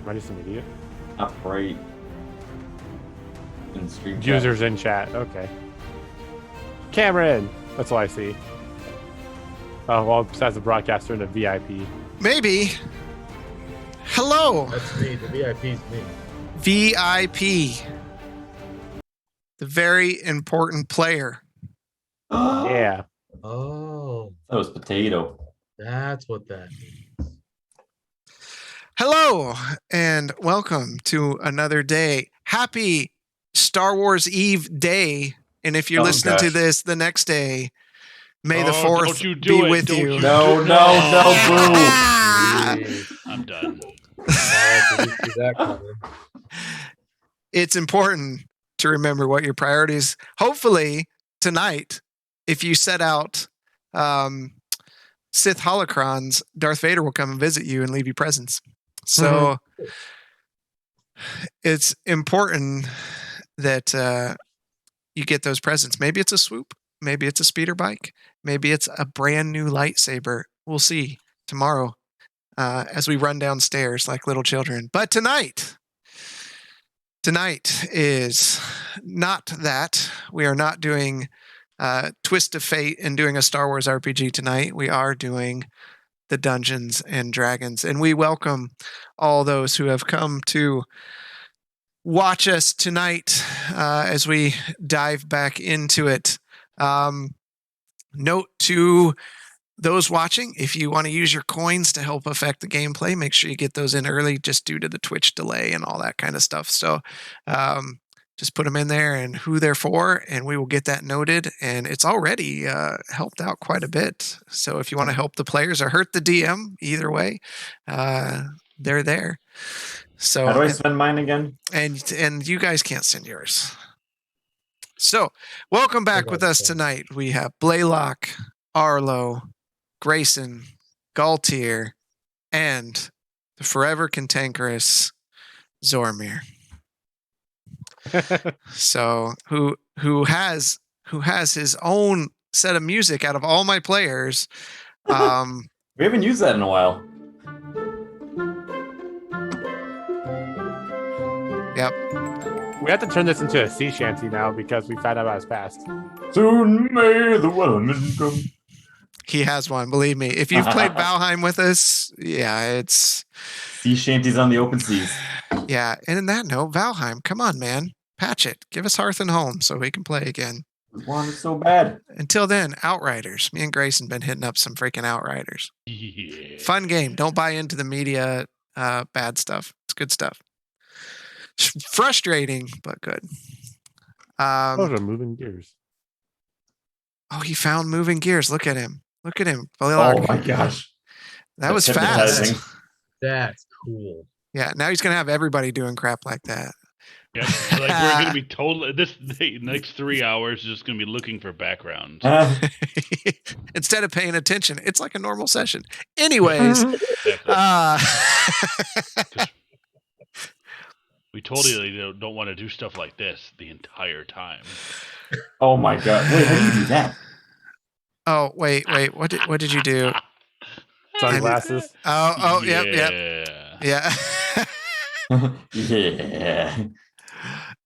Am I just an idiot? Up right in stream chat. Users in chat. Okay. Cameron. That's all I see. Oh, well, besides the broadcaster and the VIP. Maybe. Hello, That's me. The VIP's me. VIP. The very important player. Yeah. Oh, That was potato. that's what that means. Hello, and welcome to another day. Happy Star Wars Eve day. And if you're listening to this the next day, may the 4th be with you. No, boo. I'm done. I didn't see that coming. It's important to remember what your priorities. Hopefully, tonight, if you set out Sith holocrons, Darth Vader will come and visit you and leave you presents. So it's important that you get those presents. Maybe it's a swoop. Maybe it's a speeder bike. Maybe it's a brand new lightsaber. We'll see tomorrow as we run downstairs like little children. But tonight is not that. We are not doing Twist of Fate and doing a Star Wars RPG tonight. We are doing the Dungeons and Dragons. And we welcome all those who have come to watch us tonight as we dive back into it. Note to those watching, if you want to use your coins to help affect the gameplay, make sure you get those in early just due to the Twitch delay and all that kind of stuff. So just put them in there and who they're for, and we will get that noted. And it's already helped out quite a bit. So if you want to help the players or hurt the DM, either way, they're there. So how do I spend mine again? And you guys can't send yours. So welcome back with us tonight. We have Blaylock, Arlo, Grayson, Galtier, and the forever cantankerous Zormir. So who has his own set of music out of all my players. We haven't used that in a while. Yep. We have to turn this into a sea shanty now because we found out about his past. Soon may the wellerman come. He has one, believe me. If you've played Valheim with us, yeah, it's Sea shanties on the open seas. yeah. And in that note, Valheim, come on, man. Patch it. Give us Hearth and Home so we can play again. We want it so bad. Until then, Outriders. Me and Grayson been hitting up some freaking Outriders. Yeah. Fun game. Don't buy into the media bad stuff. It's good stuff. Frustrating, but good. Those are moving gears. Oh, he found moving gears. Look at him. Look at him. Oh my gosh. That was That's fast. hypnotizing. That's cool. Yeah, now he's going to have everybody doing crap like that. Yeah, like we're gonna be totally the next 3 hours is just gonna be looking for backgrounds. Instead of paying attention, it's like a normal session. Anyways, We totally don't want to do stuff like this the entire time. Oh my god. Wait, how do you do that? oh wait, what did you do? Sunglasses. Yep. Yeah. Yeah.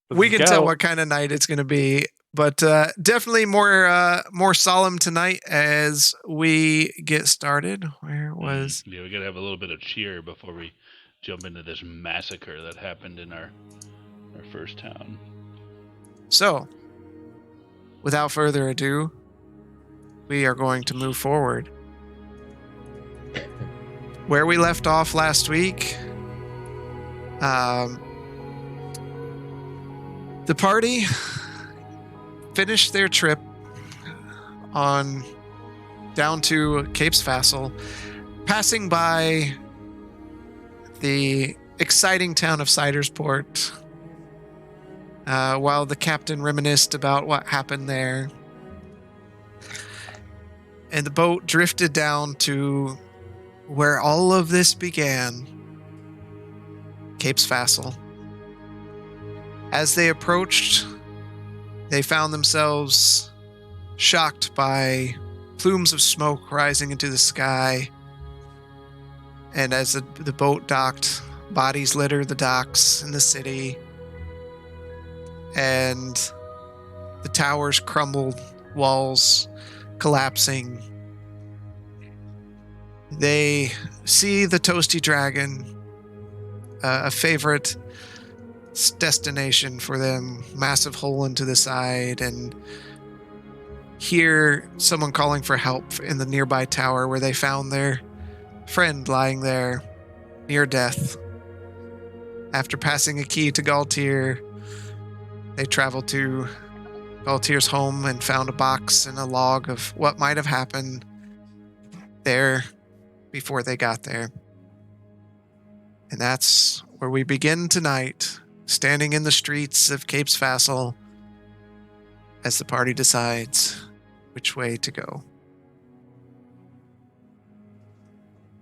We can tell what kind of night it's going to be, but definitely more solemn tonight as we get started. Where was? Yeah, we gotta have a little bit of cheer before we jump into this massacre that happened in our first town. So, without further ado, we are going to move forward. Where we left off last week, the party finished their trip on down to Cape's Vassel, passing by the exciting town of Sidersport, while the captain reminisced about what happened there. And the boat drifted down to where all of this began, Cape's Vassel. As they approached, they found themselves shocked by plumes of smoke rising into the sky. And as the boat docked, Bodies litter the docks in the city. And the towers crumbled, walls collapsing. They see the Toasty Dragon, a favorite destination for them, massive hole into the side, and hear someone calling for help in the nearby tower where they found their friend lying there near death. After passing a key to Galtier, they traveled to Galtier's home and found a box and a log of what might have happened there before they got there. And that's where we begin tonight, standing in the streets of Cape's Vassel as the party decides which way to go.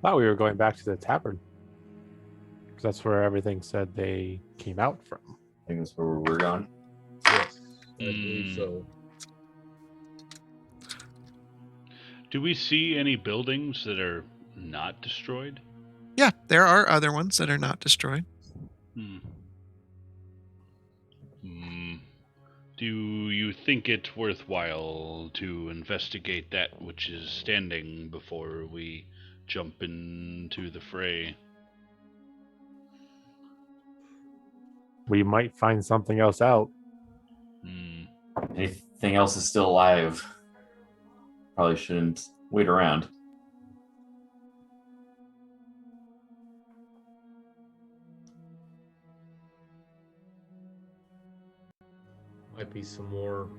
Thought we were going back to the tavern. Because that's where everything said they came out from. I think that's where we're going. Yes, I believe so. Do we see any buildings that are not destroyed? Yeah, there are other ones that are not destroyed. Hmm. Do you think it worthwhile to investigate that which is standing before we jump into the fray? We might find something else out. Anything else is still alive. Probably shouldn't wait around. Might be some more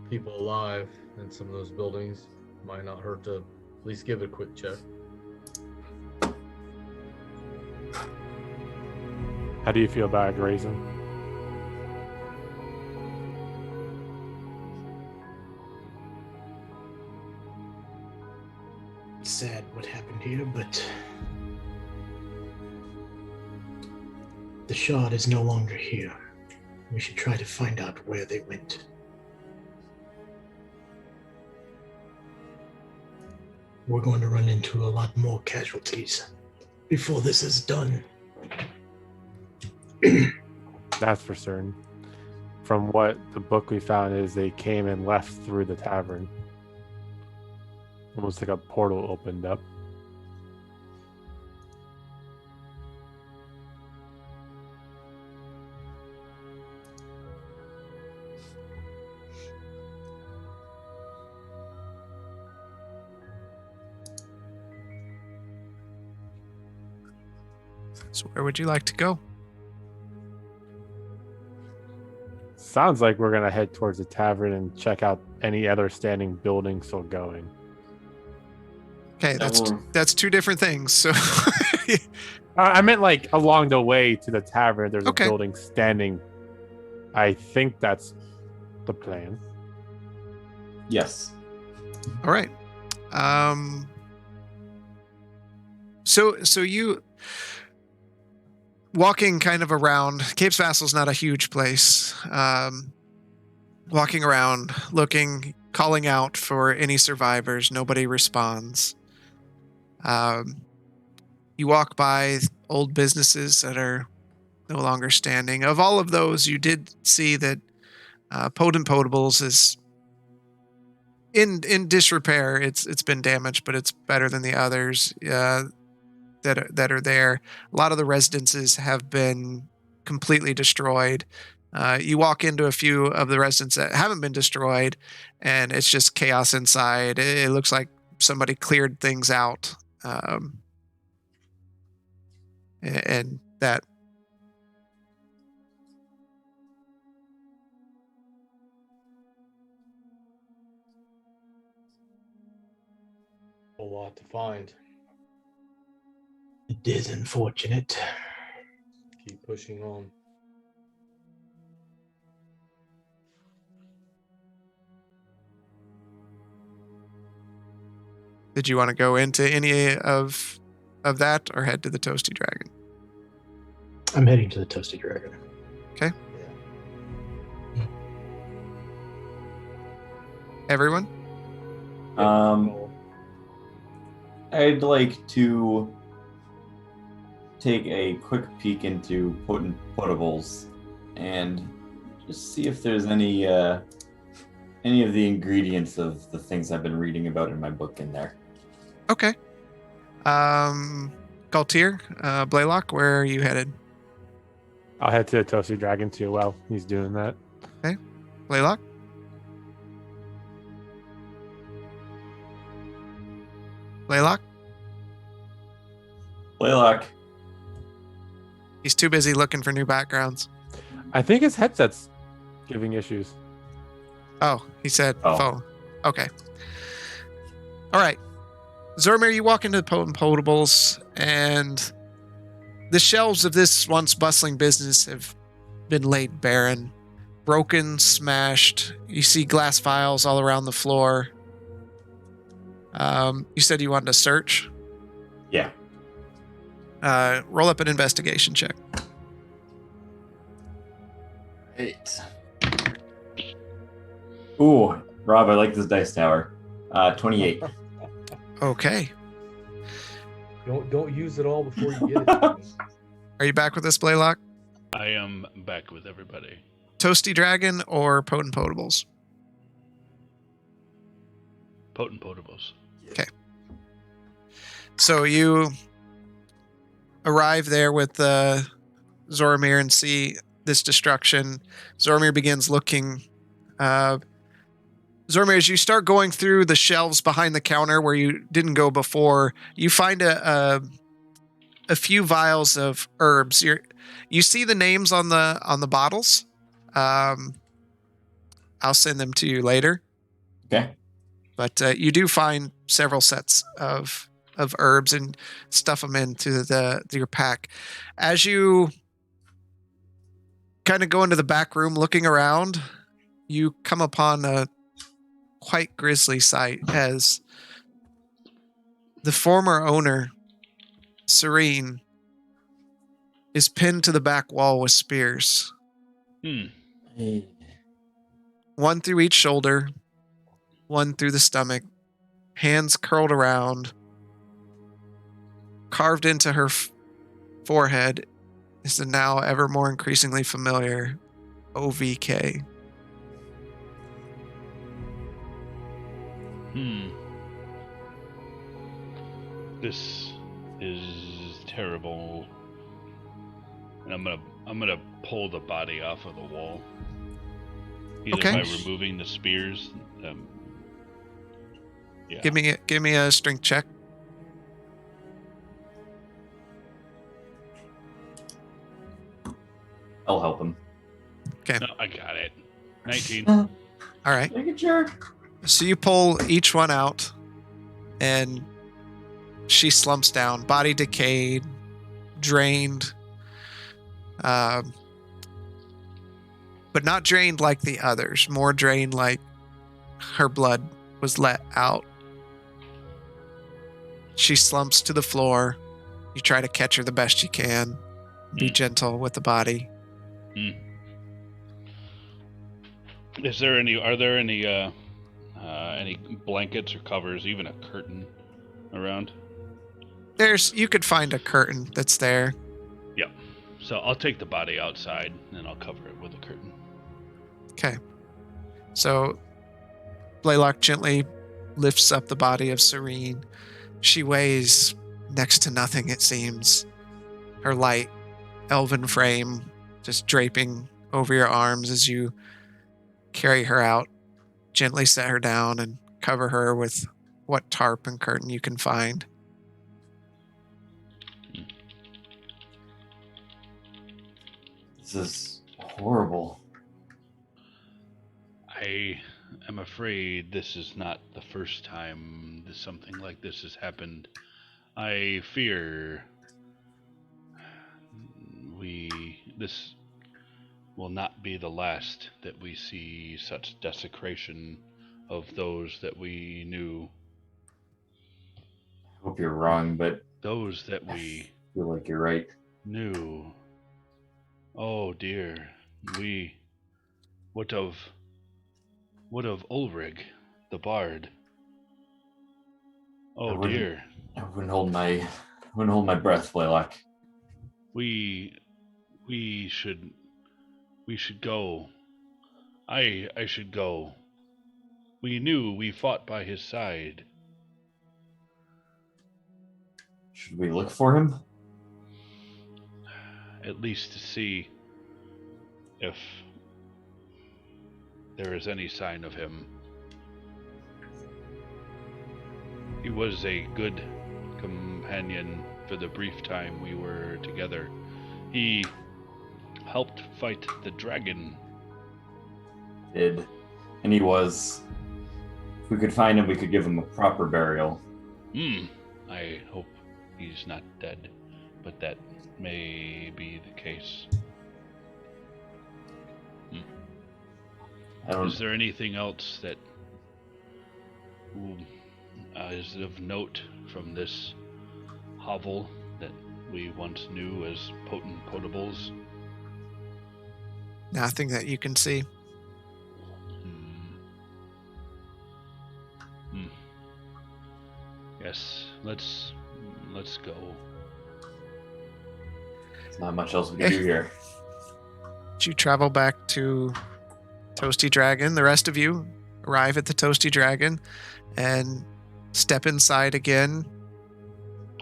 people alive in some of those buildings. Might not hurt to at least give it a quick check. How do you feel about it, Grayson? Sad what happened here, but the shard is no longer here. We should try to find out where they went. We're going to run into a lot more casualties before this is done. That's for certain. From what the book we found is they came and left through the tavern. Almost like a portal opened up. So where would you like to go? Sounds like we're gonna head towards the tavern and check out any other standing buildings still going. Okay, that's two different things. So I meant like along the way to the tavern, there's Okay. a building standing. I think that's the plan. Yes. all right. So you walking kind of around. Cape's Vassal's not a huge place. Walking around, looking, calling out for any survivors. Nobody responds. You walk by old businesses that are no longer standing. Of all of those, you did see that Potent Potables is in disrepair. It's been damaged, but it's better than the others that are there. A lot of the residences have been completely destroyed. You walk into a few of the residences that haven't been destroyed, and it's just chaos inside. It looks like somebody cleared things out. And that A lot to find. It is unfortunate. Keep pushing on. Did you want to go into any of that or head to the Toasty Dragon? I'm heading to the Toasty Dragon. Okay. Yeah. Everyone? I'd like to take a quick peek into potables and just see if there's any of the ingredients of the things I've been reading about in my book in there. Okay. Galtier, Blaylock, where are you headed? I'll head to Toasty Dragon too while he's doing that. Okay. Blaylock? Blaylock? Blaylock. He's too busy looking for new backgrounds. I think his headset's giving issues. Oh, he said Oh. phone. Okay. All right. Zormir, you walk into Potables, and the shelves of this once bustling business have been laid barren, broken, smashed. You see glass vials all around the floor. You said you wanted to search. Yeah. Roll up an investigation check. 8. Ooh, Rob, I like this dice tower. 28. Okay. Don't use it all before you get it. Are you back with us, Blaylock? I am back with everybody. Toasty Dragon or Potent Potables? Potent potables. So you arrive there with Zormir and see this destruction. Zormir begins looking. Zormir, as you start going through the shelves behind the counter where you didn't go before, you find a few vials of herbs. You see the names on the bottles. I'll send them to you later. Okay. But you do find several sets of herbs and stuff them into your pack. As you kind of go into the back room looking around, you come upon a quite grisly sight as the former owner, Serene, is pinned to the back wall with spears. One through each shoulder, one through the stomach, hands curled around. Carved into her forehead is the now ever more increasingly familiar OVK. This is terrible. And I'm gonna pull the body off of the wall. Either Okay. by removing the spears. Yeah. Give me a strength check. I'll help him. No, I got it. 19. All right. Make a jerk. So you pull each one out, and she slumps down, body decayed, drained, but not drained like the others, more drained like her blood was let out. She slumps to the floor. You try to catch her the best you can. Be gentle with the body. Are there any blankets or covers, even a curtain around? You could find a curtain that's there. Yep. So I'll take the body outside and I'll cover it with a curtain. Okay. So Blaylock gently lifts up the body of Serene. She weighs next to nothing, it seems. Her light elven frame just draping over your arms as you carry her out, gently set her down and cover her with what tarp and curtain you can find. This is horrible. I am afraid this is not the first time something like this has happened. I fear this will not be the last that we see such desecration of those that we knew. I hope you're wrong, but Those that I we feel like you're right. knew. Oh dear. What of Ulrig, the bard? I Oh wouldn't- dear. I wouldn't hold my breath, Blaylock. We should go. I should go. We fought by his side. Should we look for him? At least to see if there is any sign of him. He was a good companion for the brief time we were together. He helped fight the dragon. Did. And he was. If we could find him, we could give him a proper burial. I hope he's not dead, but that may be the case. Is there anything else that is of note from this hovel that we once knew as potent potables? Nothing that you can see. Yes, let's go. There's not much else we can do here. You travel back to Toasty Dragon. The rest of you arrive at the Toasty Dragon and step inside again.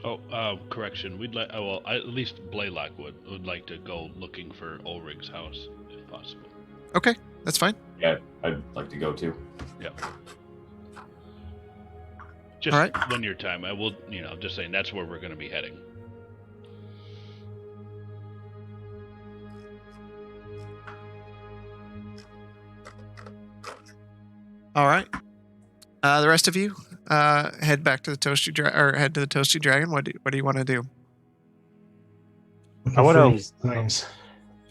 Oh, correction. We'd like. Well, at least Blaylock would like to go looking for Ulrich's house if possible. Okay, that's fine. Yeah, I'd like to go too. Yeah. Just All right. when your time. I will, just saying that's where we're going to be heading. All right. The rest of you head back to the head to the Toasty Dragon. What do you want to do? I want to. Signs.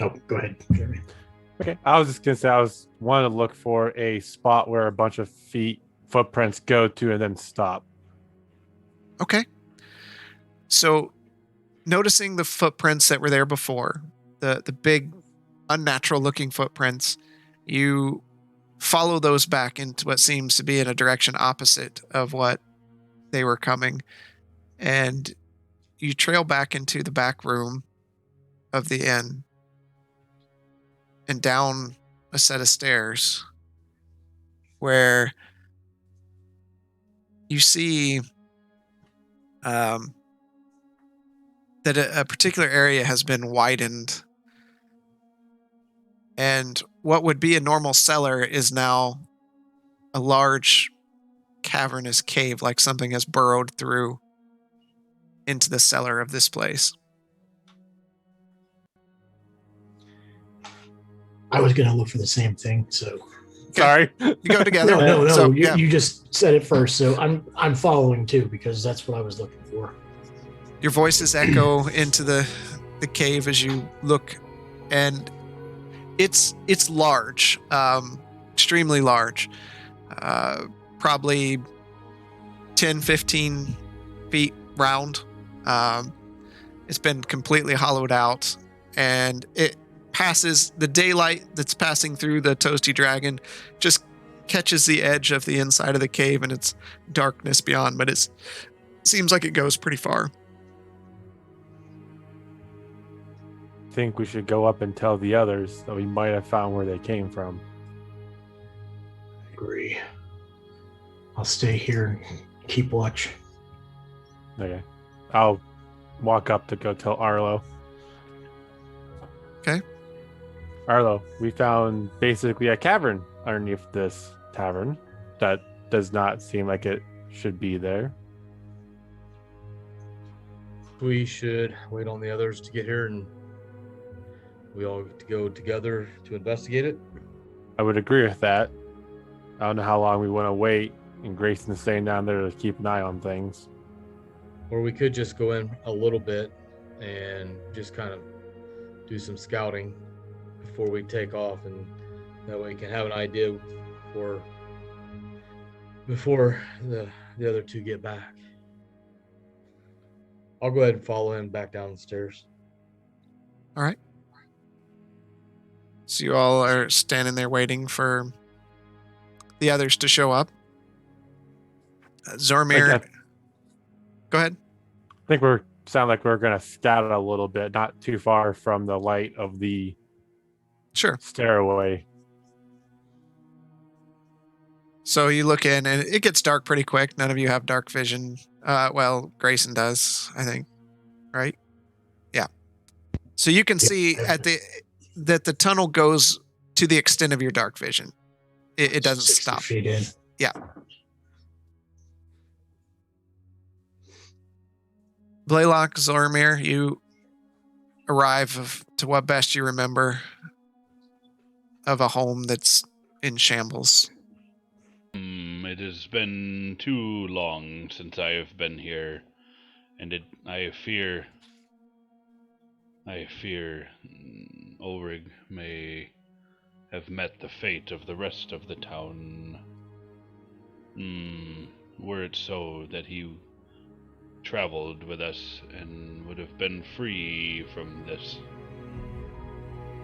Oh, go ahead, Jeremy. Okay, I was just gonna say I wanted to look for a spot where a bunch of footprints go to and then stop. Okay. So, noticing the footprints that were there before, the big, unnatural-looking footprints, you follow those back into what seems to be in a direction opposite of what they were coming, and you trail back into the back room of the inn and down a set of stairs where you see that a particular area has been widened, and what would be a normal cellar is now a large cavernous cave, like something has burrowed through into the cellar of this place. I was going to look for the same thing, so. Sorry. You go together. No. So, you just said it first, so I'm following too because that's what I was looking for. Your voices echo into the cave as you look, and it's large, extremely large, probably 10, 15 feet round. It's been completely hollowed out, and it passes the daylight that's passing through the Toasty Dragon just catches the edge of the inside of the cave, and it's darkness beyond, but it seems like it goes pretty far. I think we should go up and tell the others that we might have found where they came from. I agree. I'll stay here and keep watch. Okay. I'll walk up to go tell Arlo. Okay. Arlo, we found basically a cavern underneath this tavern that does not seem like it should be there. We should wait on the others to get here and we all get to go together to investigate it. I would agree with that. I don't know how long we want to wait, and Grayson's staying down there to keep an eye on things. Or we could just go in a little bit and just kind of do some scouting before we take off, and that way we can have an idea before the other two get back. I'll go ahead and follow him back down the stairs. All right. So you all are standing there waiting for the others to show up. Zormir, Okay. go ahead. I think we're sound like we're gonna scout a little bit, not too far from the light of the Sure. stairway. So you look in, and it gets dark pretty quick. None of you have dark vision. Well, Grayson does, I think, right? Yeah. So you can see that the tunnel goes to the extent of your dark vision. It doesn't 60 stop. feet in. Yeah. Blaylock, Zormir, you arrive to what best you remember of a home that's in shambles. It has been too long since I have been here, and I fear Ulrig may have met the fate of the rest of the town. Were it so that he traveled with us and would have been free from this.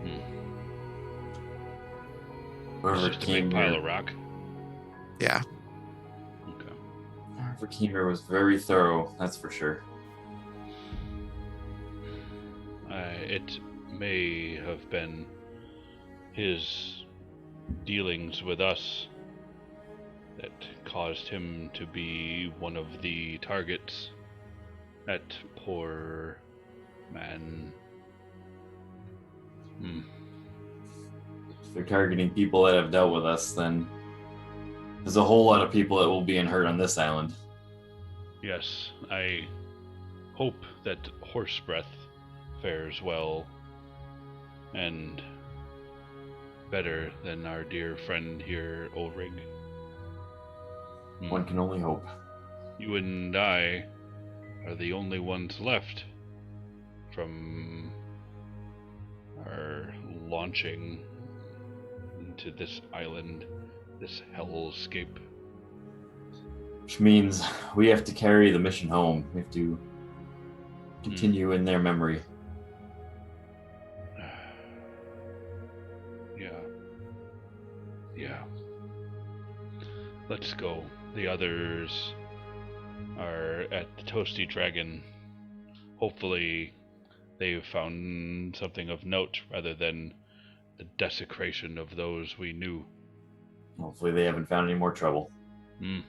It's Whoever just a came big pile here, of rock. Yeah. Okay. whoever came here was very thorough. That's for sure. It may have been his dealings with us that caused him to be one of the targets. That poor man. If they're targeting people that have dealt with us, then there's a whole lot of people that will be hurt on this island. Yes, I hope that horse breath fares well and better than our dear friend here, Ulrig. One can only hope. You and I are the only ones left from our launching into this island, this hellscape. Which means we have to carry the mission home. We have to continue in their memory. Yeah. Let's go. The others are at the Toasty Dragon. Hopefully they've found something of note rather than the desecration of those we knew. Hopefully they haven't found any more trouble. We'll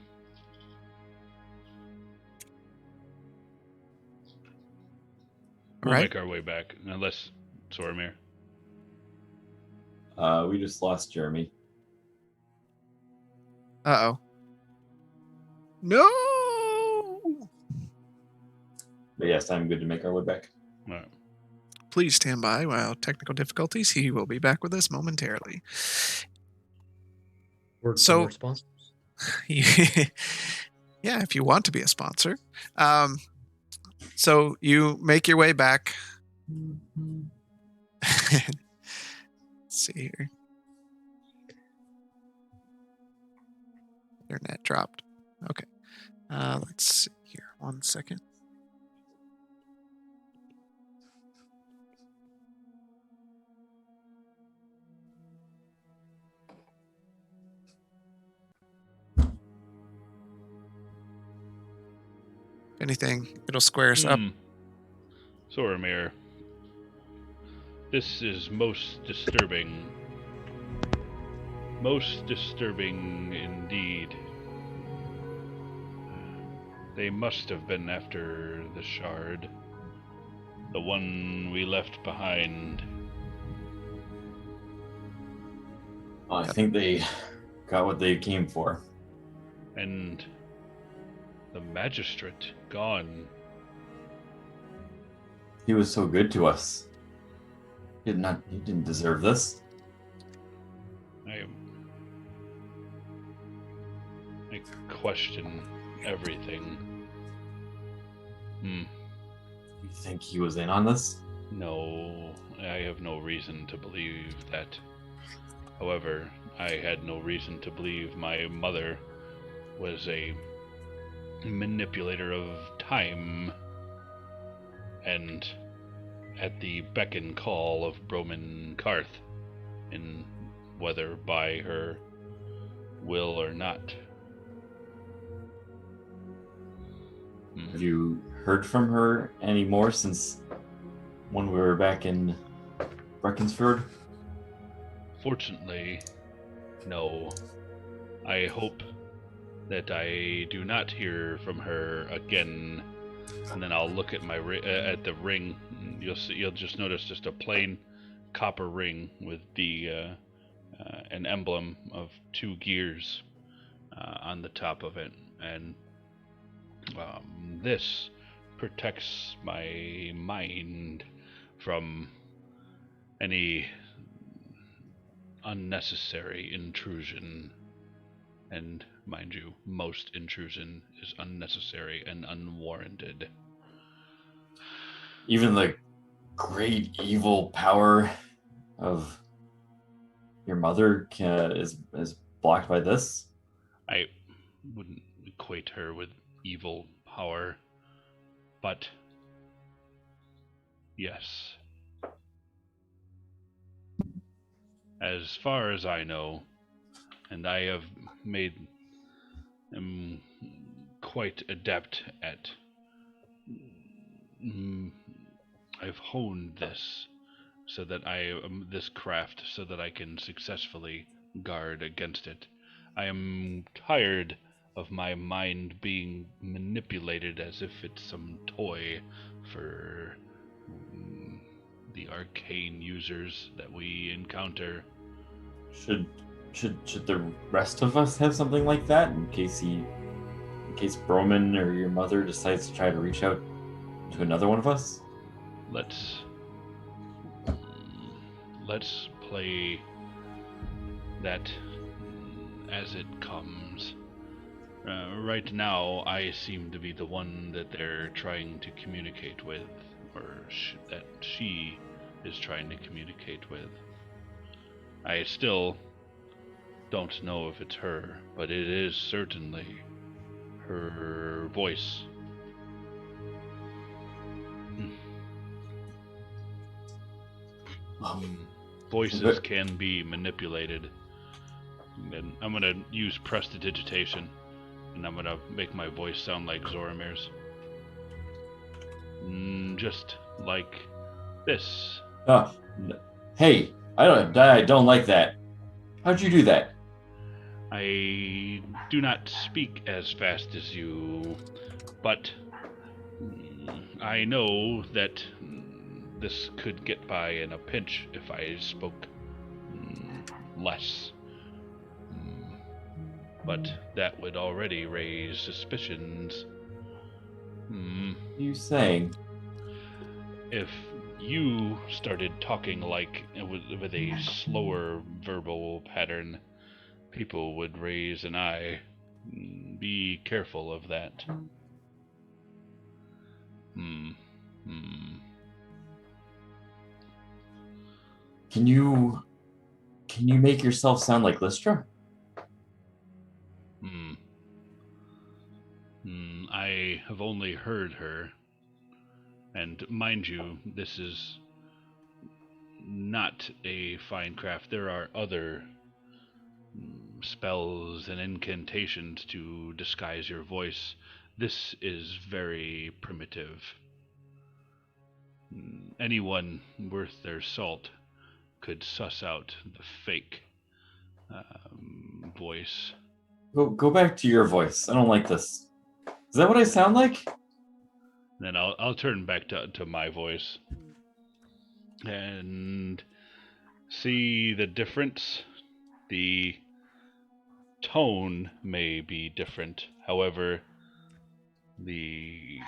Right. make our way back, unless Soromir. We just lost Jeremy. Uh-oh. No! But yes, I'm good to make our way back. All right. Please stand by while technical difficulties. He will be back with us momentarily. Word So- from our sponsors. Yeah, if you want to be a sponsor. So you make your way back. Let's see here. Internet dropped. Okay. Let's see here. 1 second. If anything, it'll square us up. Soromir, this is most disturbing. Most disturbing indeed. They must have been after the shard. The one we left behind. Well, I think they got what they came for. And the magistrate gone. He was so good to us. He didn't deserve this. I question everything. You think he was in on this? No, I have no reason to believe that. However, I had no reason to believe my mother was a manipulator of time and at the beck and call of Broman Karth, in whether by her will or not. Have you heard from her anymore since when we were back in Breckinsford? Fortunately, no. I hope that I do not hear from her again. And then I'll look at my at the ring. You'll just notice just a plain copper ring with the an emblem of 2 gears on the top of it, and this protects my mind from any unnecessary intrusion. And mind you, most intrusion is unnecessary and unwarranted. Even the great evil power of your mother is blocked by this? I wouldn't equate her with evil power, but yes. As far as I know, and I have am quite adept at I've honed this so that this craft so that I can successfully guard against it. I am tired of my mind being manipulated as if it's some toy for the arcane users that we encounter. Should the rest of us have something like that in case Broman or your mother decides to try to reach out to another one of us? Let's play that as it comes. Right now, I seem to be the one that they're trying to communicate with, or that she is trying to communicate with. I still don't know if it's her, but it is certainly her voice. Voices can be manipulated. And I'm gonna use prestidigitation, and I'm gonna make my voice sound like Zoromir's. Just like this. Hey, I don't like that. How'd you do that? I do not speak as fast as you, but I know that this could get by in a pinch if I spoke less. But that would already raise suspicions. You saying? If you started talking like with a slower verbal pattern, people would raise an eye. Be careful of that. Can you make yourself sound like Lystra? I have only heard her, and mind you, this is not a fine craft. There are other spells and incantations to disguise your voice. This is very primitive. Anyone worth their salt could suss out the fake voice. Go back to your voice. I don't like this. Is that what I sound like? Then I'll turn back to my voice and see the difference. The tone may be different, however, the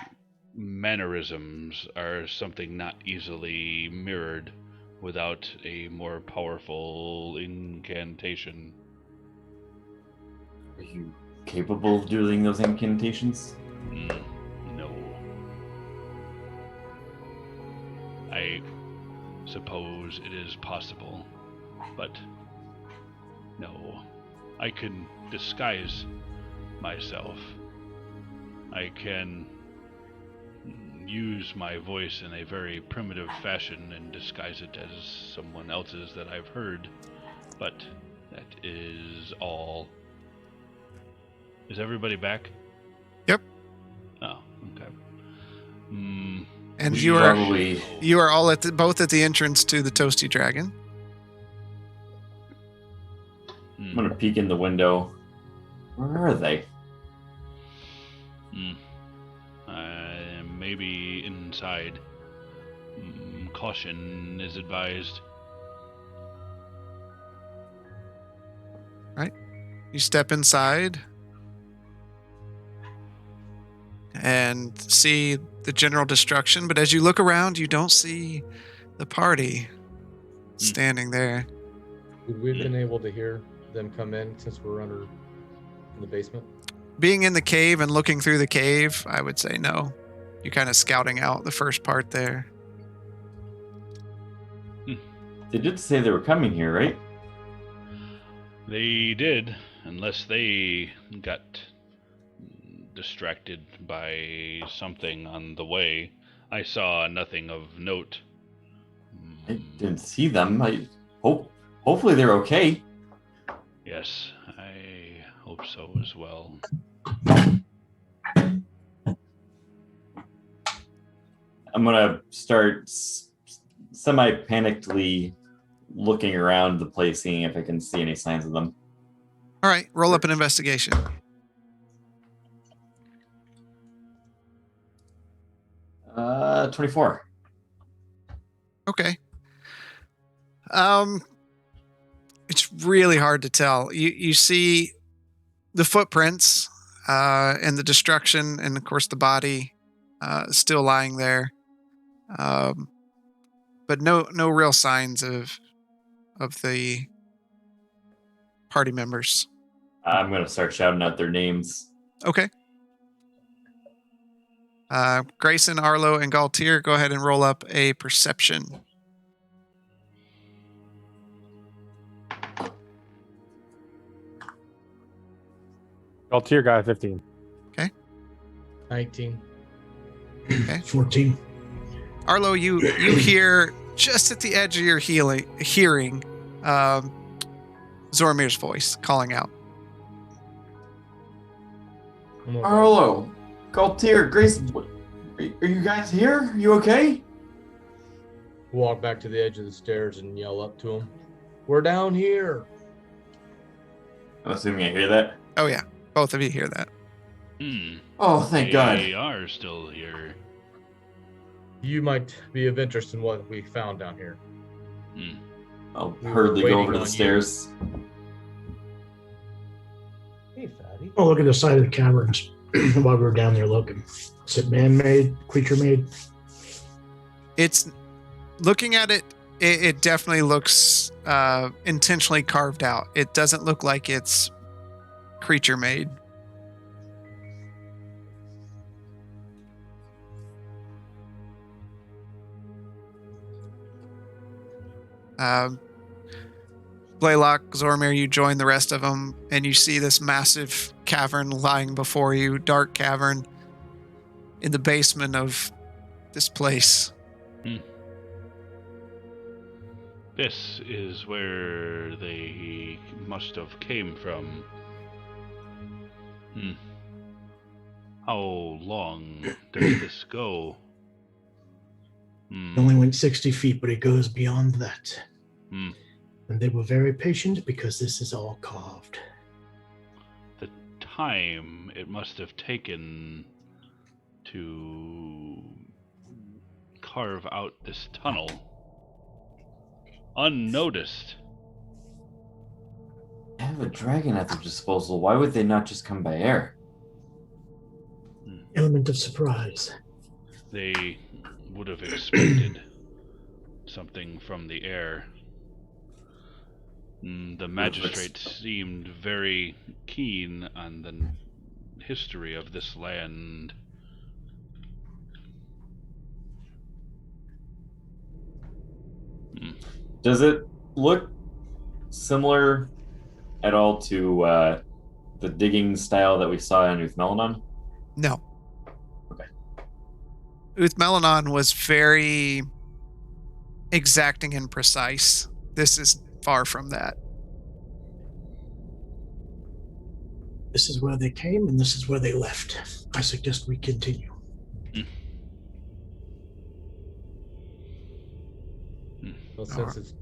mannerisms are something not easily mirrored without a more powerful incantation. Are you capable of doing those incantations? No. I suppose it is possible, but no. I can disguise myself. I can use my voice in a very primitive fashion and disguise it as someone else's that I've heard, but that is all. Is everybody back? Yep. Oh, okay. And We you should are probably. you are all both at the entrance to the Toasty Dragon. I'm gonna peek in the window. Where are they? Maybe inside. Caution is advised. Right. You step inside and see the general destruction, but as you look around, you don't see the party standing there. Would we have been able to hear them come in since we're in the basement? Being in the cave and looking through the cave, I would say no. You're kind of scouting out the first part there. They did say they were coming here, right? They did, unless they got distracted by something on the way. I saw nothing of note. I didn't see them. Hopefully they're okay. Yes, I hope so as well. I'm gonna start semi-panickedly looking around the place, seeing if I can see any signs of them. All right, roll up an investigation. Uh, 24. Okay. It's really hard to tell. You see the footprints and the destruction, and of course the body still lying there, but no real signs of the party members. I'm gonna start shouting out their names. Okay. Grayson, Arlo, and Galtier, go ahead and roll up a perception. Galtier got a 15. 19. Okay. 14. Arlo, you hear just at the edge of your hearing Zoromir's voice calling out. Arlo, Galtier, Grace, are you guys here? You okay? Walk back to the edge of the stairs and yell up to them. We're down here. I'm assuming I hear that. Oh yeah, both of you hear that. Oh, thank God. They are still here. You might be of interest in what we found down here. I'll We were hurriedly go waiting over to on the you. stairs. Hey, fatty. Oh, look at the side of the caverns while we were down there looking. Is it man-made, creature-made? It's looking at it. It definitely looks intentionally carved out. It doesn't look like it's creature made. Blaylock, Zormir, you join the rest of them, and you see this massive cavern lying before you, dark cavern in the basement of this place. This is where they must have came from. How long does this go? It only went 60 feet, but it goes beyond that. And they were very patient because this is all carved. The time it must have taken to carve out this tunnel unnoticed. They have a dragon at their disposal. Why would they not just come by air? Element of surprise. They would have expected something from the air. The magistrate seemed very keen on the history of this land. Does it look similar at all to the digging style that we saw in Uthmelanon? No. Okay. Uthmelanon was very exacting and precise. This is far from that. This is where they came, and this is where they left. I suggest we continue. Well, since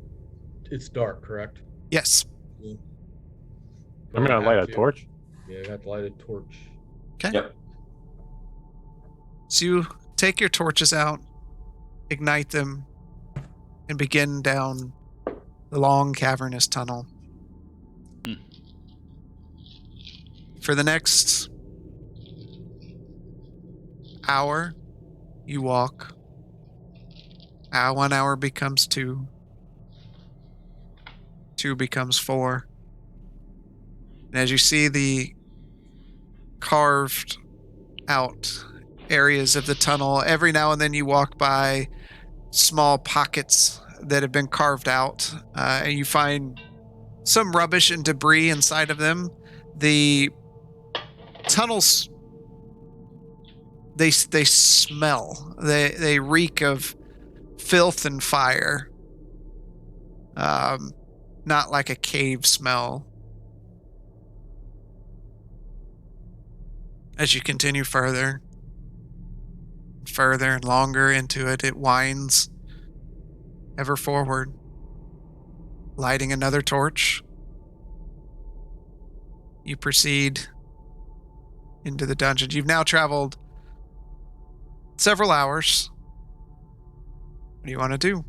it's dark, correct? Yes. I'm gonna light a torch. Yeah, I got to light a torch. Okay. Yep. So you take your torches out, ignite them, and begin down the long cavernous tunnel. For the next hour, you walk. 1 hour becomes 2. 2 becomes 4. And as you see the carved out areas of the tunnel, every now and then you walk by small pockets that have been carved out, and you find some rubbish and debris inside of them. The tunnels, they smell. They reek of filth and fire. Not like a cave smell. As you continue further and longer into it, it winds ever forward, lighting another torch. You proceed into the dungeon. You've now traveled several hours. What do you want to do?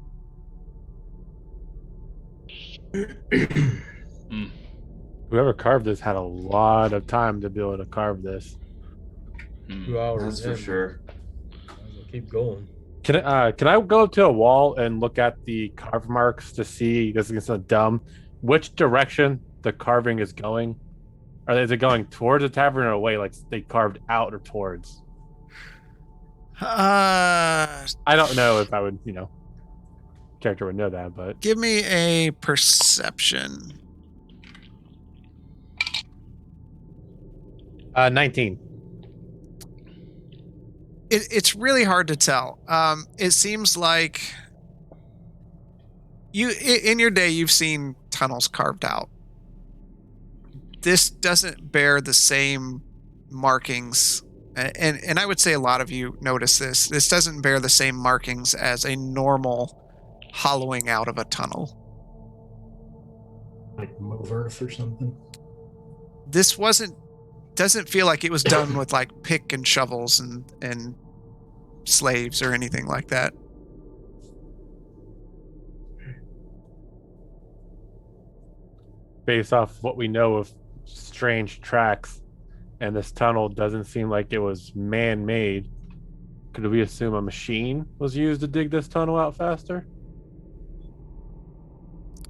Whoever carved this had a lot of time to be able to carve this. 2 hours. That's for in. sure. We'll keep going. Can I go up to a wall and look at the carve marks to see, this is so dumb, which direction the carving is going? Or is it going towards the tavern or away, like they carved out or towards? I don't know if I would, character would know that, but Give me a perception. 19. It's really hard to tell. It seems like in your day you've seen tunnels carved out. This doesn't bear the same markings, and I would say a lot of you notice this. This doesn't bear the same markings as a normal hollowing out of a tunnel. Like move earth or something. This doesn't feel like it was done with like pick and shovels and slaves or anything like that. Based off what we know of strange tracks, and this tunnel doesn't seem like it was man-made, could we assume a machine was used to dig this tunnel out faster?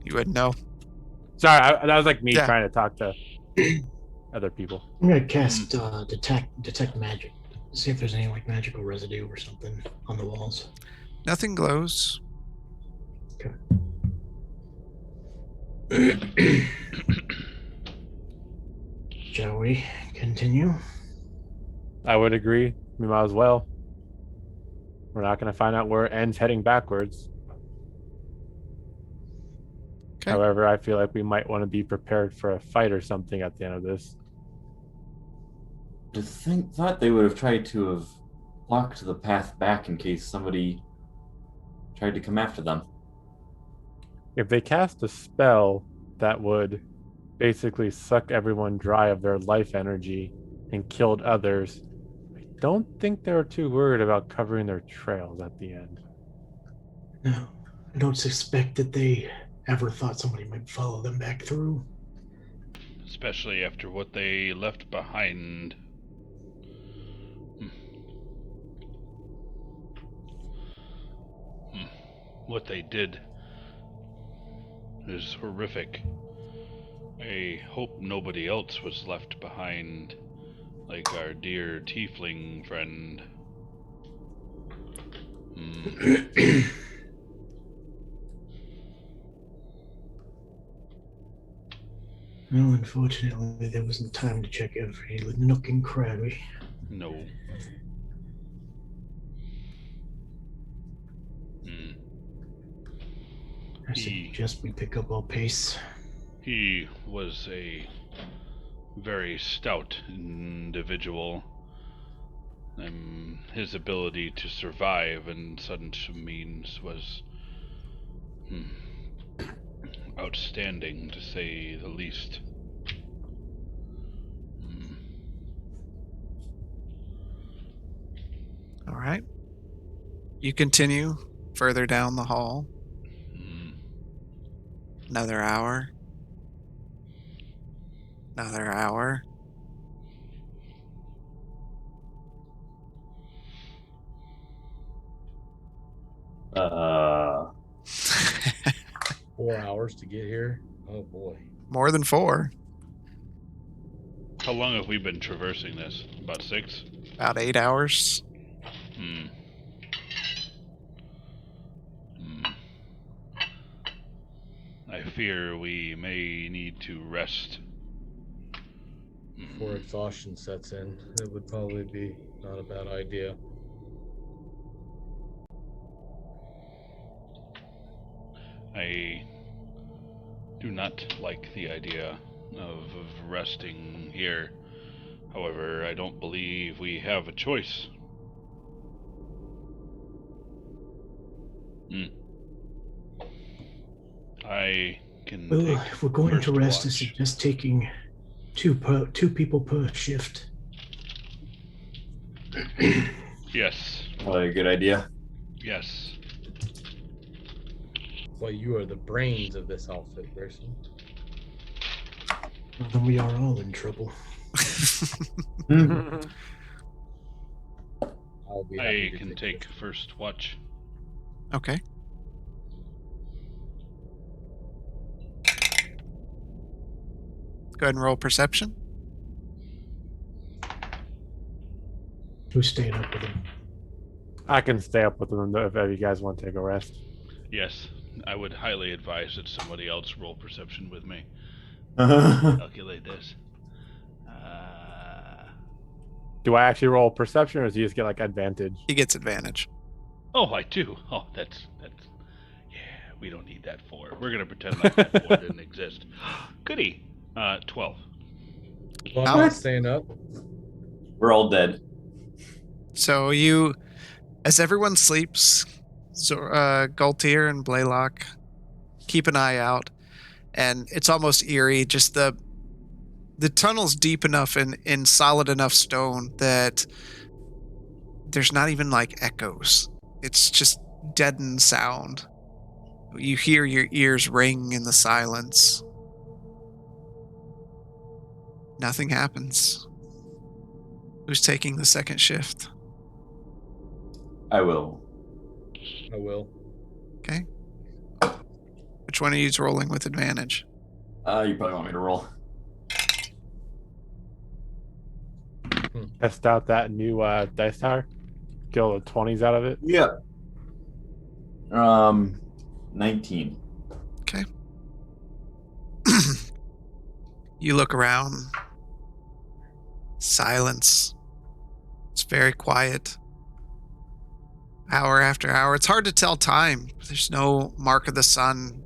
You wouldn't know. Sorry, that was like me Yeah. trying to talk to other people. I'm gonna cast detect magic. See if there's any like magical residue or something on the walls. Nothing glows. Okay. Shall we continue? I would agree. We might as well. We're not going to find out where it ends heading backwards. Okay. However, I feel like we might want to be prepared for a fight or something at the end of this. Thought they would have tried to have blocked the path back in case somebody tried to come after them. If they cast a spell that would basically suck everyone dry of their life energy and killed others, I don't think they were too worried about covering their trails at the end. No, I don't suspect that they ever thought somebody might follow them back through. Especially after what they left behind. What they did is horrific. I hope nobody else was left behind, like our dear tiefling friend. Well, unfortunately, there wasn't time to check every nook and cranny. No. I suggest we pick up our pace. He was a very stout individual. His ability to survive in such means was Outstanding, to say the least. All right. You continue further down the hall. Another hour. Another hour. Uh, 4 hours to get here. Oh boy. More than 4. How long have we been traversing this? About 6? About 8 hours. I fear we may need to rest. Before exhaustion sets in, it would probably be not a bad idea. I do not like the idea of resting here. However, I don't believe we have a choice. I can. Well, take if we're going to first rest, I watch. suggest taking two people per shift. Yes. probably a good idea. Yes. Well, you are the brains of this outfit, Grayson. Well, then we are all in trouble. I'll be happy I to can take first watch. Okay. Go ahead and roll perception. Who's staying up with him? I can stay up with them if you guys want to take a rest. Yes, I would highly advise that somebody else roll perception with me. Uh, Calculate this. Do I actually roll perception, or does he just get like advantage? He gets advantage. Oh, I do. Oh, that's. Yeah, we don't need that 4. We're gonna pretend like that 4 didn't exist. Goody. 12. Well, I'm What? not staying up. we're all dead. So you, as everyone sleeps, Galtier and Blaylock keep an eye out, and it's almost eerie. Just the tunnel's deep enough and in solid enough stone that there's not even like echoes. It's just deadened sound. You hear your ears ring in the silence. Nothing happens. Who's taking the second shift? I will. I will. Okay. Which one of you is rolling with advantage? You probably want me to roll. Test out that new dice tower. Get all the 20s out of it. Yeah. 19. Okay. You look around. Silence. It's very quiet. Hour after hour. It's hard to tell time. There's no mark of the sun.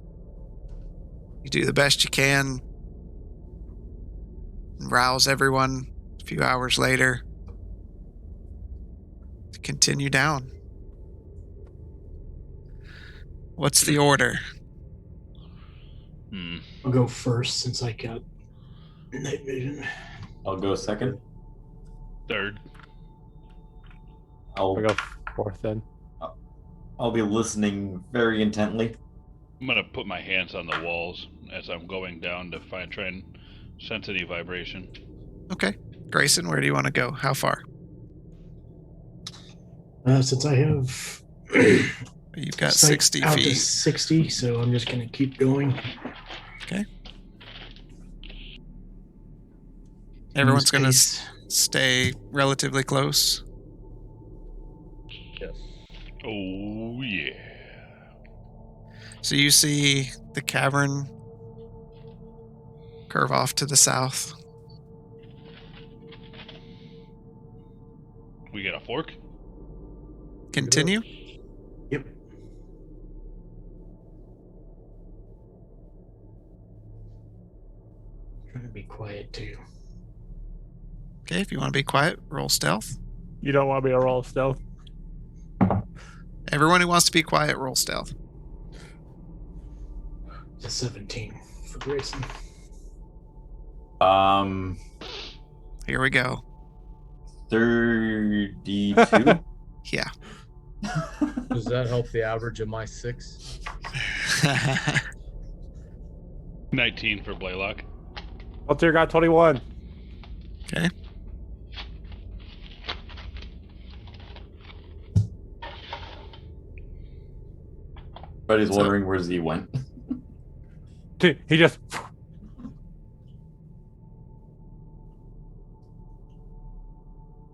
You do the best you can. And rouse everyone a few hours later to continue down. What's the order? I'll go first since I got night vision. I'll go second. Third. I'll go fourth then. I'll be listening very intently. I'm gonna put my hands on the walls as I'm going down to try and sense any vibration. Okay. Grayson, where do you want to go? How far? Since I have You've got sight 60 out to feet. 60, so I'm just gonna keep going. Okay. Everyone's going to Space. stay relatively close. Yes. Oh yeah. So you see the cavern curve off to the south. We get a fork? Continue. Yep. Trying to be quiet too. Okay, if you want to be quiet, roll stealth. You don't want me to roll stealth? Everyone who wants to be quiet, roll stealth. a 17 for Grayson. Here we go. 32. Yeah. Does that help the average of my 6? 19 for Blaylock. Altair got 21. Okay. But he's wondering where Z went. He just.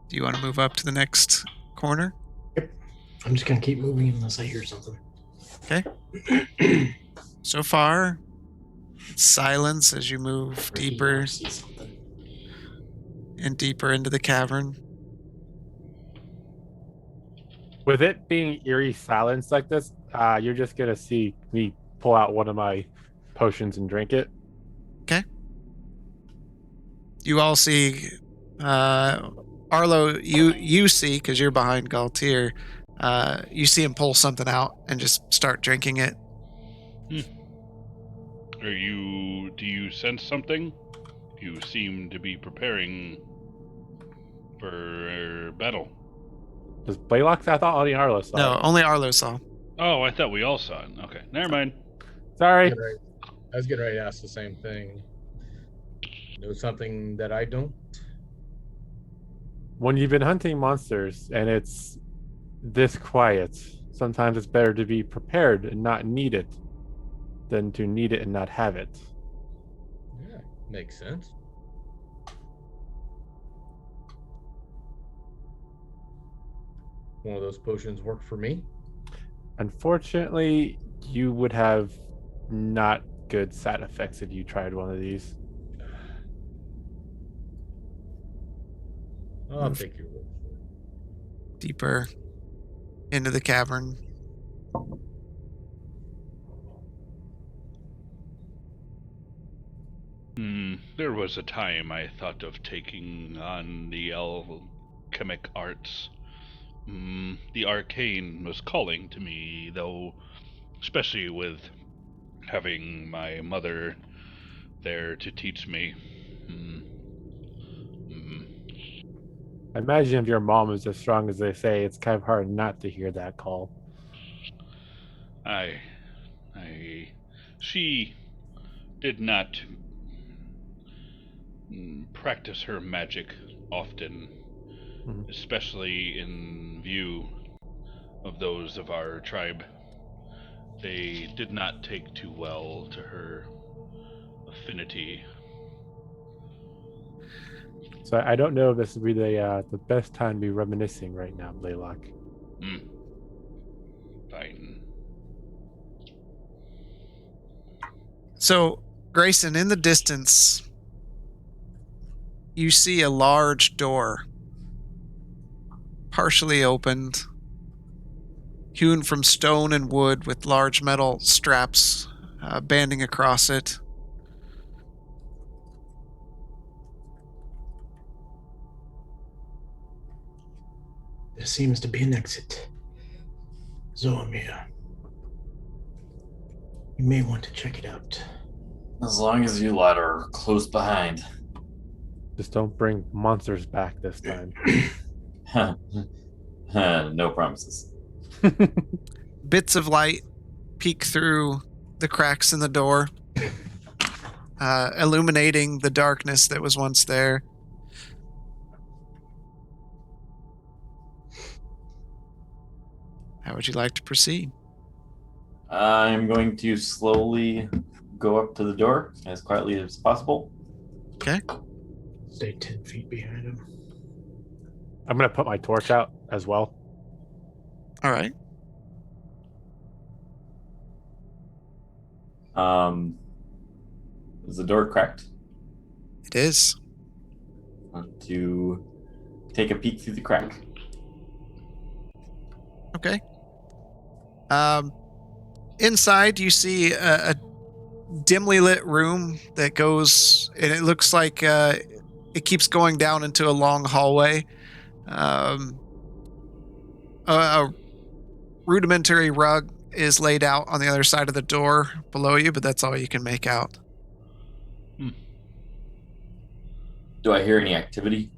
Do you want to move up to the next corner? Yep. I'm just gonna keep moving unless I hear something. Okay. So far, silence as you move deeper See something. and deeper into the cavern. With it being eerie silence like this, you're just gonna see me pull out one of my potions and drink it. Okay. You all see, Arlo. You see because you're behind Galtier. You see him pull something out and just start drinking it. Do you sense something? You seem to be preparing for battle. Does Blaylock? I thought only Arlo saw No, it. only Arlo saw. Oh, I thought we all saw it. Okay, never mind. Sorry. I was getting ready to ask the same thing. Know something that I don't? When you've been hunting monsters and it's this quiet, sometimes it's better to be prepared and not need it than to need it and not have it. Yeah, makes sense. One of those potions work for me. Unfortunately, you would have not good side effects if you tried one of these. I'll take your word for it. Deeper into the cavern. There was a time I thought of taking on the alchemic arts. The arcane was calling to me, though, especially with having my mother there to teach me. I imagine if your mom is as strong as they say, it's kind of hard not to hear that call. She did not practice her magic often, especially in view of those of our tribe. They did not take too well to her affinity. So I don't know if this would be the best time to be reminiscing right now, Blaylock. Fine. So, Grayson, in the distance, you see a large door, partially opened, hewn from stone and wood with large metal straps banding across it. There seems to be an exit. Zoamir. You may want to check it out. As long as you lot are close behind. Just don't bring monsters back this time. No promises. Bits of light peek through the cracks in the door, illuminating the darkness that was once there. How would you like to proceed? I'm going to slowly go up to the door as quietly as possible. Okay. Stay 10 feet behind him. I'm going to put my torch out as well. All right. Is the door cracked? It is. I want to take a peek through the crack. Okay. Inside, you see a dimly lit room that goes, and it looks like it keeps going down into a long hallway. A rudimentary rug is laid out on the other side of the door below you, but that's all you can make out. Do I hear any activity?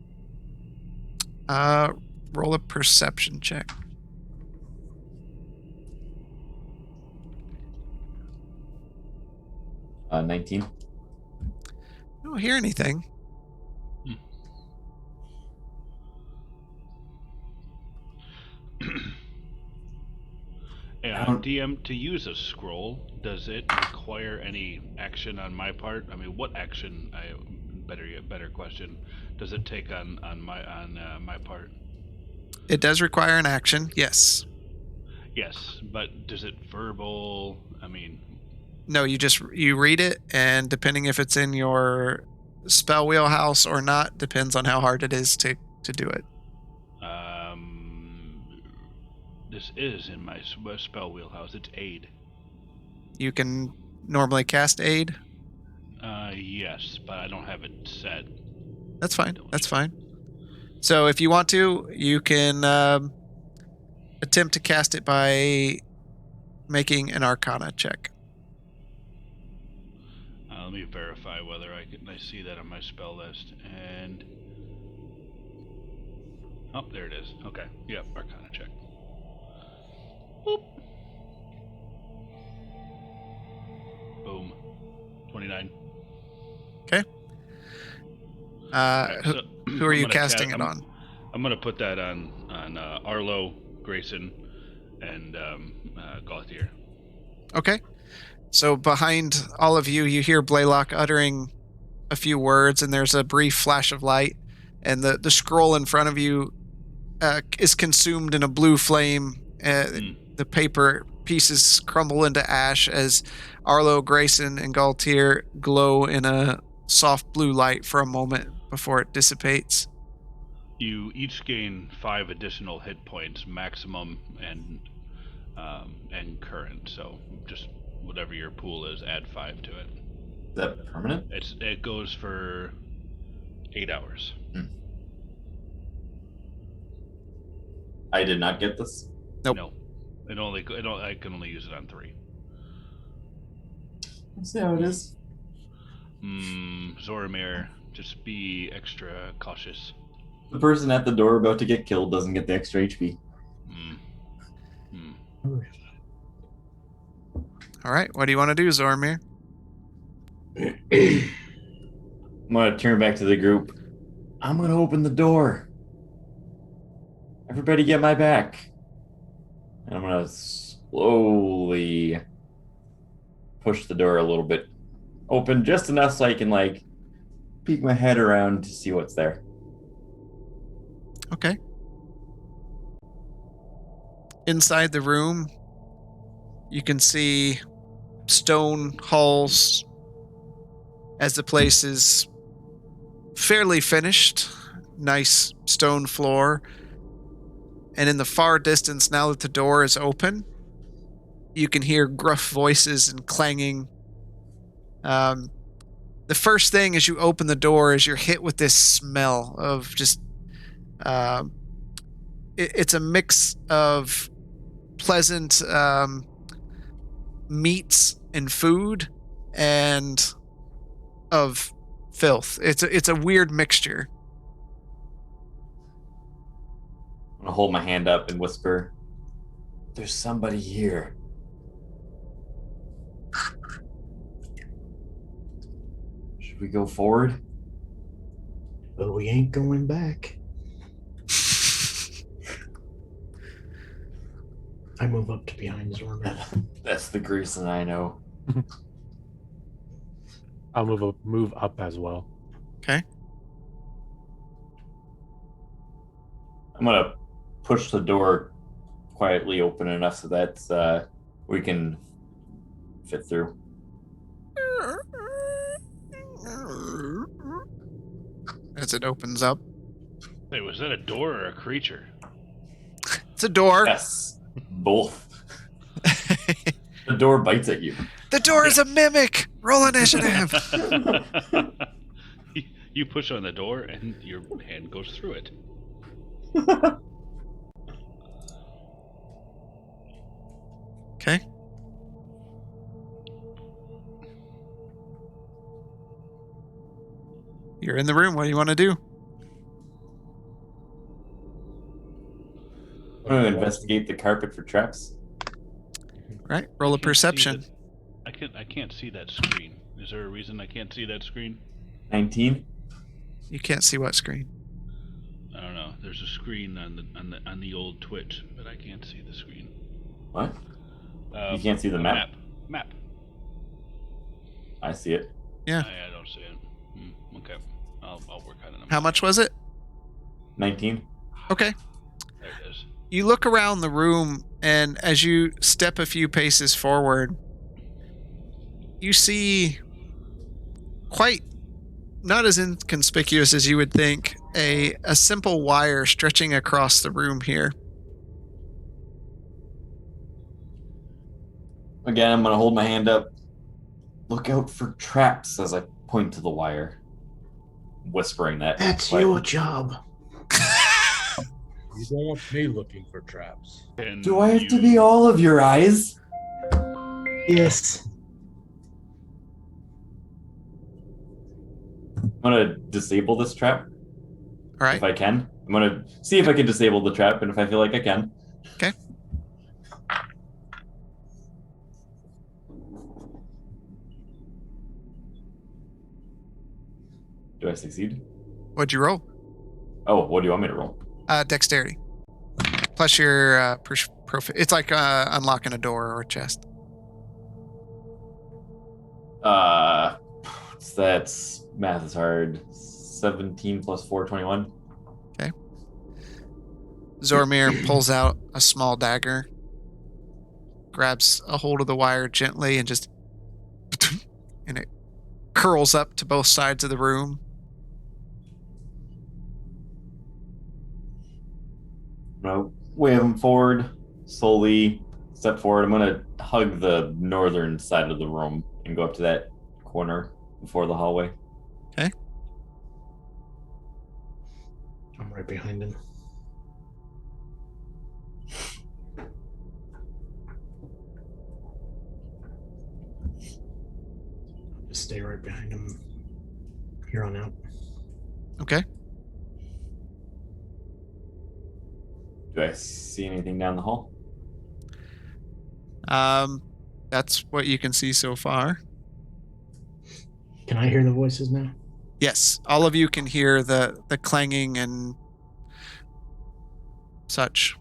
Roll a perception check. 19. You don't hear anything. DM, to use a scroll, does it require any action on my part? I mean, what action? Better question. Does it take on my part? It does require an action, yes. Yes, but does it verbal? I mean, no, you read it, and depending if it's in your spell wheelhouse or not depends on how hard it is to do it. This is in my spell wheelhouse. It's aid. You can normally cast aid? Yes, but I don't have it set. That's fine. That's fine. So if you want to, you can attempt to cast it by making an Arcana check. Let me verify whether I see that on my spell list. And oh, there it is. Okay. Yep, Arcana check. Boop. Boom. 29. Okay. Who are you casting it on? I'm gonna put that on Arlo, Grayson, and Gauthier. Okay. So behind all of you, you hear Blaylock uttering a few words, and there's a brief flash of light, and the scroll in front of you is consumed in a blue flame. The paper pieces crumble into ash as Arlo, Grayson, and Gaultier glow in a soft blue light for a moment before it dissipates. You each gain 5 additional hit points, maximum and current. So just whatever your pool is, add 5 to it. Is that permanent? It goes for 8 hours. I did not get this. Nope. No. I can only use it on 3. Let's see how it is. Zoramir, just be extra cautious. The person at the door about to get killed doesn't get the extra HP. All right, what do you want to do, Zoramir? I'm gonna turn back to the group. I'm gonna open the door. Everybody get my back. And I'm gonna slowly push the door a little bit open, just enough so I can peek my head around to see what's there. Okay. Inside the room, you can see stone halls as the place is fairly finished. Nice stone floor. And in the far distance, now that the door is open, you can hear gruff voices and clanging. The first thing as you open the door is you're hit with this smell of just... it's a mix of pleasant meats and food and of filth. It's a weird mixture. I'm gonna hold my hand up and whisper, "There's somebody here." Should we go forward? But we ain't going back. I move up to behind Zorman. That's the Grayson I know. I'll move up as well. Okay. I'm gonna push the door quietly open enough so that we can fit through. As it opens up. Wait, was that a door or a creature? It's a door. Yes, both. The door bites at you. The door is a mimic. Roll initiative. You push on the door and your hand goes through it. Okay. You're in the room. What do you want to do? I'm going to investigate the carpet for traps. Right. Roll a perception. I can't see that screen. Is there a reason I can't see that screen? 19. You can't see what screen? I don't know. There's a screen on the old Twitch, but I can't see the screen. What? You can't see the map? Map. I see it. Yeah. I don't see it. Okay. I'll work on it. How much was it? 19. Okay. There it is. You look around the room, and as you step a few paces forward, you see quite not as inconspicuous as you would think, a simple wire stretching across the room here. Again, I'm going to hold my hand up. Look out for traps as I point to the wire. Whispering that. That's your job. You don't want me looking for traps. Do I have to be all of your eyes? Yes. I'm going to disable this trap. All right. If I can. I'm going to see if I can disable the trap, and if I feel like I can. Okay. Do I succeed? What'd you roll? Oh, what do you want me to roll? Dexterity. Plus your it's like unlocking a door or a chest. That's math is hard. 17 plus 4, 21. Okay. Zormir pulls out a small dagger, grabs a hold of the wire gently, and just and it curls up to both sides of the room. I'm going to wave him forward, slowly step forward. I'm going to hug the northern side of the room and go up to that corner before the hallway. Okay. I'm right behind him. I'll just stay right behind him here on out. Okay. Do I see anything down the hall? That's what you can see so far. Can I hear the voices now? Yes, all of you can hear the clanging and such.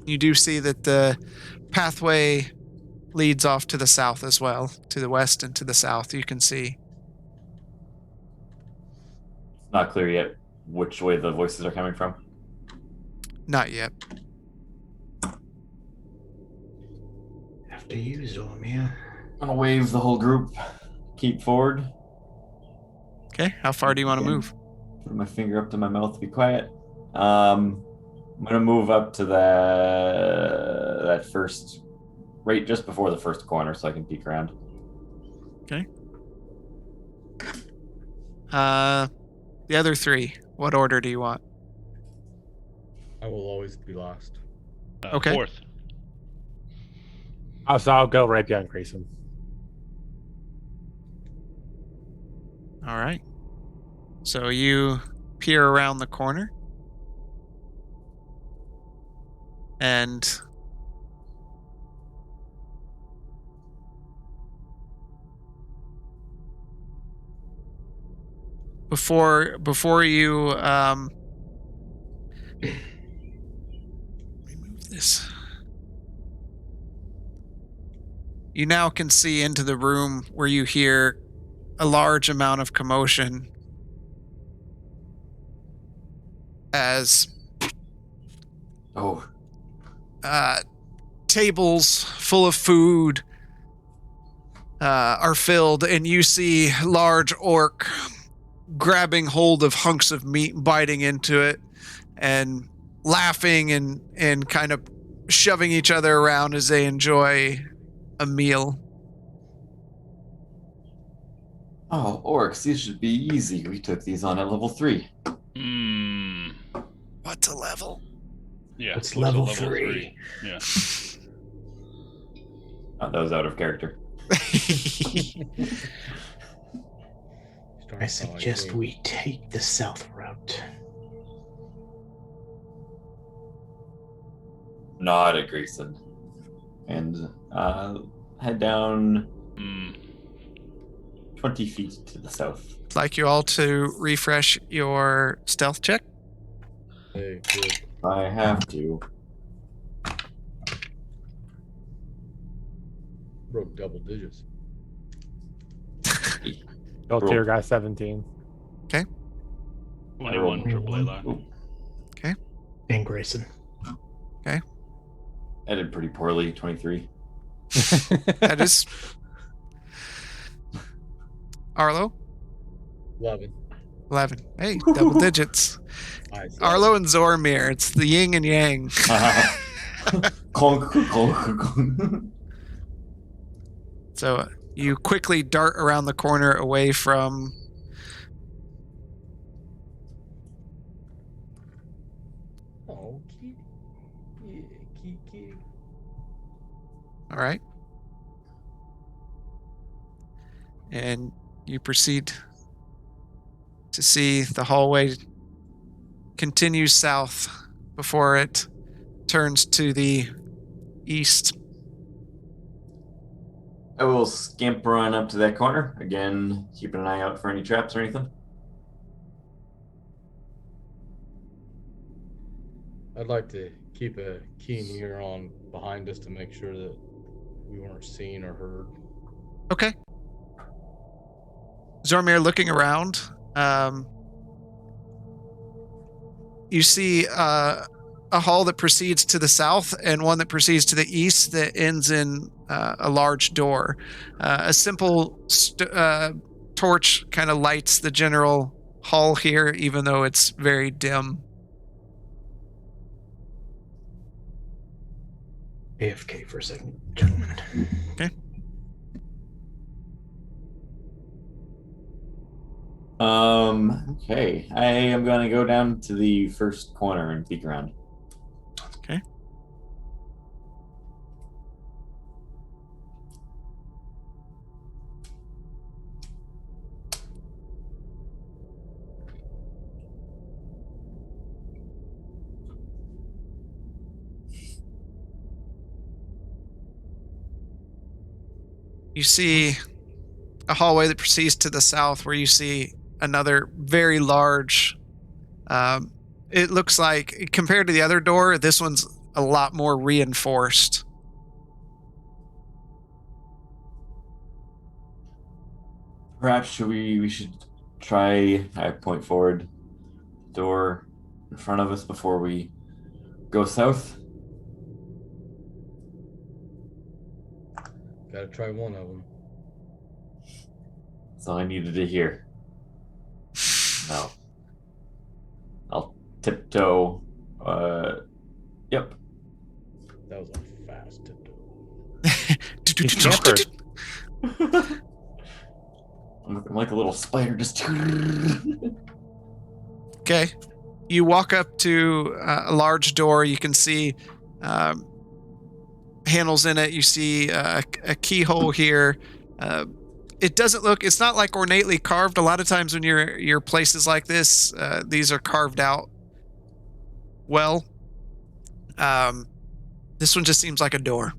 You do see that the pathway leads off to the south as well, to the west and to the south. You can see. It's not clear yet which way the voices are coming from. Not yet. After you, Zormir. I'm going to wave the whole group. Keep forward. Okay, how far do you want to move? Put my finger up to my mouth to be quiet. I'm going to move up to that first, right just before the first corner so I can peek around. Okay. The other three, what order do you want? I will always be last. Okay. Fourth. So I'll go right behind Grayson. All right. So you peer around the corner. And before you remove this, you now can see into the room where you hear a large amount of commotion as tables full of food are filled, and you see large orc grabbing hold of hunks of meat, biting into it, and laughing and kind of shoving each other around as they enjoy a meal. Oh, orcs, these should be easy. We took these on at level 3. What's a level? Yeah. It's what's a level 3. Yeah. Oh, that was out of character. I suggest we take the south route. Nod at Grayson. And head down 20 feet to the south. I'd like you all to refresh your stealth check. Hey, good. I have to. Broke double digits. Tier guy 17. 21 for Blaylock. Okay. And Grayson. Okay. I did pretty poorly, 23. That is Arlo. 11. 11. Hey, double digits. Nice. Arlo and Zormir. It's the yin and yang. Clonk, clonk, clonk. So you quickly dart around the corner away from. Oh, kitty. Yeah, kitty. All right. And you proceed to see the hallway continue south before it turns to the east. I will scamper on up to that corner. Again, keeping an eye out for any traps or anything. I'd like to keep a keen ear on behind us to make sure that we weren't seen or heard. Okay. Zormir, looking around, you see a hall that proceeds to the south and one that proceeds to the east that ends in a large door. A simple torch kind of lights the general hall here, even though it's very dim. AFK for a second, gentlemen. Okay. Okay. I am going to go down to the first corner and peek around. Okay. You see a hallway that proceeds to the south where you see another very large, it looks like, compared to the other door, this one's a lot more reinforced. Perhaps we should try, I point forward, door in front of us before we go south. Gotta try one of them. That's all I needed to hear. No. I'll tiptoe. Yep. That was a fast tiptoe. He's scampered. I'm like a little spider, just. Okay. You walk up to a large door. You can see handles in it. You see a keyhole here. It doesn't look, it's not like ornately carved. A lot of times when you're places like this, these are carved out well. This one just seems like a door.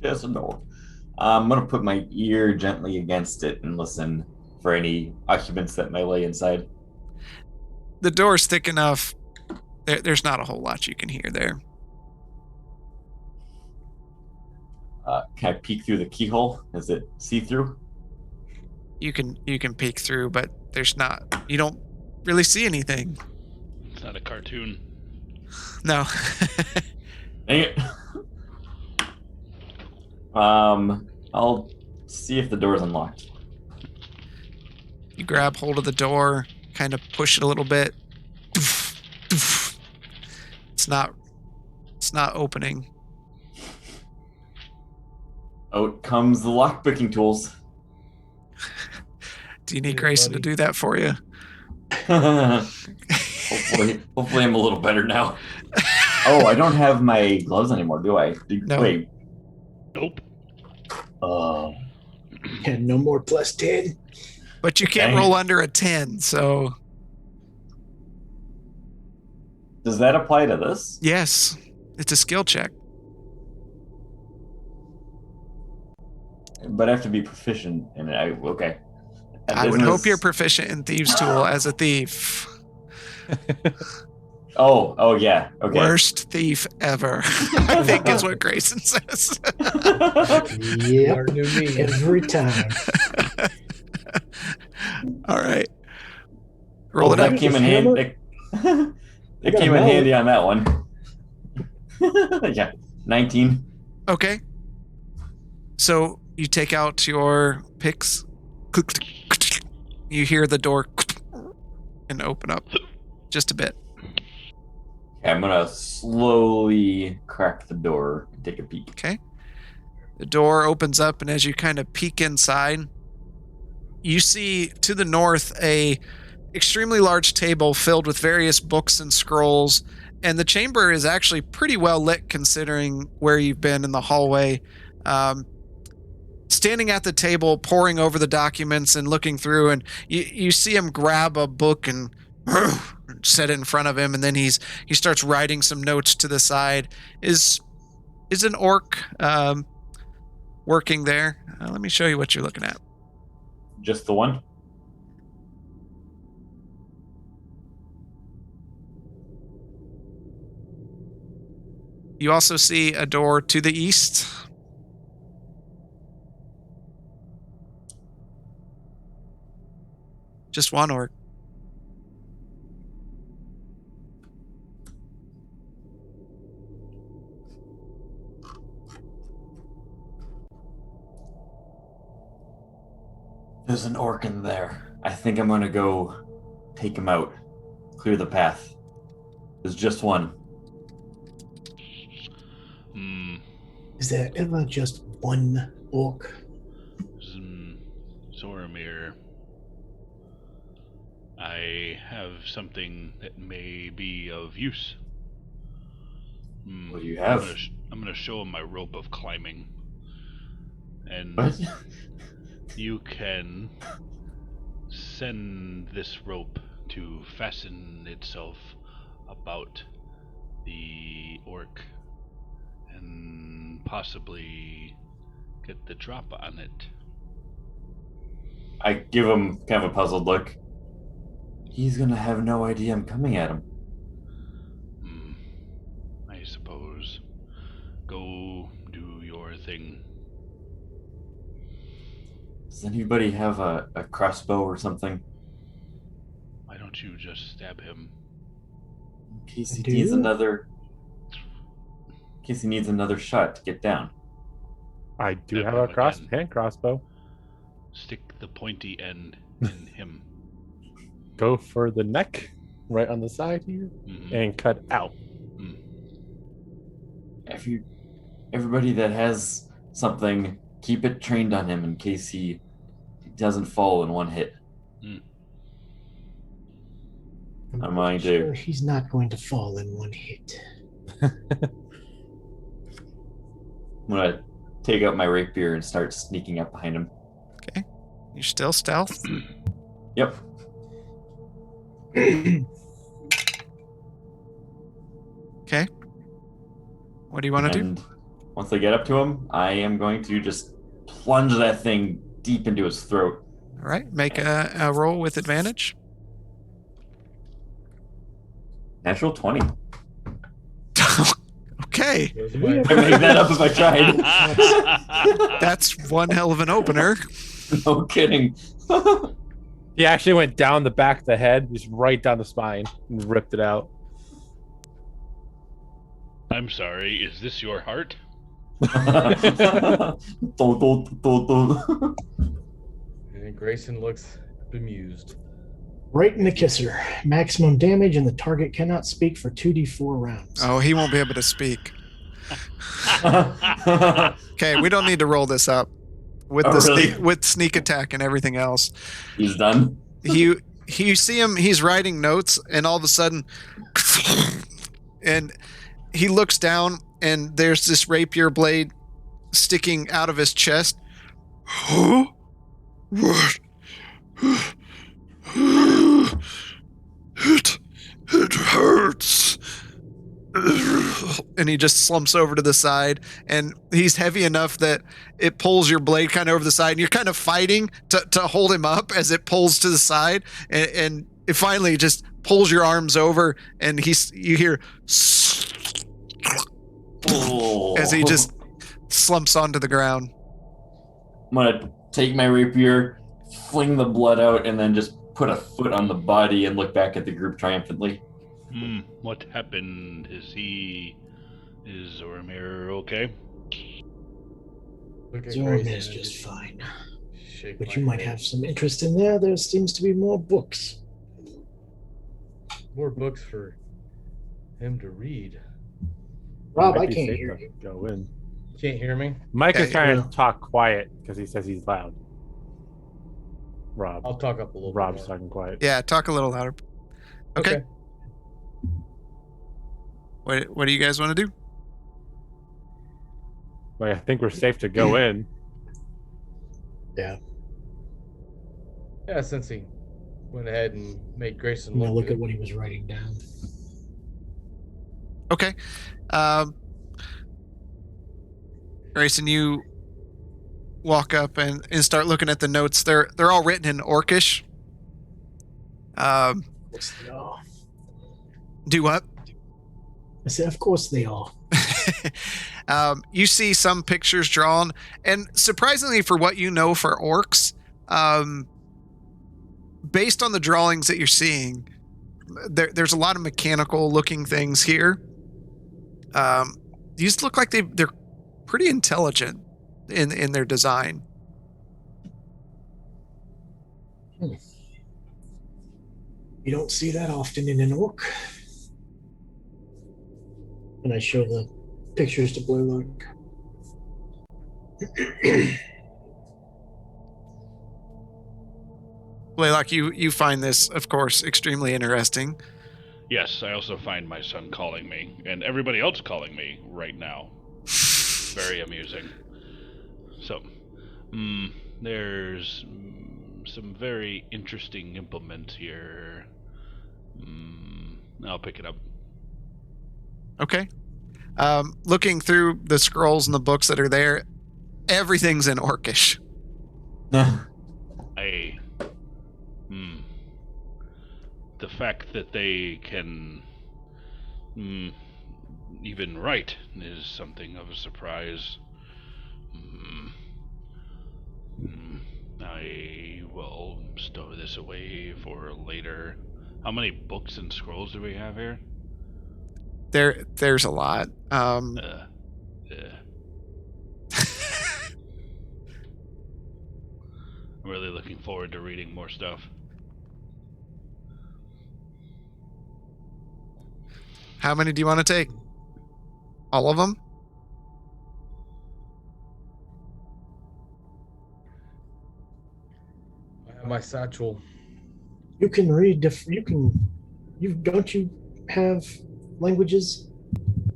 Just a door. I'm going to put my ear gently against it and listen for any occupants that may lay inside. The door's thick enough. There's not a whole lot you can hear there. Can I peek through the keyhole? Is it see-through? You can peek through, but there's not. You don't really see anything. It's not a cartoon. No. Dang it. I'll see if the door's unlocked. You grab hold of the door, kind of push it a little bit. It's not opening. Out comes the lockpicking tools. Do you need Here, Grayson buddy. to do that for you? hopefully I'm a little better now. Oh, I don't have my gloves anymore, do I? No. Wait, Nope. And no more plus 10. But you can't roll under a 10, so Does that apply to this? yes, it's a skill check. But I have to be proficient in it. Okay. I would hope you're proficient in Thieves' Tool as a thief. Oh yeah. Okay. Worst thief ever. I think is what Grayson says. Yep. Learn new me. Every time. All right. Roll it that up. came in handy. It came in handy on that one. Yeah. 19. Okay. So you take out your picks. You hear the door and open up just a bit. Okay, I'm gonna slowly crack the door and take a peek. Okay. The door opens up, and as you kind of peek inside, you see to the north a extremely large table filled with various books and scrolls, and the chamber is actually pretty well lit considering where you've been in the hallway. Standing at the table, poring over the documents and looking through, and you see him grab a book and set it in front of him, and then he starts writing some notes to the side. Is an orc working there? Let me show you what you're looking at. Just the one? You also see a door to the east. Just one orc. There's an orc in there. I think I'm gonna go take him out. Clear the path. There's just one. Is there ever just one orc? Zoramir, I have something that may be of use. What do you have? I'm gonna show him my rope of climbing. And What? you can send this rope to fasten itself about the orc and possibly get the drop on it. I give him kind of a puzzled look. He's gonna have no idea I'm coming at him. I suppose. Go do your thing. Does anybody have a crossbow or something? Why don't you just stab him? In case he Do needs you? another. In case he needs another shot to get down. I do Stab have him a again. hand crossbow. Stick the pointy end in him. Go for the neck, right on the side here, and cut out. Everybody that has something, keep it trained on him in case he doesn't fall in one hit. I'm going Sure, to. he's not going to fall in one hit. I'm gonna take out my rapier and start sneaking up behind him. Okay. You're still stealth? Yep. Okay. What do you want to do? And once I get up to him, I am going to just plunge that thing deep into his throat. All right. Make a roll with advantage. Natural 20. Okay. Goes I my- make that up if I tried. That's one hell of an opener. No kidding. He actually went down the back of the head, just right down the spine, and ripped it out. I'm sorry, is this your heart? And Grayson looks bemused. Right in the kisser. Maximum damage, and the target cannot speak for 2d4 rounds. Oh, he won't be able to speak. Okay, we don't need to roll this up with Oh, really? with sneak attack and everything else. He's done. You see him, he's writing notes, and all of a sudden, and he looks down, and there's this rapier blade sticking out of his chest. Huh? What? It hurts. And he just slumps over to the side, and he's heavy enough that it pulls your blade kind of over the side, and you're kind of fighting to hold him up as it pulls to the side, and it finally just pulls your arms over, and you hear as he just slumps onto the ground. I'm gonna take my rapier, fling the blood out, and then just put a foot on the body and look back at the group triumphantly. What happened? Is Ormir okay? Zorn is just fine. But you might have some interest in there. There seems to be more books. More books for him to read. Rob, I can't hear you. Go in. You can't hear me? Mike is trying yeah. to talk quiet because he says he's loud. Rob. I'll talk up a little Rob's bit more. talking quiet. Yeah, talk a little louder. Okay. What do you guys want to do? Well, I think we're safe to go in. Yeah. Yeah, since he went ahead and made Grayson I'm gonna look good. at what he was writing down. Okay. Grayson, you walk up and start looking at the notes. They're all written in Orcish. Of course they are. Do what? I said, of course they are. You see some pictures drawn, and surprisingly for what you know for orcs, based on the drawings that you're seeing, there's a lot of mechanical looking things here. These look like they're pretty intelligent in their design. You don't see that often in an orc. And I show the pictures to Blaylock. Blaylock, you find this, of course, extremely interesting. Yes, I also find my son calling me, and everybody else calling me right now. Very amusing. So, there's some very interesting implements here. I'll pick it up. Okay. Looking through the scrolls and the books that are there, everything's in Orcish. The fact that they can even write is something of a surprise. I will stow this away for later. How many books and scrolls do we have here? There's a lot. I'm really looking forward to reading more stuff. How many do you want to take? All of them? I have my satchel. You can read don't you have languages?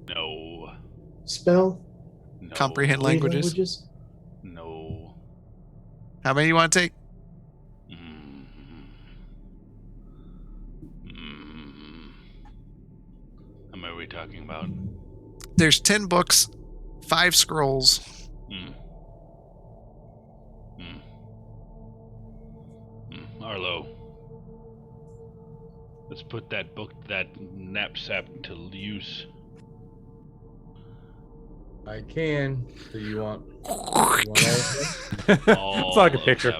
No. Spell? No. Comprehend Read languages? No. How many do you want to take? How many are we talking about? There's 10 books, 5 scrolls. Arlo, let's put that knapsack to use. I can. Do you want all of them? It's like a picture.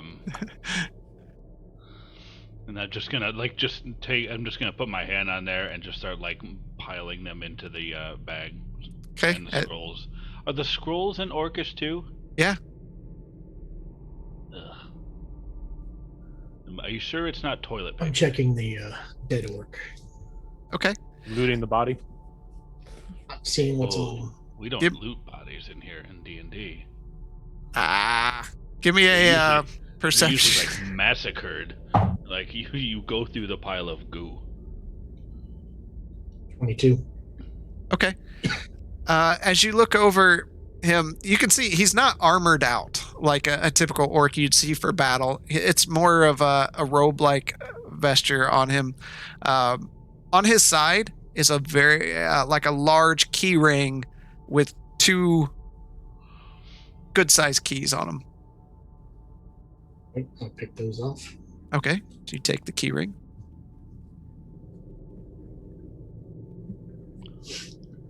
And I'm just gonna I'm just gonna put my hand on there and just start piling them into the bag. Okay. And the scrolls. Are the scrolls in Orcish too? Yeah. Ugh. Are you sure it's not toilet paper? I'm checking the dead orc. Okay. Looting the body. I'm seeing what's on him. We don't loot bodies in here in D&D. Give me a perception. They're usually massacred. You go through the pile of goo. 22. Okay. As you look over him. You can see he's not armored out like a typical orc you'd see for battle. It's more of a robe-like vesture on him. On his side is a very like a large key ring with 2 good-sized keys on them. I'll pick those off. Okay, so you take the key ring.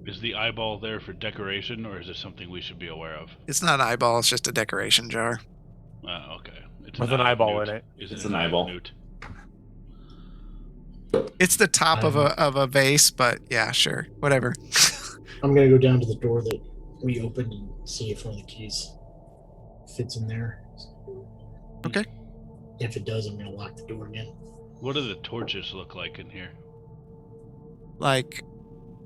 Is the eyeball there for decoration, or is it something we should be aware of? It's not an eyeball, it's just a decoration jar. Okay. It's With an eyeball newt. in it. It's an eyeball. Newt? It's the top of a vase, but yeah, sure, whatever. I'm gonna go down to the door that we opened and see if one of the keys fits in there. Okay. If it does, I'm gonna lock the door again. What do the torches look like in here? Like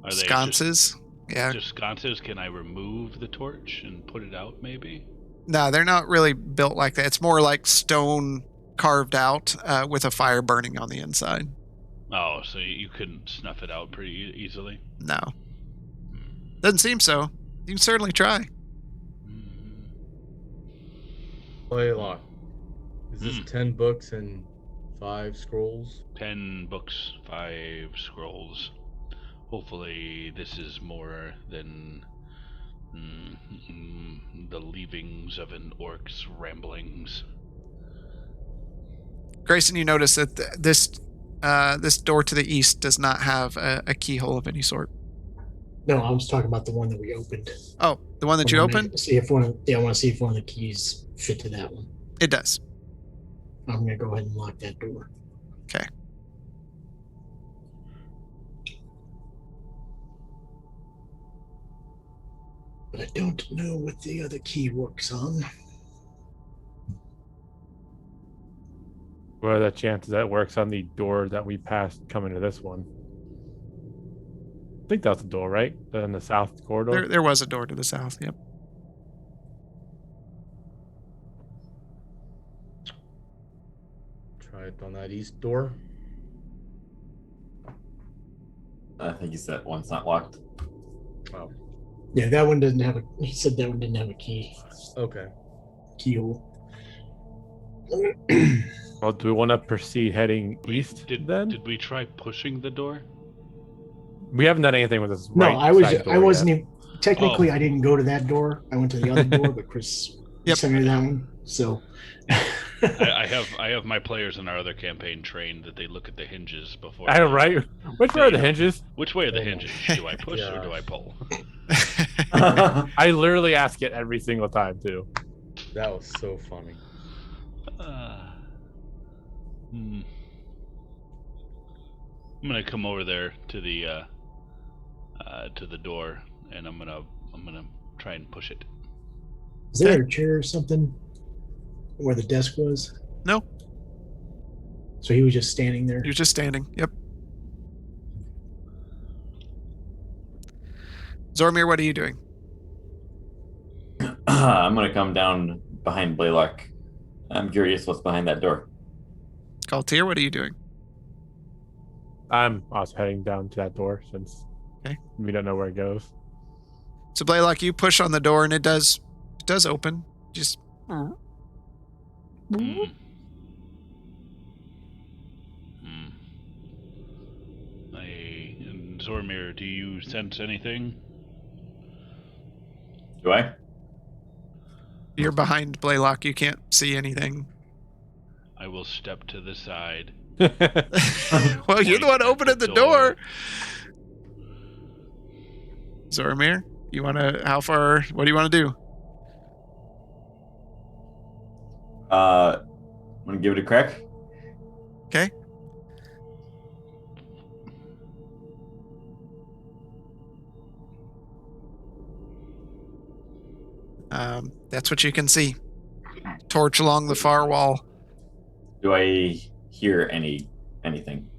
Are they sconces. Yeah. just sconces? Can I remove the torch and put it out, maybe? No, they're not really built like that. It's more like stone carved out with a fire burning on the inside. Oh, so you couldn't snuff it out pretty easily? No. Doesn't seem so. You can certainly try. Blaylock. Is this 10 books and 5 scrolls? 10 books, 5 scrolls. Hopefully this is more than the leavings of an orc's ramblings. Grayson, you notice that this door to the east does not have a keyhole of any sort. No, I was talking about the one that we opened. Oh, the one that you opened? I want to see if one of the keys fit to that one. It does. I'm gonna go ahead and lock that door. Okay. But I don't know what the other key works on. What are the chances that works on the door that we passed coming to this one? I think that's the door, right? In the south corridor. There was a door to the south. Yep. Try it on that east door. I think he said one's not locked. Oh, Yeah, that one doesn't have a. He said that one didn't have a okay. keyhole. Well, do we want to proceed heading east then? Did we try pushing the door? We haven't done anything with this. No, right I side door wasn't yet. even. Technically, Oh. I didn't go to that door. I went to the other door, but Chris Yep. sent me to that one. So. I have my players in our other campaign trained that they look at the hinges before. I know, right? Which way are the hinges? Which way are the hinges? Do I push or do I pull? I literally ask it every single time too. That was so funny. I'm gonna come over there to the door, and I'm gonna try and push it. Is there a chair or something where the desk was? No. So he was just standing there. You're just standing. Yep. Zormir, what are you doing? I'm gonna come down behind Blaylock. I'm curious what's behind that door. Galtier, what are you doing? I'm also heading down to that door since Okay. we don't know where it goes. So Blaylock, you push on the door and it does open. Just Zormir, do you sense anything? Do I? you're behind Blaylock, you can't see anything. I will step to the side. Well, you're the one opening the door. Zormir, you wanna what do you wanna do? I'm gonna give it a crack. Okay. That's what you can see. Torch along the far wall. Do I hear anything?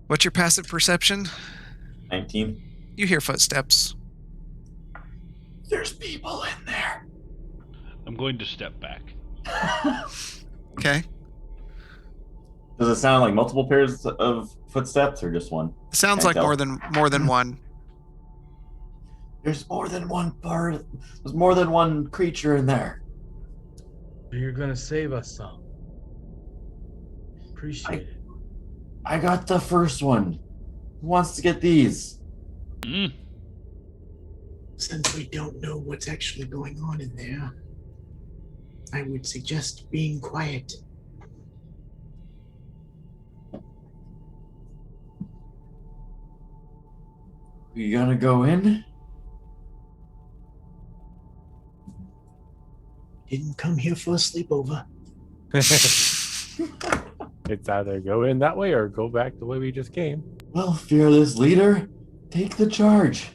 What's your passive perception? 19. You hear footsteps. There's people in there. I'm going to step back. Okay. Does it sound like multiple pairs of footsteps or just one? Sounds Can't like tell. more than one. There's more than one part. There's more than one creature in there. You're gonna save us some. Appreciate it. I got the first one. Who wants to get these? Mm. Since we don't know what's actually going on in there, I would suggest being quiet. You gonna go in? Didn't come here for a sleepover. It's either go in that way or go back the way we just came. Well, fearless leader, take the charge.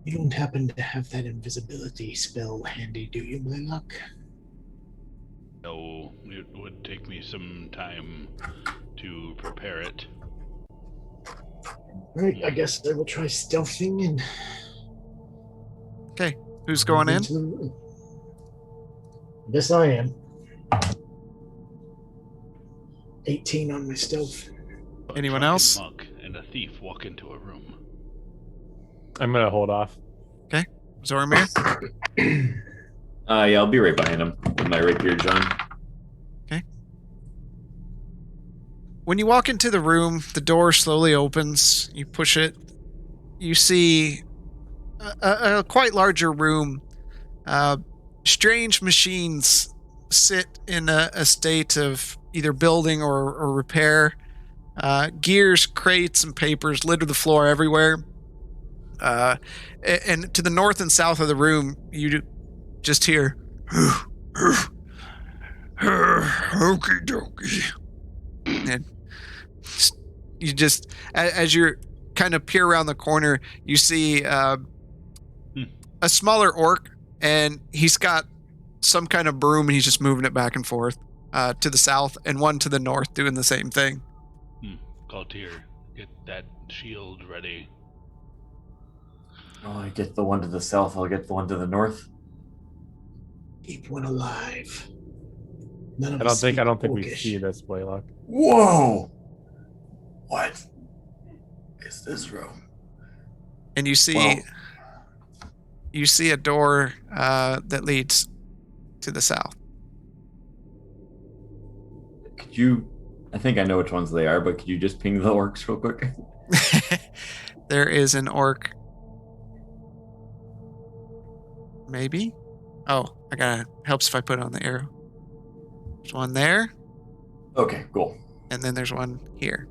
You don't happen to have that invisibility spell handy, do you, Blaylock? No, it would take me some time to prepare it. Right, I guess I will try stealthing and... Okay, who's going in? into the room. Yes, I am. 18 on my stealth. Anyone A drunken else? monk and a thief walk into a room. I'm gonna hold off. Zoramir? Yeah, I'll be right behind him with my rapier, John. When you walk into the room, the door slowly opens. You push it. You see a quite larger room. Strange machines sit in a state of either building or repair. Gears, crates, and papers litter the floor everywhere. And to the north and south of the room, you just hear, "Okie dokie," and you just, as you're kind of peer around the corner, you see a smaller orc, and he's got some kind of broom, and he's just moving it back and forth to the south, and one to the north doing the same thing. Galtier, get that shield ready. Oh, I get the one to the south, I'll get the one to the north. Keep one alive. None of I us don't think we orcish. see this, Blaylock. Whoa! What is this room? And you see Well, you see a door that leads to the south. could you... I think I know which ones they are, but could you just ping the orcs real quick? There is an orc. Maybe? Oh, I gotta... Helps if I put it on the arrow. There's one there, Okay, cool. and then there's one here.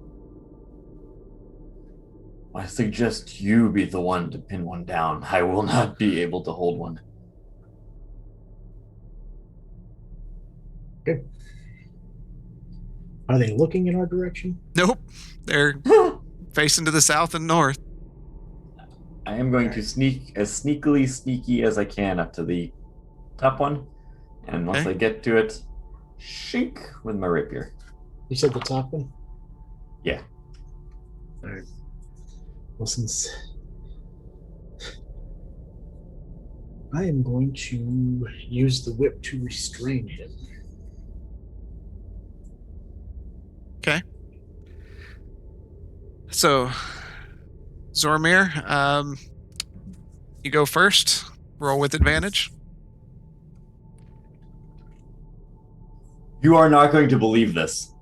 I suggest you be the one to pin one down. I will not be able to hold one. Are they looking in our direction? Nope. They're facing to the south and north. I am going to sneak as sneaky as I can up to the top one. And once Okay. I get to it, shink with my rapier. You said the top one? Yeah. All right. Well, since I am going to use the whip to restrain him. So, Zoramir, you go first. Roll with advantage. You are not going to believe this.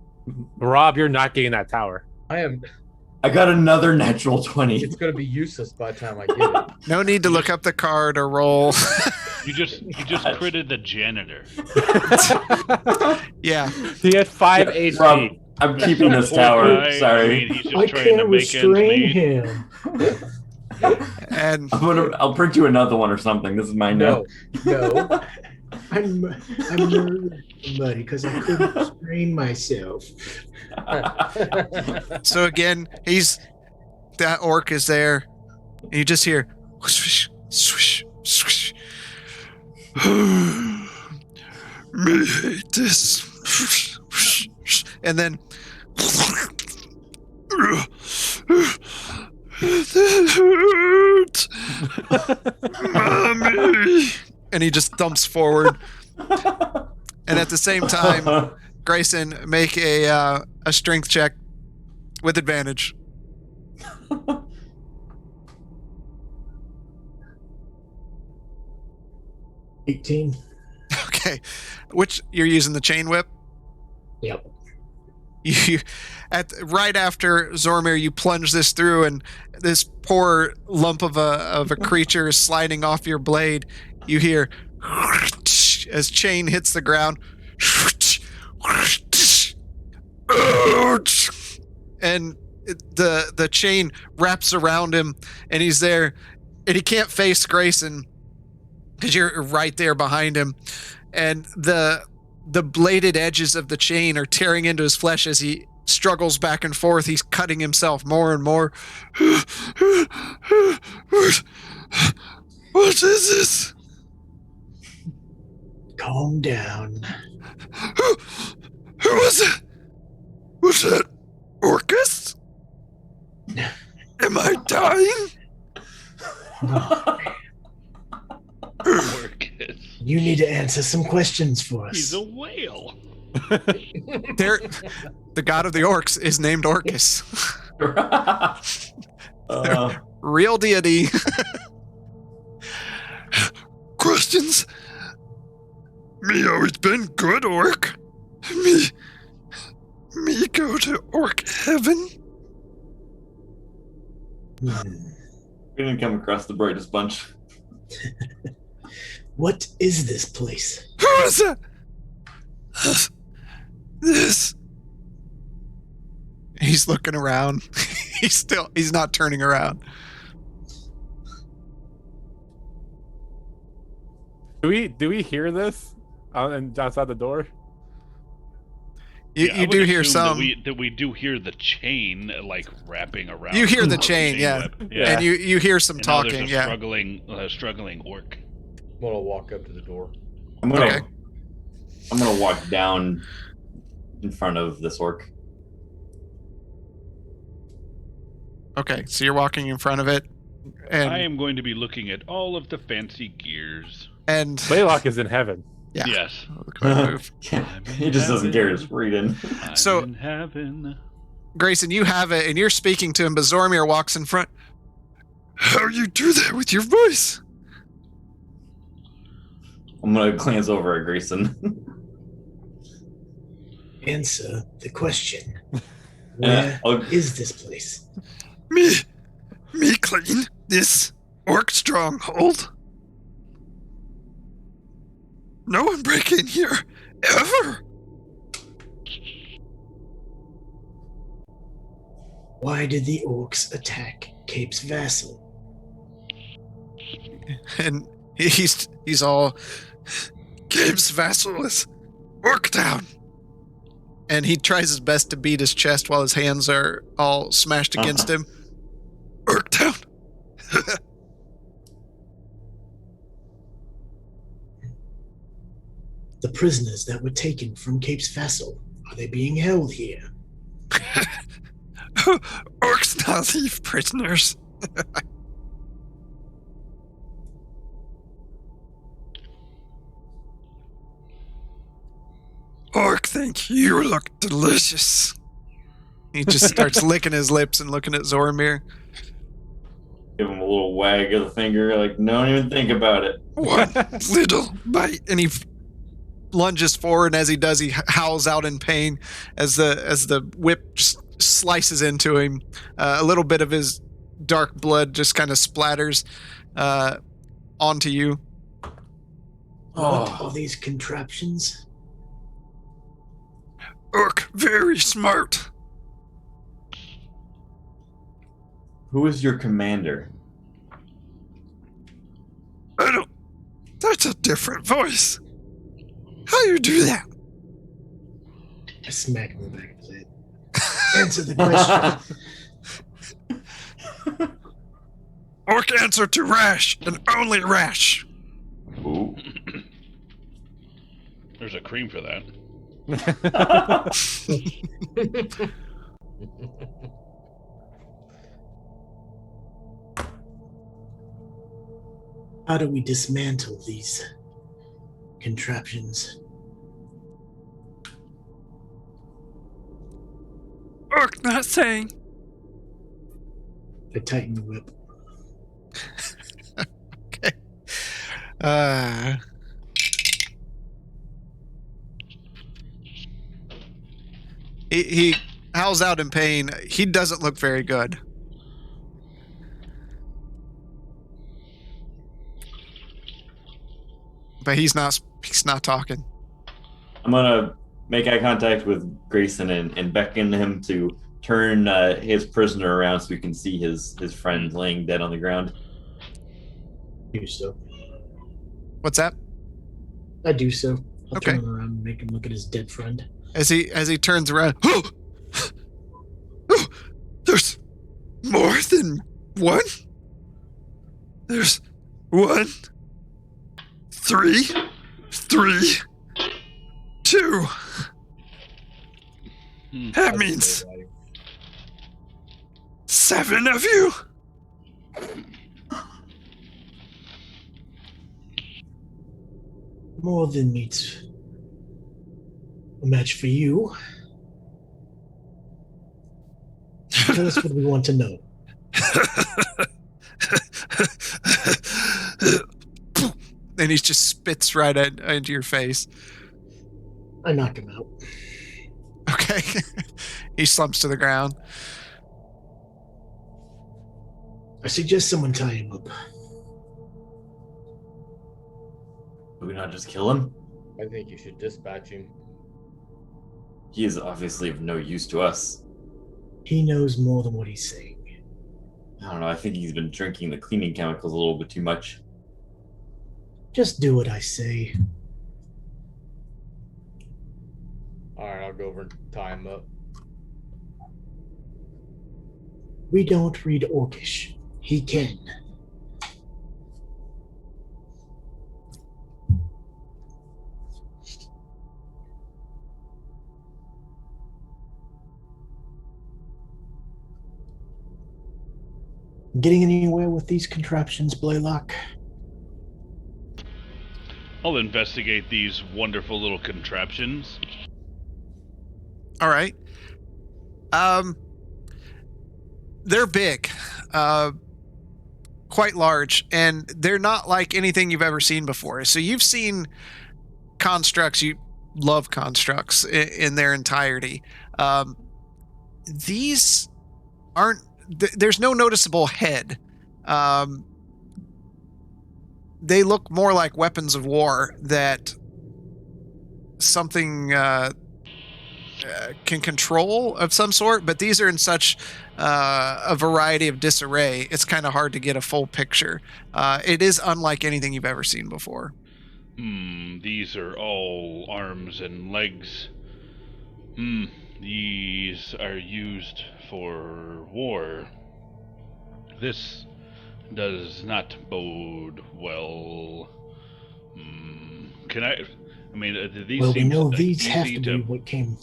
Rob, you're not getting that tower. I got another natural 20. It's gonna be useless by the time I get it. No need to look up the card or roll. You just critted the janitor. Yeah. He had 5 Yeah, HP. Rob, I'm keeping this Poor tower. guy, Sorry. I mean, he's just I trying to can't make ends restrain meet. him. And I'll print you another one or something. This is mine now. No. I'm murdering somebody because I couldn't restrain myself. so again, that orc is there, and you just hear swish, swish, swish. Me hate this. And then that hurt. Mommy. And he just thumps forward. And at the same time, Grayson, make a strength check with advantage. 18. Okay. Which you're using the chain whip? Yep. You right after Zormir, you plunge this through, and this poor lump of a creature is sliding off your blade. You hear as chain hits the ground, and the chain wraps around him, and he's there, and he can't face Grayson because you're right there behind him, and the bladed edges of the chain are tearing into his flesh as he struggles back and forth. He's cutting himself more and more. What is this? Calm down. Who was it? Was that Orcus? Am I dying? Orcus. You need to answer some questions for us. He's a whale. The god of the orcs is named Orcus. Real deity. Questions? Me always been good orc. Me go to orc heaven. We didn't come across the brightest bunch. What is this place? Who is it? This. He's looking around. He's not turning around. Do we hear this outside the door? You do hear some. That we do hear the chain like wrapping around. You hear the chain, yeah. Web. And you hear some And now talking, there's yeah. a struggling orc. I'm gonna walk up to the door. I'm gonna walk down in front of this orc. Okay, so you're walking in front of it, and I am going to be looking at all of the fancy gears. and Blaylock is in heaven. yeah. Yes. Go ahead, move. He just doesn't care his reading. So- I'm in heaven. Grayson, you have it, and you're speaking to him, but Zormir walks in front. How you do that with your voice? I'm gonna glance over at Grayson. Answer the question. Where is this place? Me clean this orc stronghold. No one break in here, ever. Why did the orcs attack Cape's Vassel? And he's all, Gabe's Vassal is orc down. And he tries his best to beat his chest while his hands are all smashed against him. Orc down. The prisoners that were taken from Cape's Vassal, are they being held here? Orcs not leave prisoners. Orc think you look delicious. He just starts licking his lips and looking at Zormir. Give him a little wag of the finger, like, don't even think about it. One little bite. And he lunges forward, and as he does, he howls out in pain as the whip just slices into him. A little bit of his dark blood just kind of splatters onto you. What are these contraptions? Orc, very smart. Who is your commander? That's a different voice. How you do that? I smack him in the back of the head. Answer the question. Orc answer to Rash, and only Rash. Ooh. There's a cream for that. How do we dismantle these contraptions? Talk, not saying. I tighten the whip. Okay. He howls out in pain. He doesn't look very good. But he's not talking. I'm gonna make eye contact with Grayson and beckon him to turn his prisoner around so we can see his friend laying dead on the ground. Do so. What's that? I do so. I'll Okay. turn him around and make him look at his dead friend. As he turns around, there's more than one. There's 1, 3, 2. That means 7 of you. More than meets a match for you. Tell us what we want to know. And he just spits right into your face. I knock him out. Okay. He slumps to the ground. I suggest someone tie him up. Do we not just kill him? I think you should dispatch him. He is obviously of no use to us. He knows more than what he's saying. I don't know, I think he's been drinking the cleaning chemicals a little bit too much. Just do what I say. Alright, I'll go over and tie him up. We don't read Orcish. He can. Getting anywhere with these contraptions, Blaylock? I'll investigate these wonderful little contraptions. All right. They're big, quite large, and they're not like anything you've ever seen before. So you've seen constructs. You love constructs in their entirety. These aren't. There's no noticeable head. They look more like weapons of war that something can control of some sort, but these are in such a variety of disarray, it's kind of hard to get a full picture. It is unlike anything you've ever seen before. These are all arms and legs. These are used for war. This does not bode well. Can I mean, these Well, we seem know like these have easy to be what came.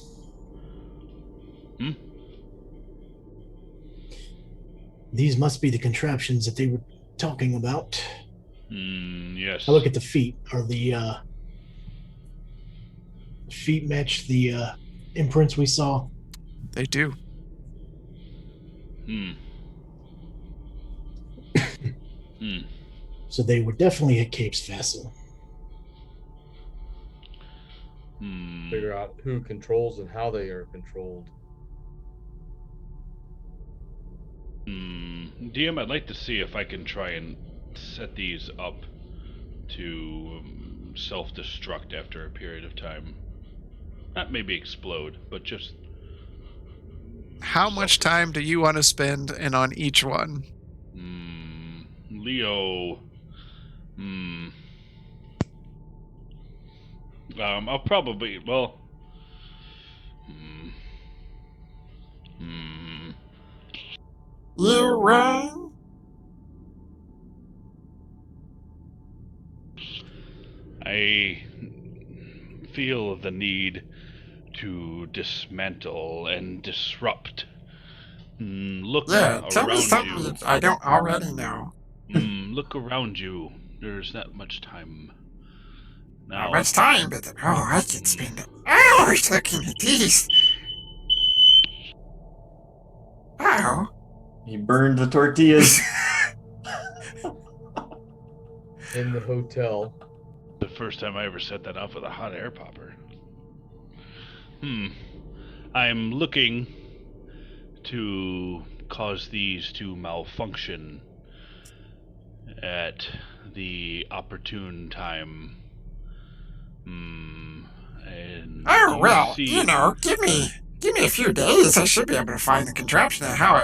These must be the contraptions that they were talking about. Yes. I look at the feet. Are the feet match the imprints we saw? They do. So they were definitely at Cape's Vassel. Figure out who controls and how they are controlled. DM, I'd like to see if I can try and set these up to self-destruct after a period of time. Not maybe explode, but just... How much time do you want to spend in on each one? Leo... I'll probably... Well... You rang? I feel the need to dismantle and disrupt. Look around tell me something you. I don't already know. Look around you. There's not much time. Now, Not much time, but I could spend hours looking at these. Oh. He burned the tortillas. In the hotel. The first time I ever set that off with a hot air popper. I'm looking to cause these to malfunction at the opportune time. And do Oh, you well, see? give me a few days. I should be able to find the contraption and how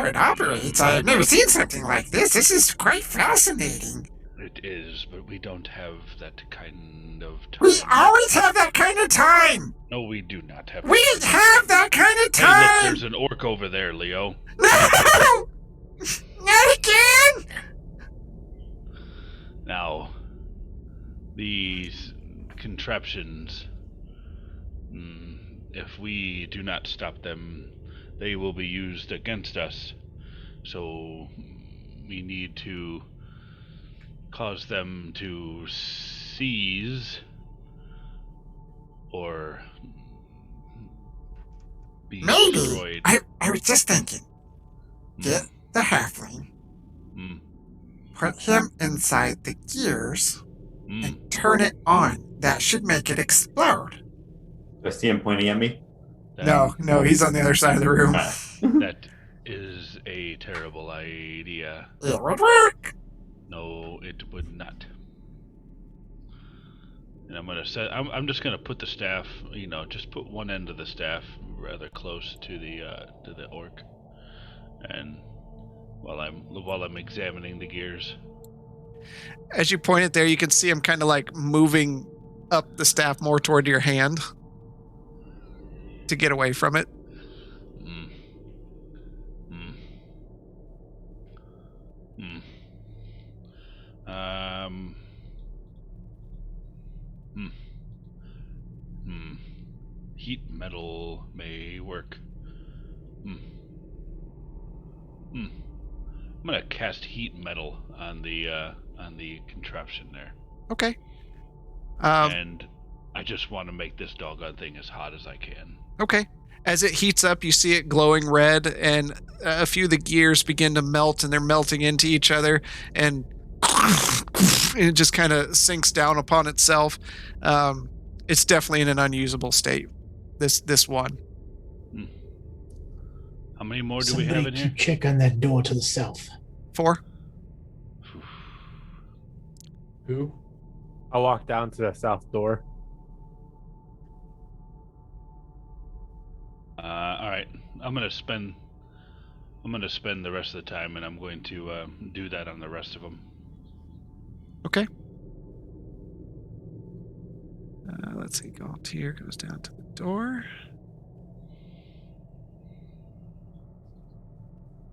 it operates. I have never seen something like this. This is quite fascinating. It is, but we don't have that kind of time. We always have that kind of time. No, we do not have. We have that kind of Hey, look, time. there's an orc over there, Leo. No! Not again! Now, these contraptions, if we do not stop them, they will be used against us. So we need to cause them to seize or be Maybe. destroyed. I was just thinking. Get the halfling. Put him inside the gears and turn it on. That should make it explode. Do I see him pointing at me? No, he's on the other side of the room. That is a terrible idea. It would work. No, it would not. And I'm just gonna put the staff, just put one end of the staff rather close to the orc, and while I'm examining the gears. As you point it there, you can see him kind of like moving up the staff more toward your hand to get away from it. Heat metal may work. I'm gonna cast heat metal on the contraption there. Okay. And I just want to make this doggone thing as hot as I can. Okay. As it heats up, you see it glowing red, and a few of the gears begin to melt, and they're melting into each other, and it just kind of sinks down upon itself. It's definitely in an unusable state. This one. How many more do we have in here? Somebody check on that door to the south. 4. Who? I walk down to the south door. All right. I'm gonna spend the rest of the time, and I'm going to do that on the rest of them. Okay. Let's see. Gaultier goes down to the door.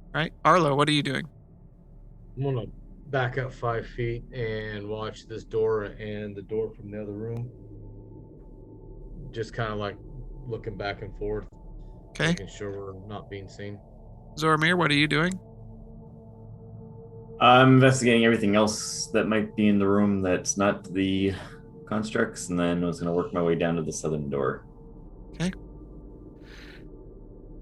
All right, Arlo, what are you doing? I'm gonna back up 5 feet and watch this door and the door from the other room. Just kind of like looking back and forth. Okay. Making sure we're not being seen. Zoramir, what are you doing? I'm investigating everything else that might be in the room that's not the constructs, and then I was going to work my way down to the southern door. Okay.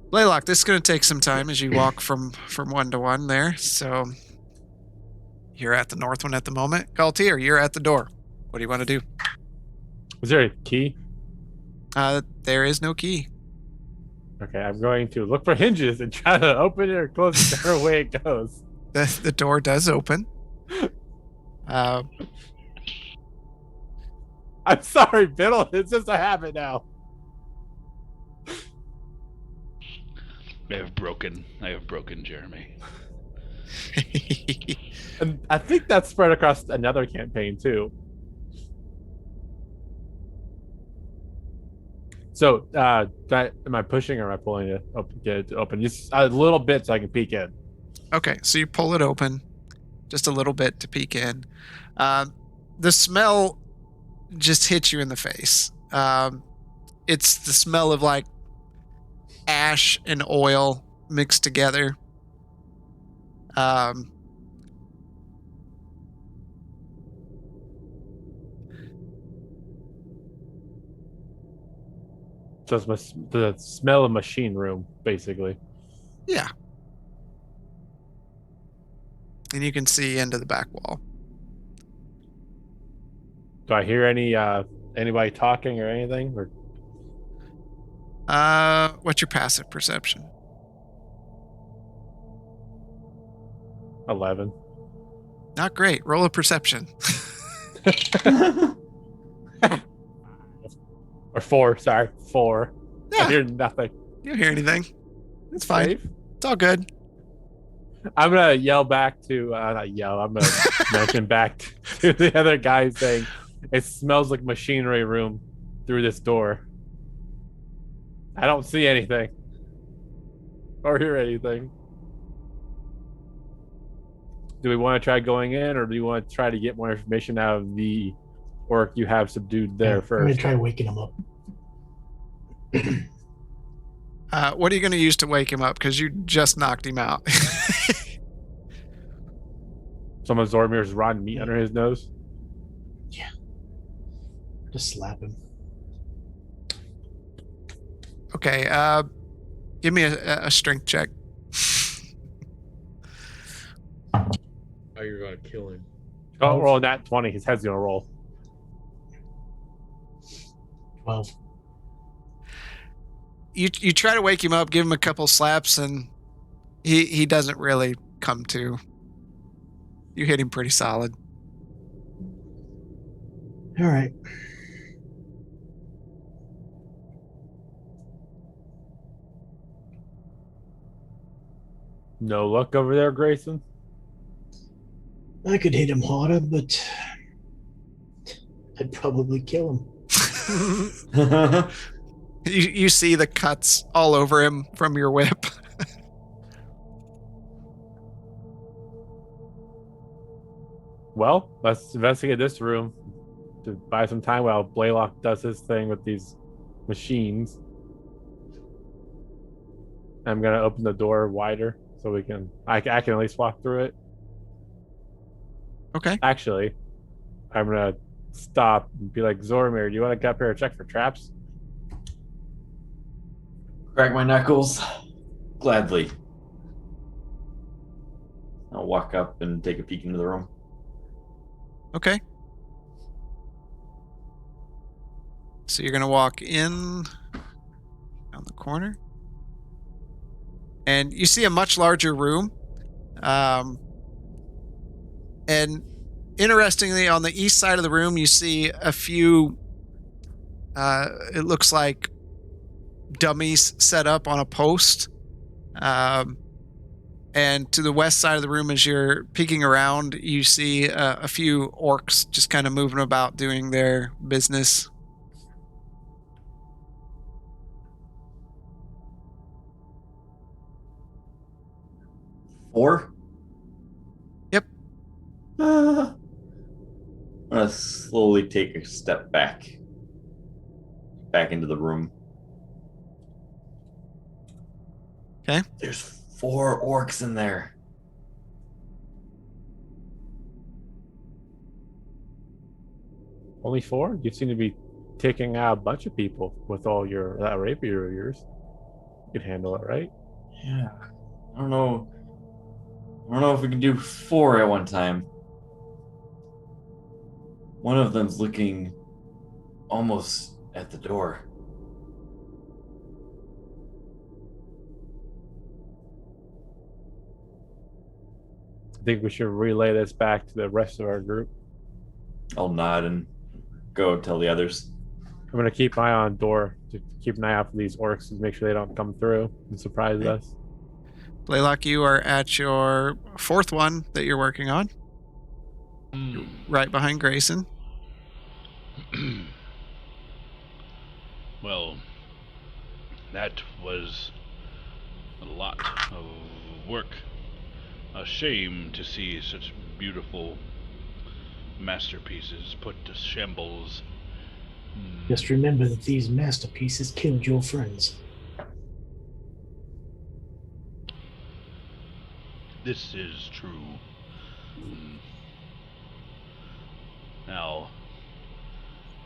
Blaylock, this is going to take some time as you walk from one to one there. So you're at the north one at the moment. Gaultier, you're at the door. What do you want to do? Is there a key? There is no key. Okay, I'm going to look for hinges and try to open it or close it whichever way it goes. The door does open. I'm sorry, Biddle. It's just a habit now. I have broken Jeremy. And I think that's spread across another campaign too. So, am I pushing or am I pulling it open? Get it to open just a little bit so I can peek in. Okay, so you pull it open just a little bit to peek in. The smell just hits you in the face. It's the smell of like ash and oil mixed together. So it's the smell of machine room, basically. Yeah. And you can see into the back wall. Do I hear anybody talking or anything? Or What's your passive perception? 11. Not great. Roll a perception. Or 4, sorry. 4. I Yeah. hear nothing. You don't hear anything. It's fine. Safe. It's all good. I'm gonna yell back to not yell. I'm gonna mention back to the other guy saying, "It smells like machinery room through this door. I don't see anything or hear anything. Do we want to try going in, or do you want to try to get more information out of the orc you have subdued there I'm first?" gonna try waking him up. What are you going to use to wake him up? Because you just knocked him out. Some of Zormir's rotten meat under his nose. Yeah. Just slap him. Okay. Give me a strength check. Oh, you're gonna kill him. Oh, roll that 20. His head's gonna roll. 12. You try to wake him up, give him a couple slaps, and he doesn't really come to. You hit him pretty solid. All right. No luck over there, Grayson. I could hit him harder, but I'd probably kill him. You see the cuts all over him from your whip. Well, let's investigate this room to buy some time while Blaylock does his thing with these machines. I'm gonna open the door wider so I can at least walk through it. Okay. Actually, I'm gonna stop and be like, Zormir, do you want to get up here and check for traps? Crack my knuckles. Gladly. I'll walk up and take a peek into the room. Okay. So you're going to walk in down the corner. And you see a much larger room. And interestingly, on the east side of the room, you see a few, it looks like dummies set up on a post. And to the west side of the room, as you're peeking around, you see a few orcs just kind of moving about doing their business. Four? Yep. I'm gonna slowly take a step back into the room. Okay. There's 4 orcs in there. Only 4? You seem to be taking out a bunch of people with all your that rapier of yours. You can handle it, right? Yeah. I don't know if we can do 4 at one time. One of them's looking almost at the door. I think we should relay this back to the rest of our group. I'll nod and go tell the others. I'm gonna keep an eye on the door to keep an eye out for these orcs to make sure they don't come through and surprise us. Blaylock, you are at your 4th one that you're working on. Right behind Grayson. Well, that was a lot of work. A shame to see such beautiful masterpieces put to shambles. Just remember that these masterpieces killed your friends. This is true. Now,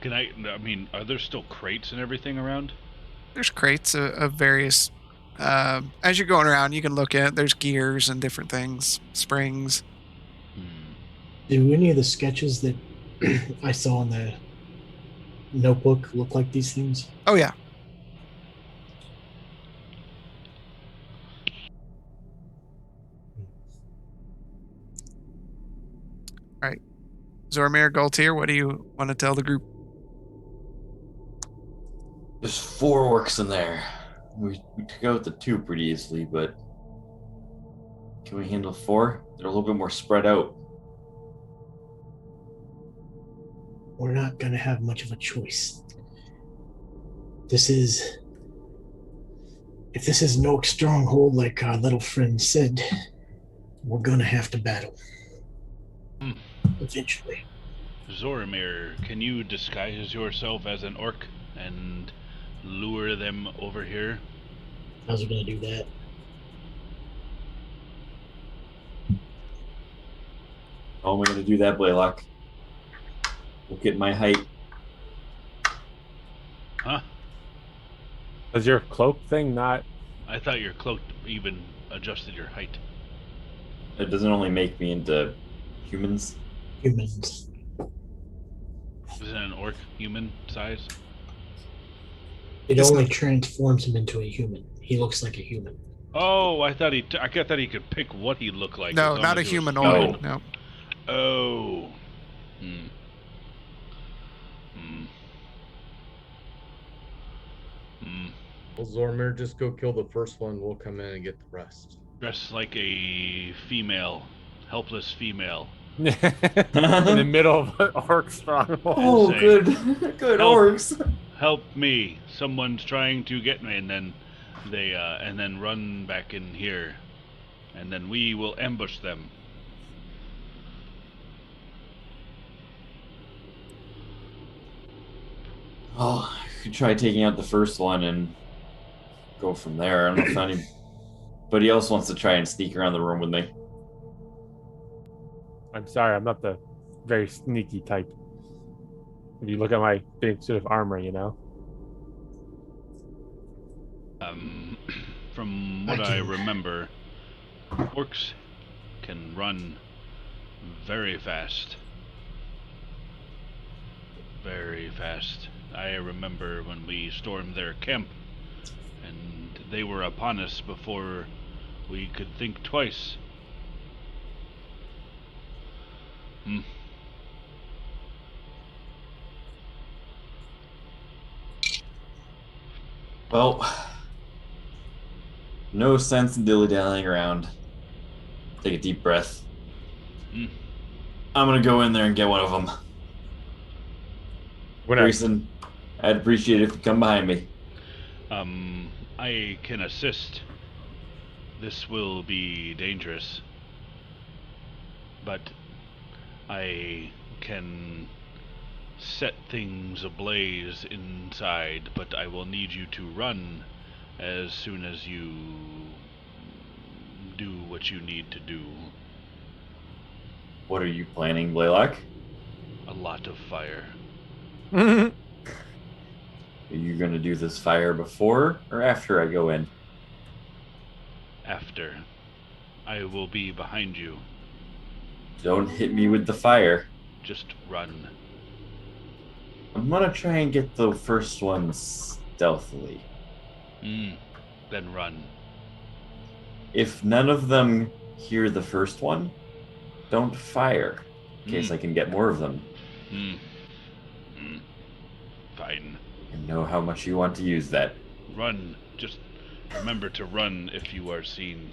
I mean, are there still crates and everything around? There's crates of various as you're going around, you can look at, there's gears and different things, springs. Do any of the sketches that I saw in the notebook look like these things? Oh, yeah. All right. Zormir, Galtier, what do you want to tell the group? There's 4 orcs in there. We took out the 2 pretty easily, but can we handle 4? They're a little bit more spread out. We're not going to have much of a choice. If this is an orc stronghold, like our little friend said, we're going to have to battle. Eventually. Zormir, can you disguise yourself as an orc and lure them over here? How's it going to do that? How am I going to do that, Blaylock? Look at my height. Huh? Does your cloak thing not? I thought your cloak even adjusted your height. It doesn't only make me into humans. Humans. Is it an orc human size? It only transforms him into a human. He looks like a human. Oh, I thought I thought he could pick what he looked like. No, as long not a as he was humanoid. human. No. Oh. Hmm. Hmm. Hmm. Well, Zormir, just go kill the first one. We'll come in and get the rest. Dressed like a female, helpless female. In the middle of an orc stronghold. Oh, Insane. good Help. orcs. Help me! Someone's trying to get me, and then they and then run back in here, and then we will ambush them. Oh, I could try taking out the first one and go from there. I don't know if anybody else wants to try and sneak around the room with me. I'm sorry, I'm not the very sneaky type. If you look at my big suit of armor, you know. From what I remember, orcs can run very fast. Very fast. I remember when we stormed their camp, and they were upon us before we could think twice. Well, no sense in dilly-dallying around. Take a deep breath. I'm gonna go in there and get one of them. Grayson, I'd appreciate it if you come behind me. I can assist. This will be dangerous, but I can set things ablaze inside, but I will need you to run as soon as you do what you need to do. What are you planning, Blaylock? A lot of fire. Are you gonna do this fire before or after I go in? After. I will be behind you. Don't hit me with the fire. Just run. I'm gonna try and get the first one stealthily. Then run. If none of them hear the first one, don't fire, in case I can get more of them. Fine. I know how much you want to use that. Run. Just remember to run if you are seen.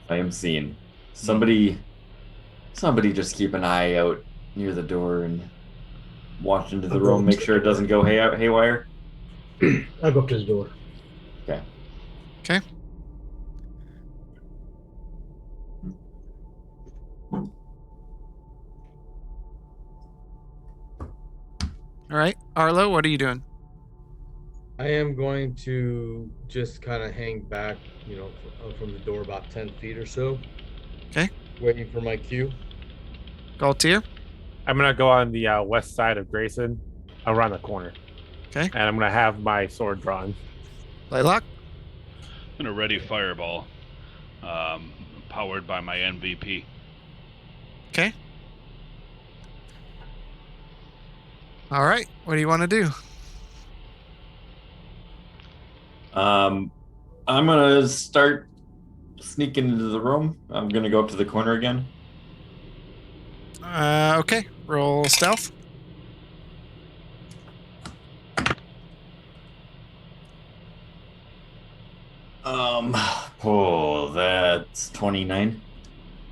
I am seen. Somebody just keep an eye out near the door and watch into the room, make sure it doesn't go haywire. I'll go up to the door. Okay. Okay. All right. Arlo, what are you doing? I am going to just kind of hang back, from the door about 10 feet or so. Okay. Waiting for my cue. Galtier? I'm gonna go on the west side of Grayson, around the corner. Okay. And I'm gonna have my sword drawn. Blaylock? gonna ready fireball, powered by my MVP. Okay. All right. What do you want to do? I'm gonna start sneaking into the room. I'm gonna go up to the corner again. Okay. Roll stealth. Oh, that's 29.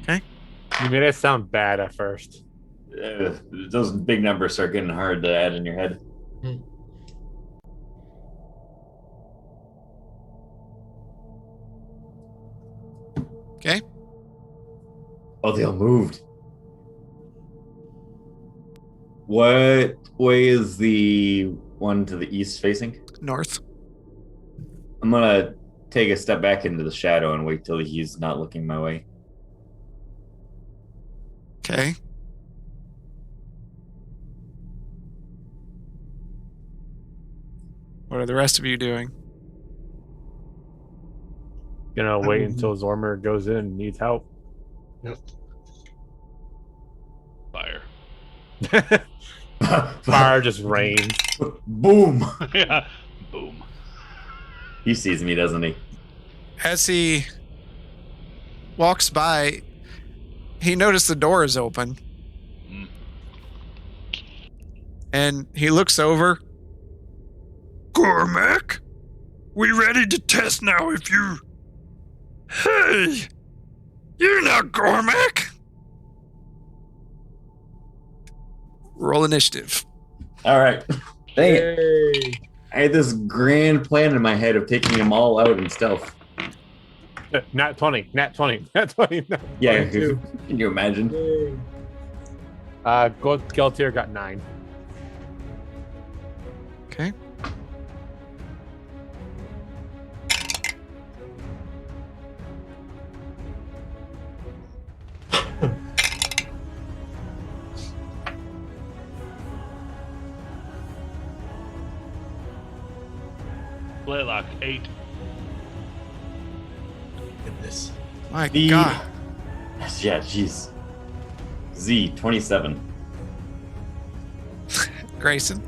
You made it sound bad at first. Those big numbers start getting hard to add in your head. Okay. Oh, they all moved. What way is the one to the east facing? North. I'm gonna take a step back into the shadow and wait till he's not looking my way. Okay. What are the rest of you doing? Gonna wait until Zormer goes in and needs help. Yep. Fire. Fire just rains. Boom! Yeah. Boom. He sees me, doesn't he? As he walks by, he noticed the door is open. Mm. And he looks over. Cormac, we ready to test now if you... Hey, you're not Cormac. Roll initiative. All right. Dang it. Hey. I had this grand plan in my head of taking them all out in stealth. Nat 20. Nat 20. Nat 20. Yeah, 22. can you imagine? Hey. Gold Geltier got 9. Okay. Blaylock 8. Goodness. My The- God. Yeah, jeez. Z, 27. Grayson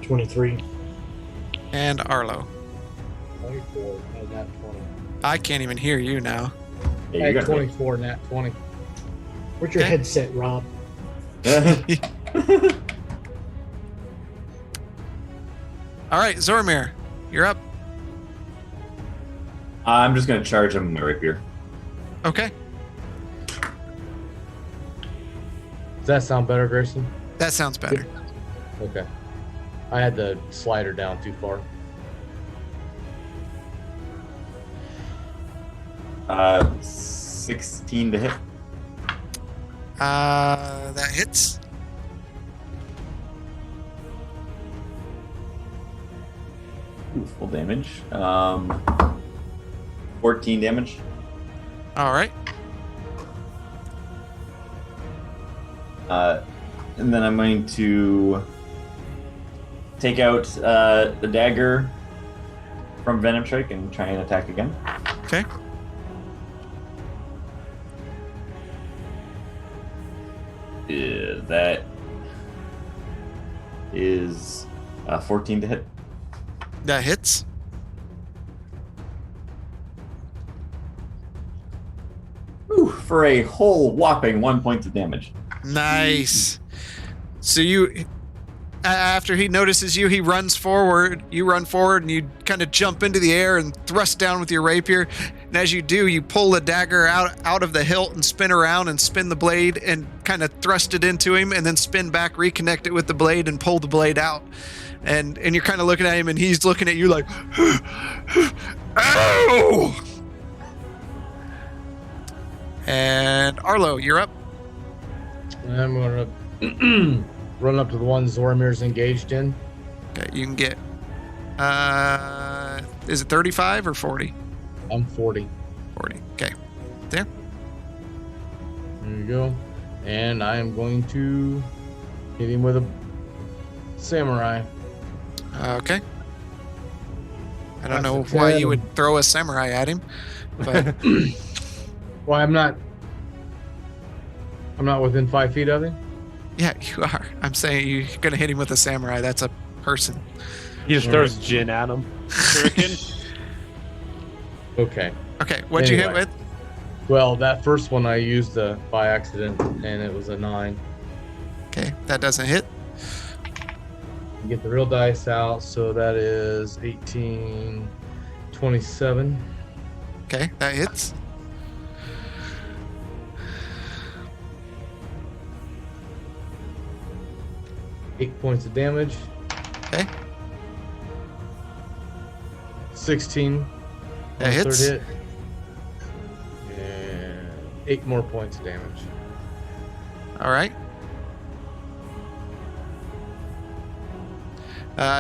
23. and Arlo. 24, nat 20. I can't even hear you now. Yeah, Hey, you're 24, nat 20. Where's your Okay. headset, Rob? gonna... All right, Zormir, you're up. I'm just gonna charge him with my rapier. Okay. Does that sound better, Grayson? That sounds better. Okay. I had the slider down too far. 16 to hit. That hits. Ooh, full damage. 14 damage. All right. And then I'm going to take out the dagger from Venom Strike and try and attack again. Okay. That is 14 to hit. That hits. Ooh, for a whole whopping 1 point of damage. Nice. So you, after he notices you, he runs forward. You run forward and you kind of jump into the air and thrust down with your rapier. And as you do, you pull the dagger out of the hilt and spin around and spin the blade and kind of thrust it into him and then spin back, reconnect it with the blade and pull the blade out. And you're kind of looking at him and he's looking at you like, ow! And Arlo, you're up. I'm going to run up to the one Zoromir's engaged in. Okay, you can get, is it 35 or 40? I'm 40. 40. Okay. There. There you go. And I am going to hit him with a samurai. Okay. I don't That's know a why 10. you would throw a samurai at him, but Well, I'm not within 5 feet of him. yeah, you are. I'm saying you're gonna hit him with a samurai. That's a person. He just All throws right. gin at him. Shuriken? Okay. Okay, what'd you hit Anyway. with? Well, that first one I used by accident, and it was a 9. Okay, that doesn't hit. You get the real dice out, so that is 18, 27. Okay, that hits. Eight points of damage. Okay, 16. that on the hits. Third hit. And 8 more points of damage. All right.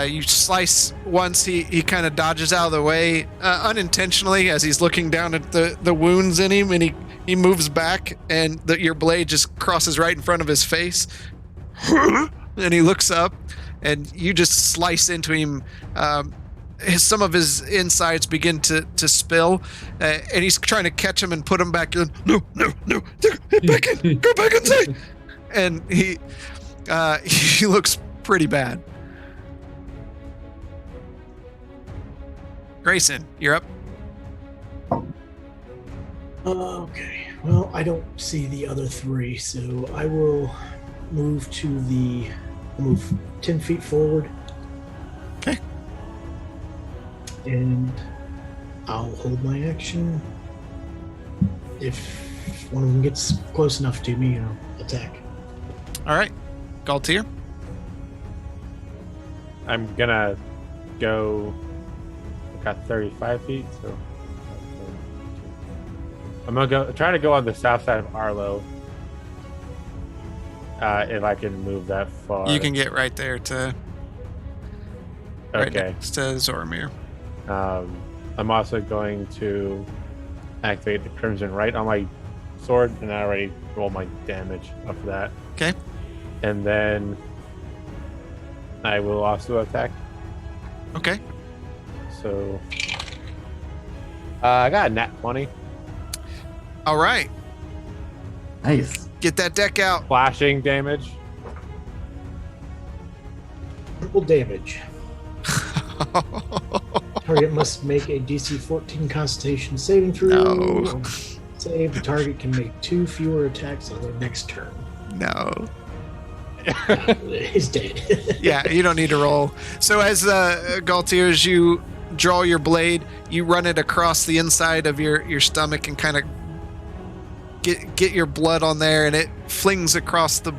You slice once. He kind of dodges out of the way unintentionally as he's looking down at the wounds in him, and he moves back, and your blade just crosses right in front of his face. And he looks up, and you just slice into him. Some of his insides begin to spill, and he's trying to catch him and put him back in. No, get back in, go back inside. And he looks pretty bad. Grayson, you're up. Okay. Well, I don't see the other three, so I will move move 10 feet forward. Okay. And I'll hold my action. If one of them gets close enough to me, I'll attack. All right, Galtier. I'm gonna go. I got 35 feet, so I'm gonna try to go on the south side of Arlo. If I can move that far. You can get right there to right Okay. next to Zoramir. I'm also going to activate the Crimson Right on my sword, and I already rolled my damage of that. Okay. And then I will also attack. Okay. So I got a nat 20. All right. Nice. Get that deck out. Flashing damage. Triple damage. Target must make a DC 14 Constitution saving throw. No. Save. The target can make 2 fewer attacks on their next turn. No. He's dead. Yeah, you don't need to roll. So as Galtier, as you draw your blade, you run it across the inside of your stomach and kind of get your blood on there, and it flings across the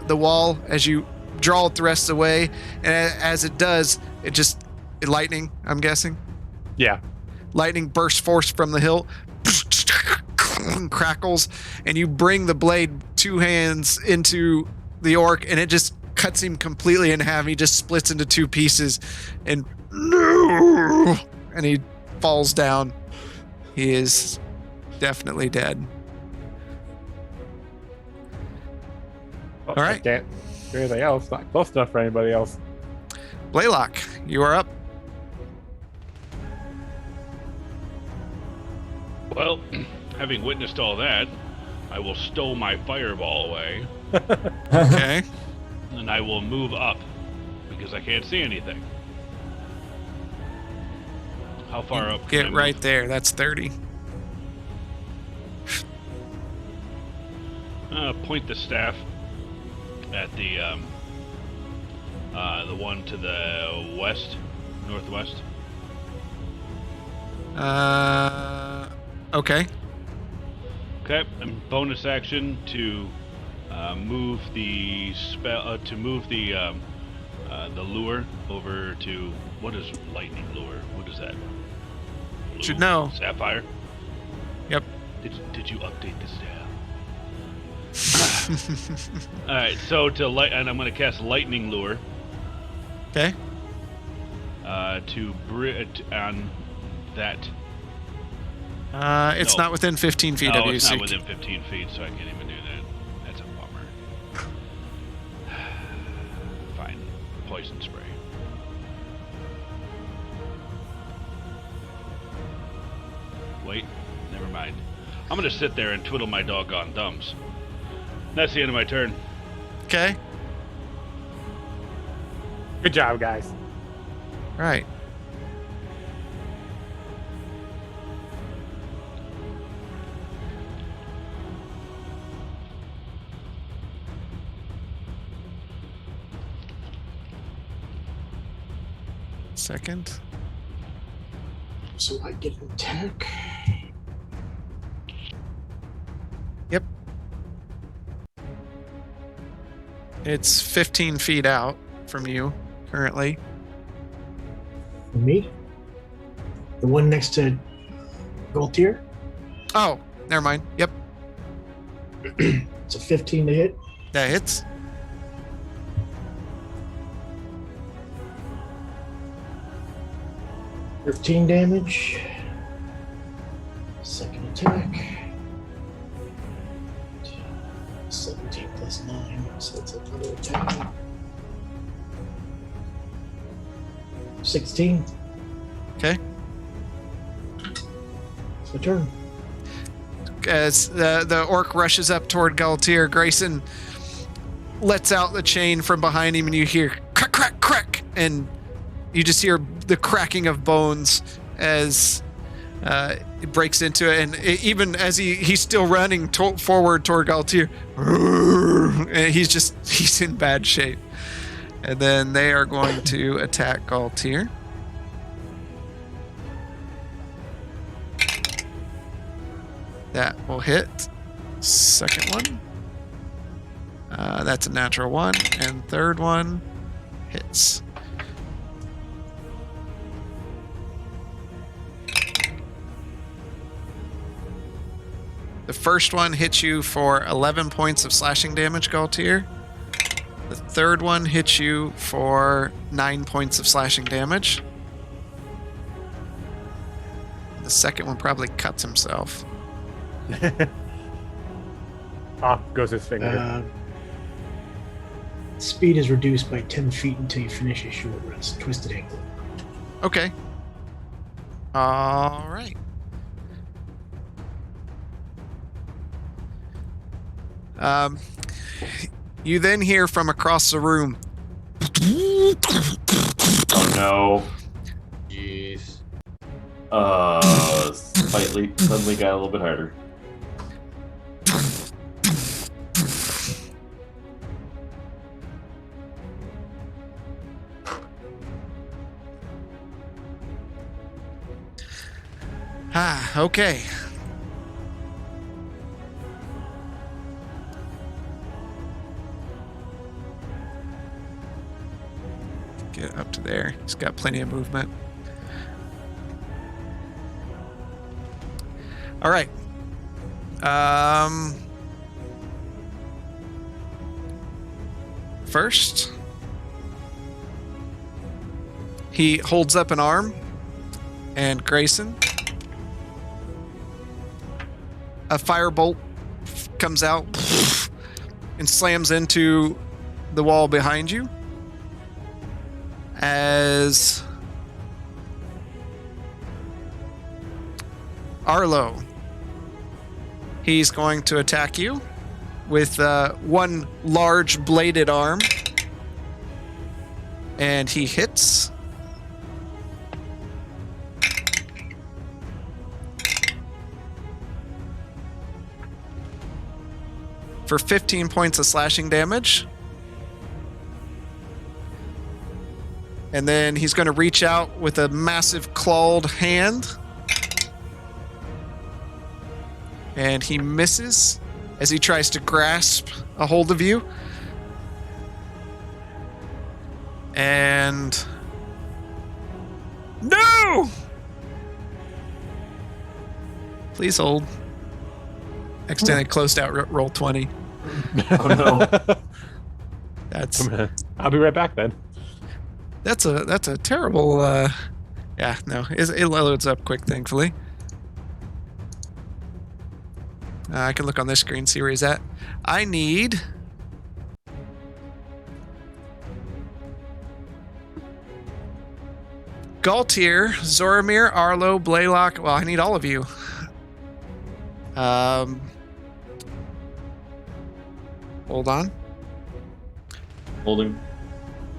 wall as you draw it the rest of the way. And as it does, lightning, I'm guessing. Yeah. Lightning bursts forth from the hilt, crackles, and you bring the blade 2 hands into the orc, and it just cuts him completely in half. He just splits into 2 pieces, and he falls down. He is definitely dead. Oh, All right. I can't do anything else. Not close enough for anybody else. Blaylock, you are up. Well, having witnessed all that, I will stow my fireball away, Okay. and I will move up, because I can't see anything. How far up? can I Get move? right there. That's 30. Point the staff at the one to the west, northwest. Okay. Okay, and bonus action to move the the lure over to, what is lightning lure? What is that? Should Blue? know. Sapphire. Yep. Did you update the staff? All right, so and I'm going to cast lightning lure Okay. on that. It's No. not within 15 feet of No, you. it's so not you within 15 feet, so I can't even do that. That's a bummer. Fine. Poison spray. mind. I'm gonna sit there and twiddle my doggone thumbs. That's the end of my turn. Okay. Good job, guys. Right. Second. So I get an attack. Yep. It's 15 feet out from you currently. For me? The one next to Galtier? Oh, never mind. Yep. It's a 15 to hit. That hits. $13 damage. Second attack. 17 plus 9, so that's another attack. 16. Okay. It's my turn. As the orc rushes up toward Galtier, Grayson lets out the chain from behind him, and you hear crack, crack, crack, and you just hear the cracking of bones as it breaks into it. And even as he's still running forward toward Galtier, and he's in bad shape. And then they are going to attack Galtier. That will hit. Second one. That's a natural 1. And third one hits. The first one hits you for 11 points of slashing damage, Galtier. The third one hits you for 9 points of slashing damage. The second one probably cuts himself. Off goes his finger. Speed is reduced by 10 feet until you finish a short rest. Twisted ankle. Okay. All right. You then hear from across the room. Oh no. Jeez. Suddenly got a little bit harder. Okay. Get up to there. He's got plenty of movement. All right. First, he holds up an arm, and Grayson, a firebolt comes out and slams into the wall behind you. As Arlo, he's going to attack you with one large bladed arm, and he hits. For 15 points of slashing damage. And then he's going to reach out with a massive clawed hand. And he misses as he tries to grasp a hold of you. And... No! Please hold. Accidentally closed out roll 20. Oh no. That's... I'll be right back then. That's a terrible, yeah, no, it loads up quick, thankfully. I can look on this screen, see where he's at. I need... Galtier, Zoramir, Arlo, Blaylock. Well, I need all of you. Hold on. Holding.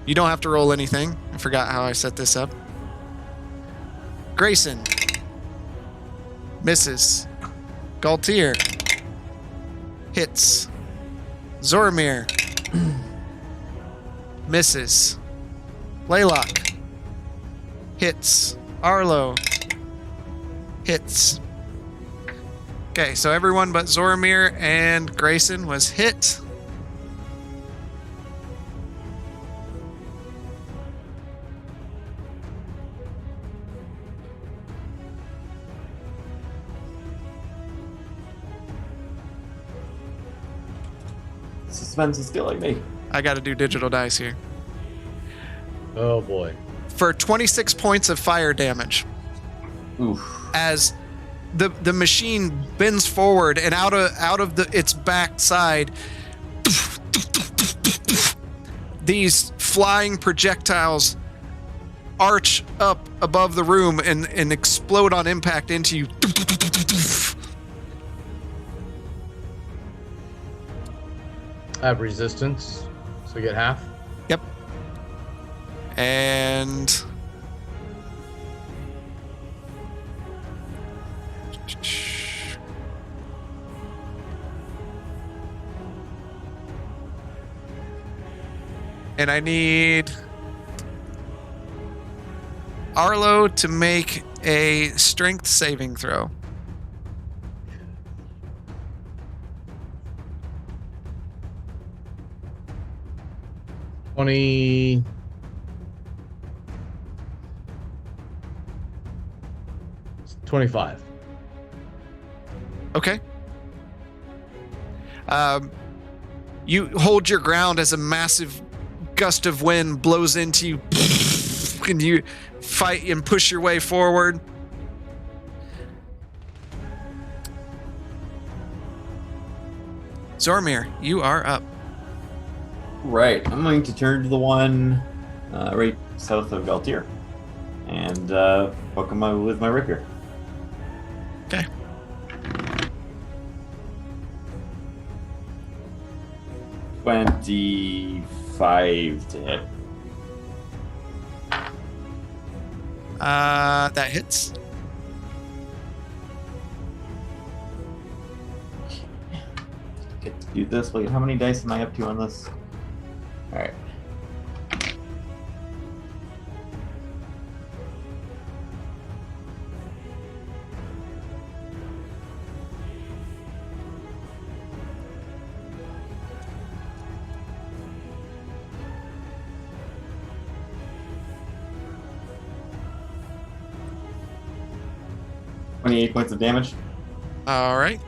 You don't have to roll anything. I forgot how I set this up. Grayson. Misses. Galtier. Hits. Zoramir. Misses. Laylock. Hits. Arlo. Hits. Okay, so everyone but Zoramir and Grayson was hit. Suspense is killing me. I got to do digital dice here. Oh boy. For 26 points of fire damage. Oof. As the machine bends forward and out of its back side, these flying projectiles arch up above the room and explode on impact into you. I have resistance, so you get half. Yep. And I need Arlo to make a strength saving throw. $20. 25. Okay. You hold your ground as a massive gust of wind blows into you, and you fight and push your way forward. Zormir, you are up. Right, I'm going to turn to the one right south of Galtier and poke him with my rapier. Okay. $25 to hit. That hits. Get to do this. Wait, how many dice am I up to on this? All right. $28 points of damage. All right.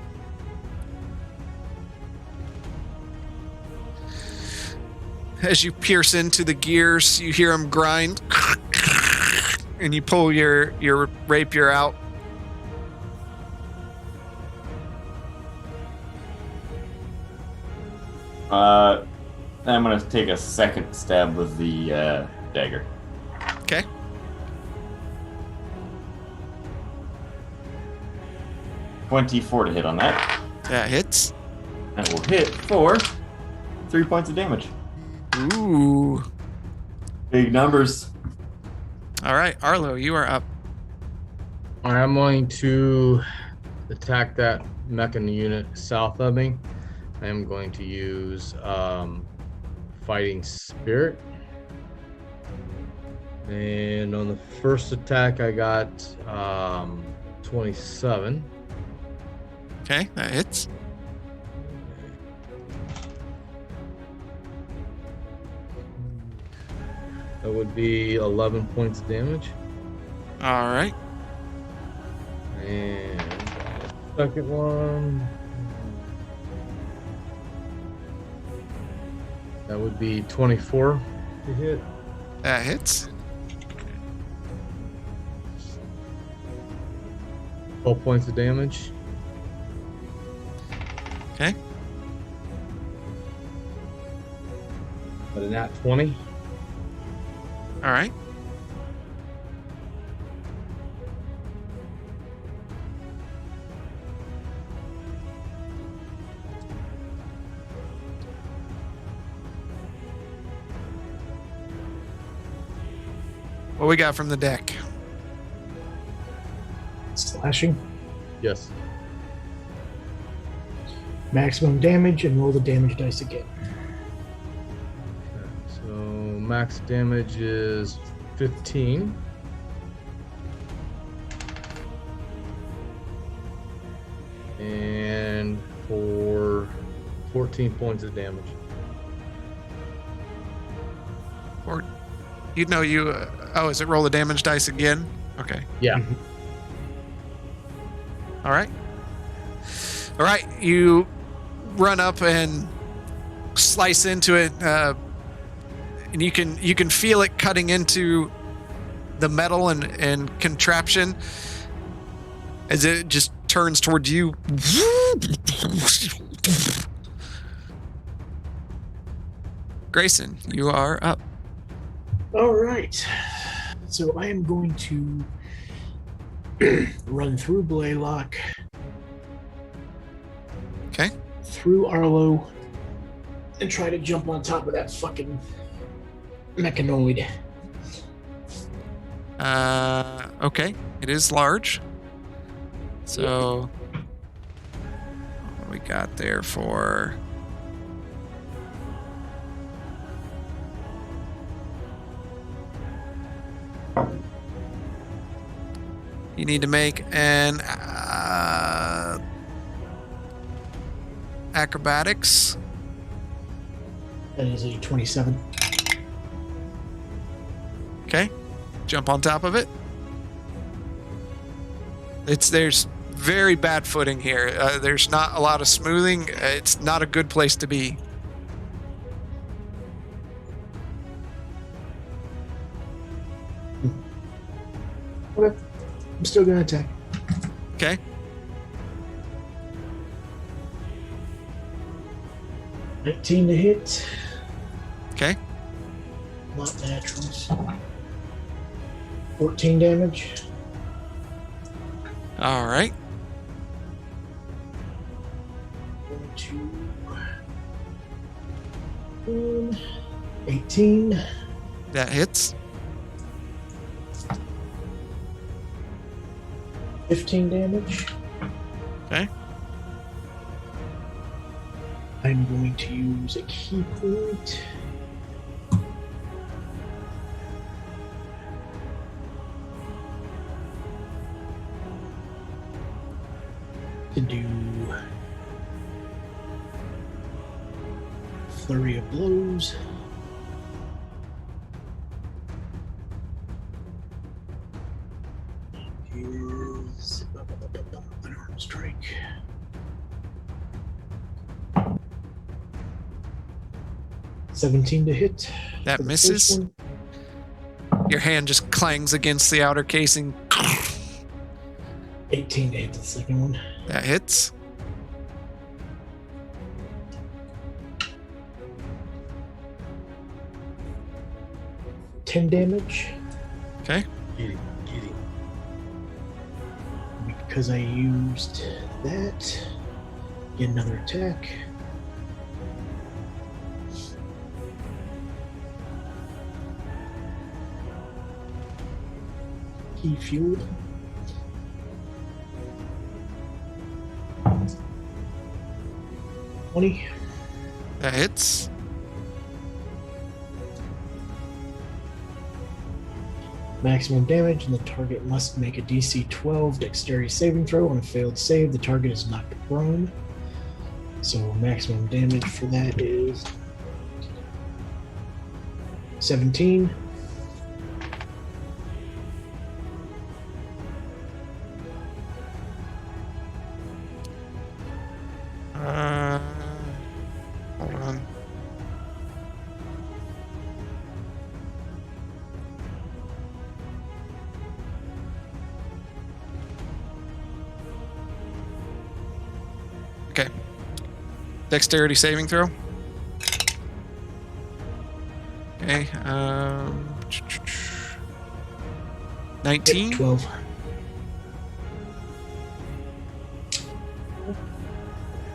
As you pierce into the gears, you hear them grind, and you pull your rapier out. I'm gonna take a second stab with the dagger. Okay. $24 to hit on that. That hits. That will hit for 3 points of damage. Ooh. Big numbers. All right, Arlo, you are up. I'm going to attack that mechan unit south of me. I am going to use Fighting Spirit. And on the first attack, I got 27. Okay, that hits. That would be 11 points of damage. All right. And second one. That would be 24 to hit. That hits. 12 points of damage. Okay. But a nat 20. All right. What we got from the deck? Slashing. Yes. Maximum damage and roll the damage dice again. Okay, so max damage is 15. And for 14 points of damage. Or, you know, is it roll the damage dice again? Okay. Yeah. All right. All right. You run up and slice into it, and you can feel it cutting into the metal and contraption as it just turns towards you. Grayson, you are up. All right. So I am going to run through Blaylock. Okay. Through Arlo. And try to jump on top of that fucking mechanoid. Okay. It is large. So, what we got there for... You need to make an acrobatics. That is a 27. Okay. Jump on top of it. There's very bad footing here. There's not a lot of smoothing. It's not a good place to be. Okay. I'm still going to attack. Okay. $19 to hit. Okay. Not naturals. 14 damage. All right. Going to 18. That hits. 15 damage. Okay. I'm going to use a key point. To do flurry of blows. Is unarmed strike. $17 to hit. That for the misses. first one. Your hand just clangs against the outer casing. 18 to hit the second one. That hits. $10 damage. Okay. Get him. Because I used that. Get another attack. Key fueled. $20. That hits. Maximum damage, and the target must make a DC 12 dexterity saving throw. On a failed save, the target is knocked prone. So maximum damage for that is 17. Hold on. Okay. Dexterity saving throw. Okay. 19. 12.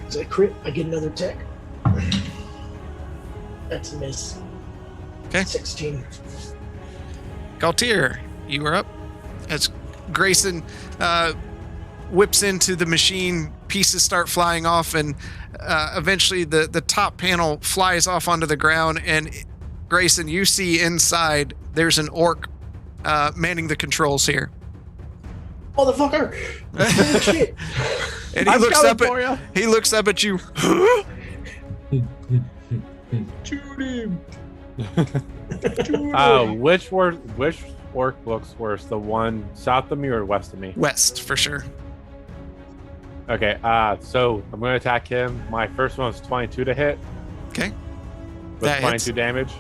As I crit, I get another attack. That's a miss. Okay. 16. Galtier, you are up. As Grayson whips into the machine, pieces start flying off, and eventually the top panel flies off onto the ground. And Grayson, you see inside there's an orc manning the controls here. Motherfucker! Oh, shit. And he looks up at you. Shoot him! Which orc looks worse? The one south of me or west of me? West, for sure. Okay, so I'm going to attack him. My first one was 22 to hit. Okay. With That 22 hits. damage.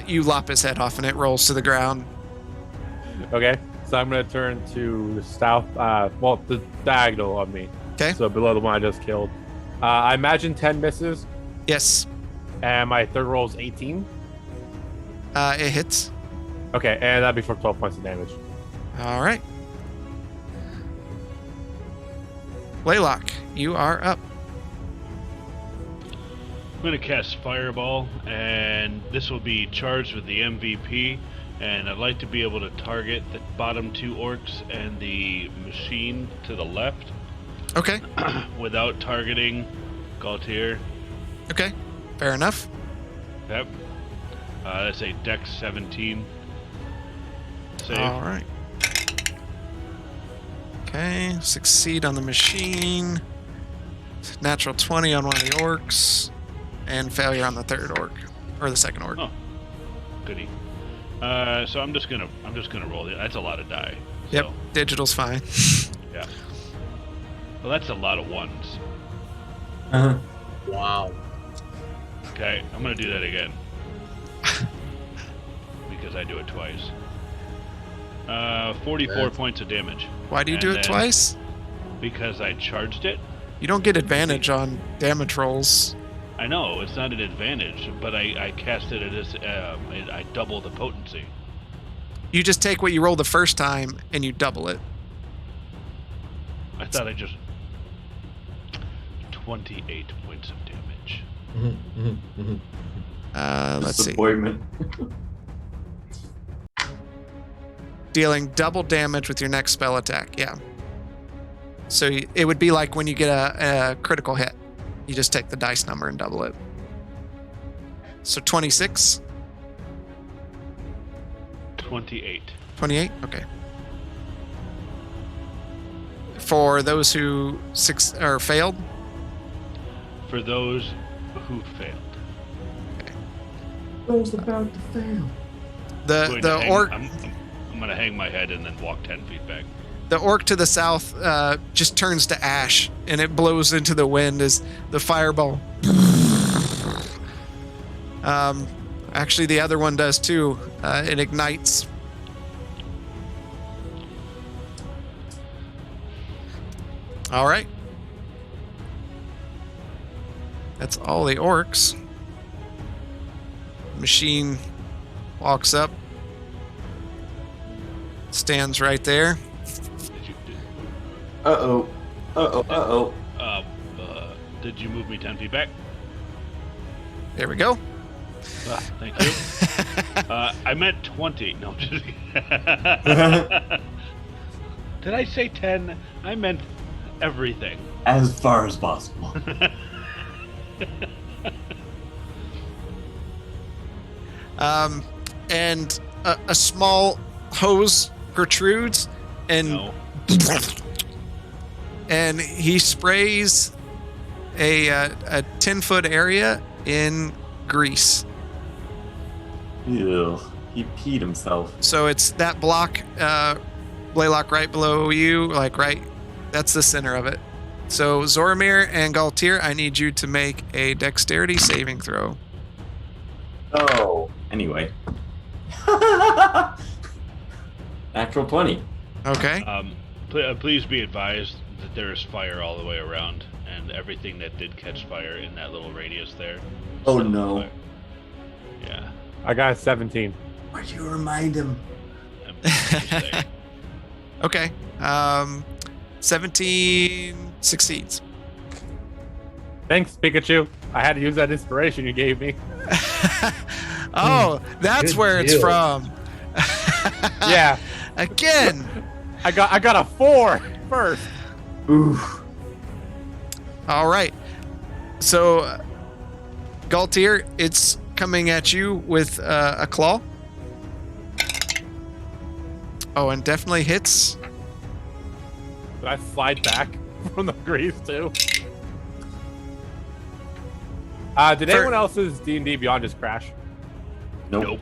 You lop his head off and it rolls to the ground. Okay, so I'm going to turn to the south, the diagonal of me. Okay. So below the one I just killed. I imagine 10 misses, Yes. and my third roll is 18. It hits. Okay, and that'd be for 12 points of damage. All right. Laylock, you are up. I'm going to cast Fireball, and this will be charged with the MVP, and I'd like to be able to target the bottom two orcs and the machine to the left Okay. without targeting Galtier. Okay. Fair enough. Yep. That's a Dex 17 save. All right. Okay. Succeed on the machine. Natural 20 on one of the orcs. And failure on the third orc. Or the second orc. Oh, goody. So I'm just gonna roll it. That's a lot of die. Yep. So, Digital's fine. yeah. Well, that's a lot of ones. Uh-huh. Wow. Okay, I'm gonna do that again. Because I do it twice. 44 points of damage. Why do you do And it then- twice? Because I charged it. You don't get advantage on damage rolls. I know it's not an advantage, but I cast it as I double the potency. You just take what you rolled the first time and you double it. I thought I just 28 points of damage. Let's see. Disappointment. Dealing double damage with your next spell attack. Yeah. So it would be like when you get a critical hit. You just take the dice number and double it. So 26, 28. 28. Okay. For those who failed. For those who failed. Those about to fail. The orc. I'm gonna hang my head and then walk 10 feet back. The orc to the south just turns to ash, and it blows into the wind as the fireball. Actually, the other one does too. It ignites. All right. That's all the orcs. Machine walks up, stands right there. Uh-oh. Did you move me 10 feet back? There we go. Thank you. I meant 20. No, I'm just kidding. Did I say 10? I meant everything. As far as possible. And a small hose protrudes, and No. and he sprays a 10-foot area in grease. Ew. He peed himself. So it's that block, Blaylock, right below you, like right. That's the center of it. So Zoramir and Galtier, I need you to make a dexterity saving throw. Oh. Anyway. Natural 20. Okay. Please be advised that there is fire all the way around, and everything that did catch fire in that little radius there. Oh, set on no. fire. Yeah. I got a 17. Why'd you remind him? I'm just saying. Okay. 17 succeeds. Thanks, Pikachu. I had to use that inspiration you gave me. Oh, that's Good where it's deal. from. Yeah. Again. I got a 4 first. Oof. All right. So, Galtier, it's coming at you with a claw. Oh, and definitely hits. Did I slide back from the grease too? Did anyone else's D&D Beyond just crash? Nope.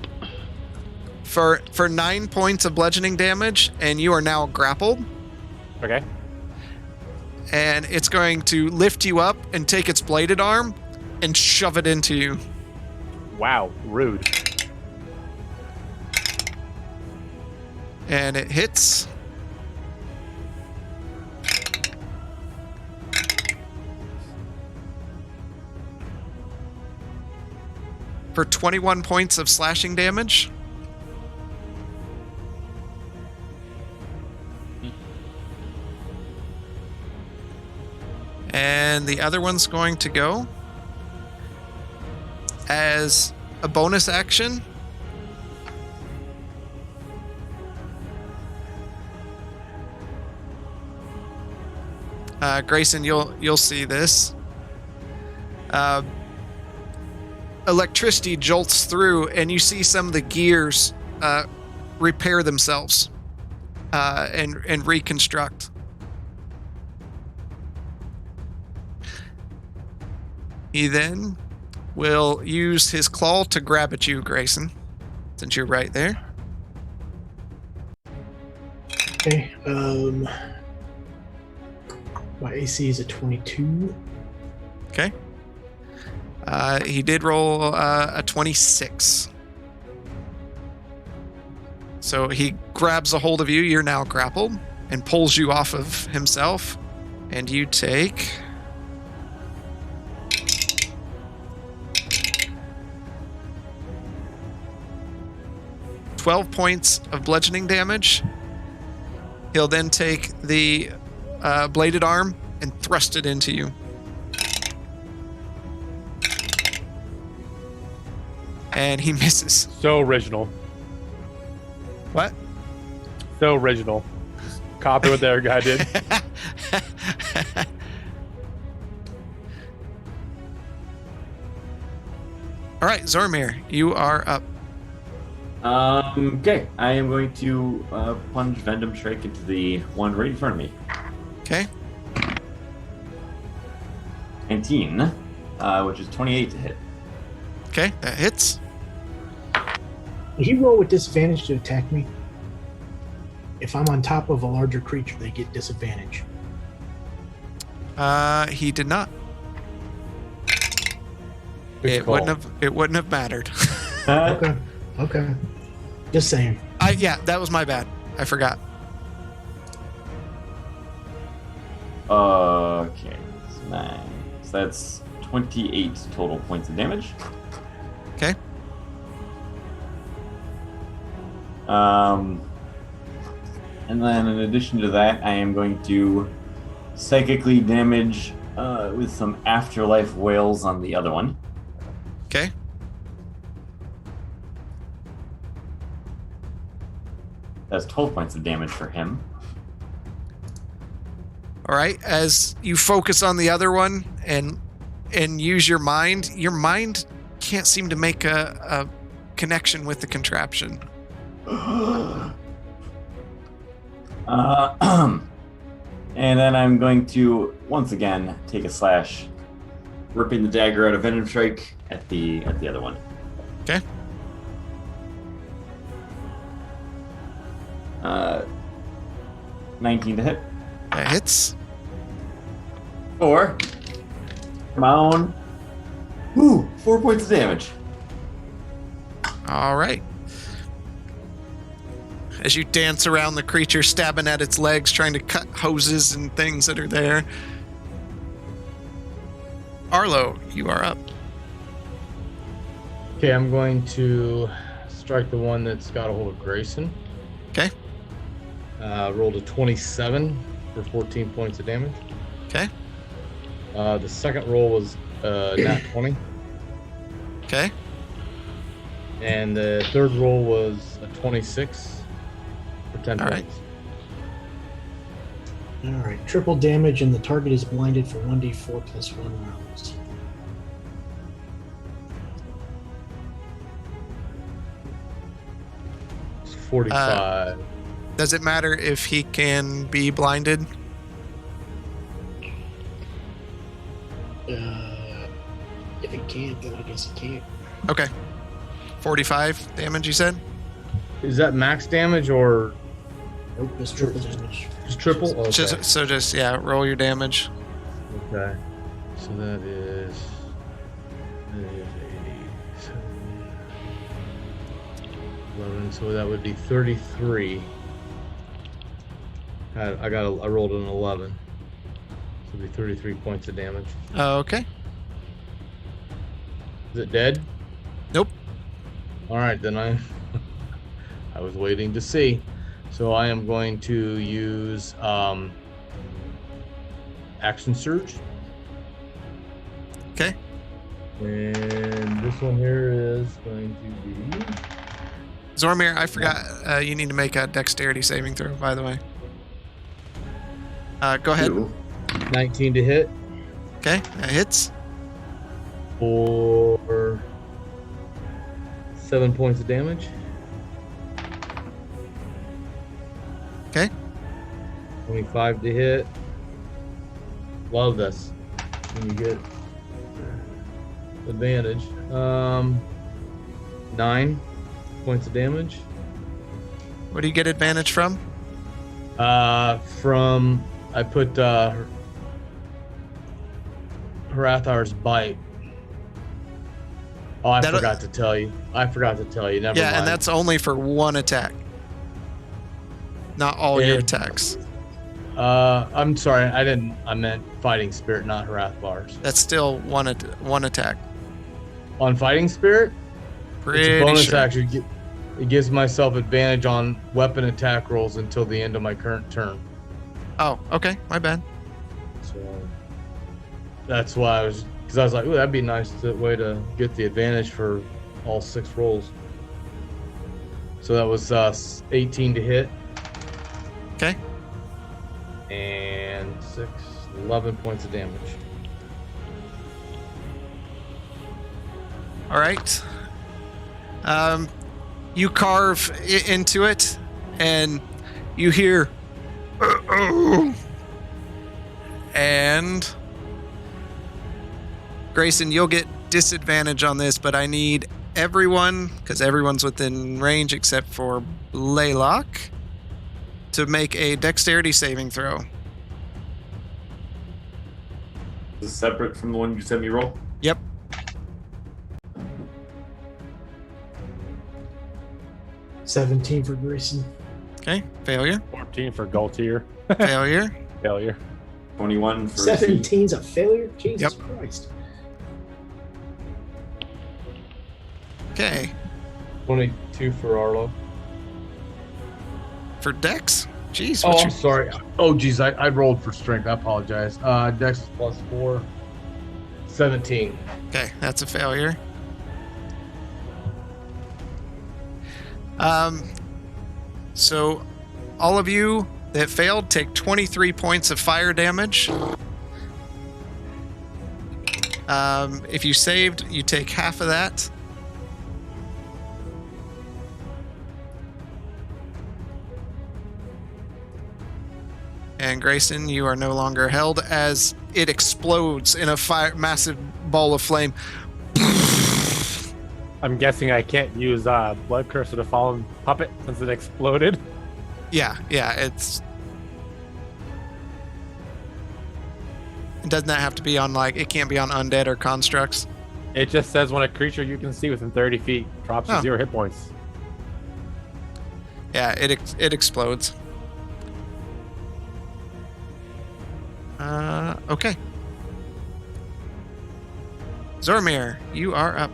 For 9 points of bludgeoning damage, and you are now grappled. Okay. And it's going to lift you up and take its bladed arm and shove it into you. Wow, rude. And it hits. For 21 points of slashing damage. And the other one's going to go as a bonus action. Grayson, you'll see this. Electricity jolts through, and you see some of the gears repair themselves and reconstruct. He then will use his claw to grab at you, Grayson, since you're right there. Okay. My AC is a 22. Okay. He did roll a 26. So he grabs a hold of you. You're now grappled and pulls you off of himself. And you take 12 points of bludgeoning damage. He'll then take the bladed arm and thrust it into you. And he misses. So original. What? So original. Copy what the other guy did. All right, Zormir, you are up. Okay, I am going to plunge Venom Strike into the one right in front of me. Okay. 19, which is 28 to hit. Okay, that hits. Will he roll with disadvantage to attack me? If I'm on top of a larger creature, they get disadvantage. He did not. Good It call. wouldn't have mattered. Okay. Okay. Just saying. Yeah, that was my bad. I forgot. Okay, that's 9. So that's 28 total points of damage. Okay. And then in addition to that, I am going to psychically damage with some afterlife wails on the other one. Okay. That's 12 points of damage for him. All right. As you focus on the other one and use your mind can't seem to make a connection with the contraption. And then I'm going to once again take a slash, ripping the dagger out of Venom Strike at the other one. Okay. 19 to hit. That hits. 4. Come on. Ooh, 4 points of damage. All right. As you dance around the creature, stabbing at its legs, trying to cut hoses and things that are there. Arlo, you are up. Okay, I'm going to strike the one that's got a hold of Grayson. Okay. Rolled a 27 for 14 points of damage. Okay. The second roll was nat 20. Okay. And the third roll was a 26 10 All right. points. All right. Triple damage, and the target is blinded for 1d4 plus 1 rounds. It's 45. Does it matter if he can be blinded? If he can't, then I guess he can't. Okay. 45 damage, you said? Is that max damage or Nope, that's triple damage. just triple? Okay. Just yeah, roll your damage. Okay. So that is 80. 11, so that would be 33. I rolled an 11. So it'd be 33 points of damage. Okay. Is it dead? Nope. All right, then I was waiting to see. So I am going to use action surge. Okay. And this one here is going to be Zormir, I forgot you need to make a dexterity saving throw, by the way. Go ahead. 19 to hit Okay, that hits. for 7 points of damage. Okay. 25 to hit. Love this when you get advantage. 9 points of damage. What do you get advantage from? From I put Harathar's bite. Oh, I forgot to tell you. Never mind. Yeah, and that's only for one attack. Not all your It- attacks. I'm sorry. I meant fighting spirit, not Harathar's. That's still one attack. On fighting spirit, Pretty it's a bonus sure. action. It gives myself advantage on weapon attack rolls until the end of my current turn. Oh, okay. My bad. So that's why because I was like, ooh, that'd be a nice way to get the advantage for all 6 rolls. So that was 18 to hit. Okay. And 11 points of damage. All right. You carve into it, and you hear, "Uh-oh." And Grayson, you'll get disadvantage on this, but I need everyone, because everyone's within range except for Laylock, to make a dexterity saving throw. Is this separate from the one you sent me roll? Yep. $17 for Grayson. Okay. Failure. 14 for Galtier. Failure. Failure. 21 for 17's a failure? Jesus Yep. Christ. Okay. 22 for Arlo. For Dex? Jeez. Oh, what's I'm your- sorry. Oh, geez, I rolled for strength. I apologize. Dex is plus 4. 17. Okay, that's a failure. So all of you that failed take 23 points of fire damage. If you saved, you take half of that. And Grayson, you are no longer held as it explodes in a massive ball of flame. I'm guessing I can't use Blood Curse of the Fallen Puppet since it exploded. Yeah, it doesn't that have to be on it can't be on undead or constructs? It just says when a creature you can see within 30 feet drops to Oh. 0 hit points. Yeah, it explodes. Okay. Zormir, you are up.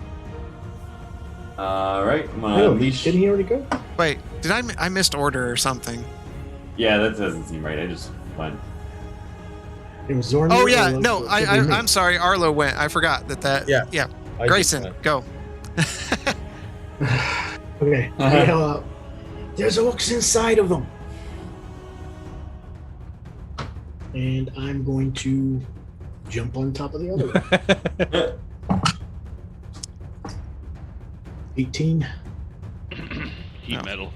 All right, I'm gonna No, unleash. didn't he already go? Wait, did I missed order or something? Yeah, that doesn't seem right. I just went. It was Zormir. Oh yeah, or no, was it me? I'm sorry, Arlo went. I forgot that. Yeah. Yeah. I just Grayson, went. go. Okay. I yell out, there's orcs inside of them. and I'm going to jump on top of the other one. 18. Heat metal.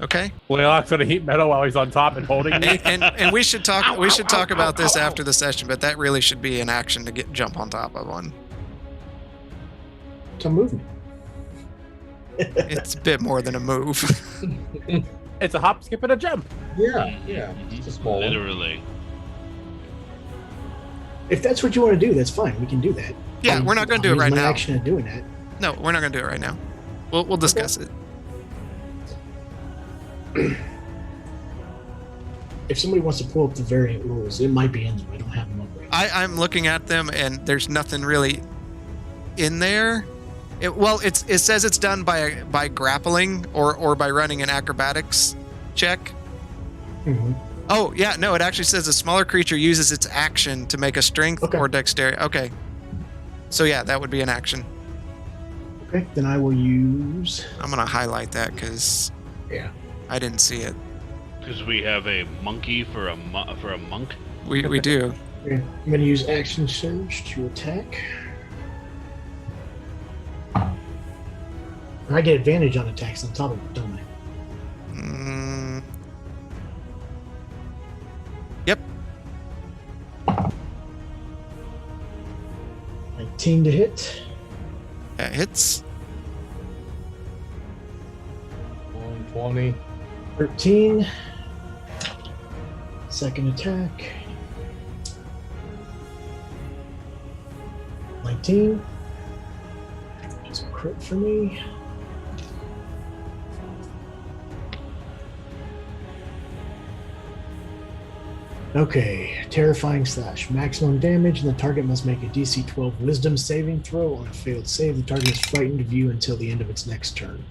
Okay. Blaylock's gonna heat metal while he's on top and holding me. And we should talk about this after the session, but that really should be an action to jump on top of one. It's a movement. It's a bit more than a move. It's a hop, skip, and a jump. Yeah, it's a small one. Literally. If that's what you want to do, that's fine. We can do that. Yeah, we're not going to do it right my now. action of doing that. No, we're not going to do it right now. We'll discuss it. If somebody wants to pull up the variant rules, it might be in them. I don't have them up right now. I'm looking at them, and there's nothing really in there. It says it's done by grappling or by running an acrobatics check. Mm-hmm. Oh, yeah, no, it actually says a smaller creature uses its action to make a strength or dexterity. Okay. So, yeah, that would be an action. Okay, then I will use... I'm going to highlight that because I didn't see it. Because we have a monkey for a monk. We do. Okay, I'm going to use action surge to attack. I get advantage on attacks on top of it, don't I? Yep. 19 to hit. That hits. 20. 13. Second attack. 19. Just a crit for me. Okay, terrifying slash. Maximum damage, and the target must make a DC 12 wisdom saving throw. On a failed save, the target is frightened of you until the end of its next turn.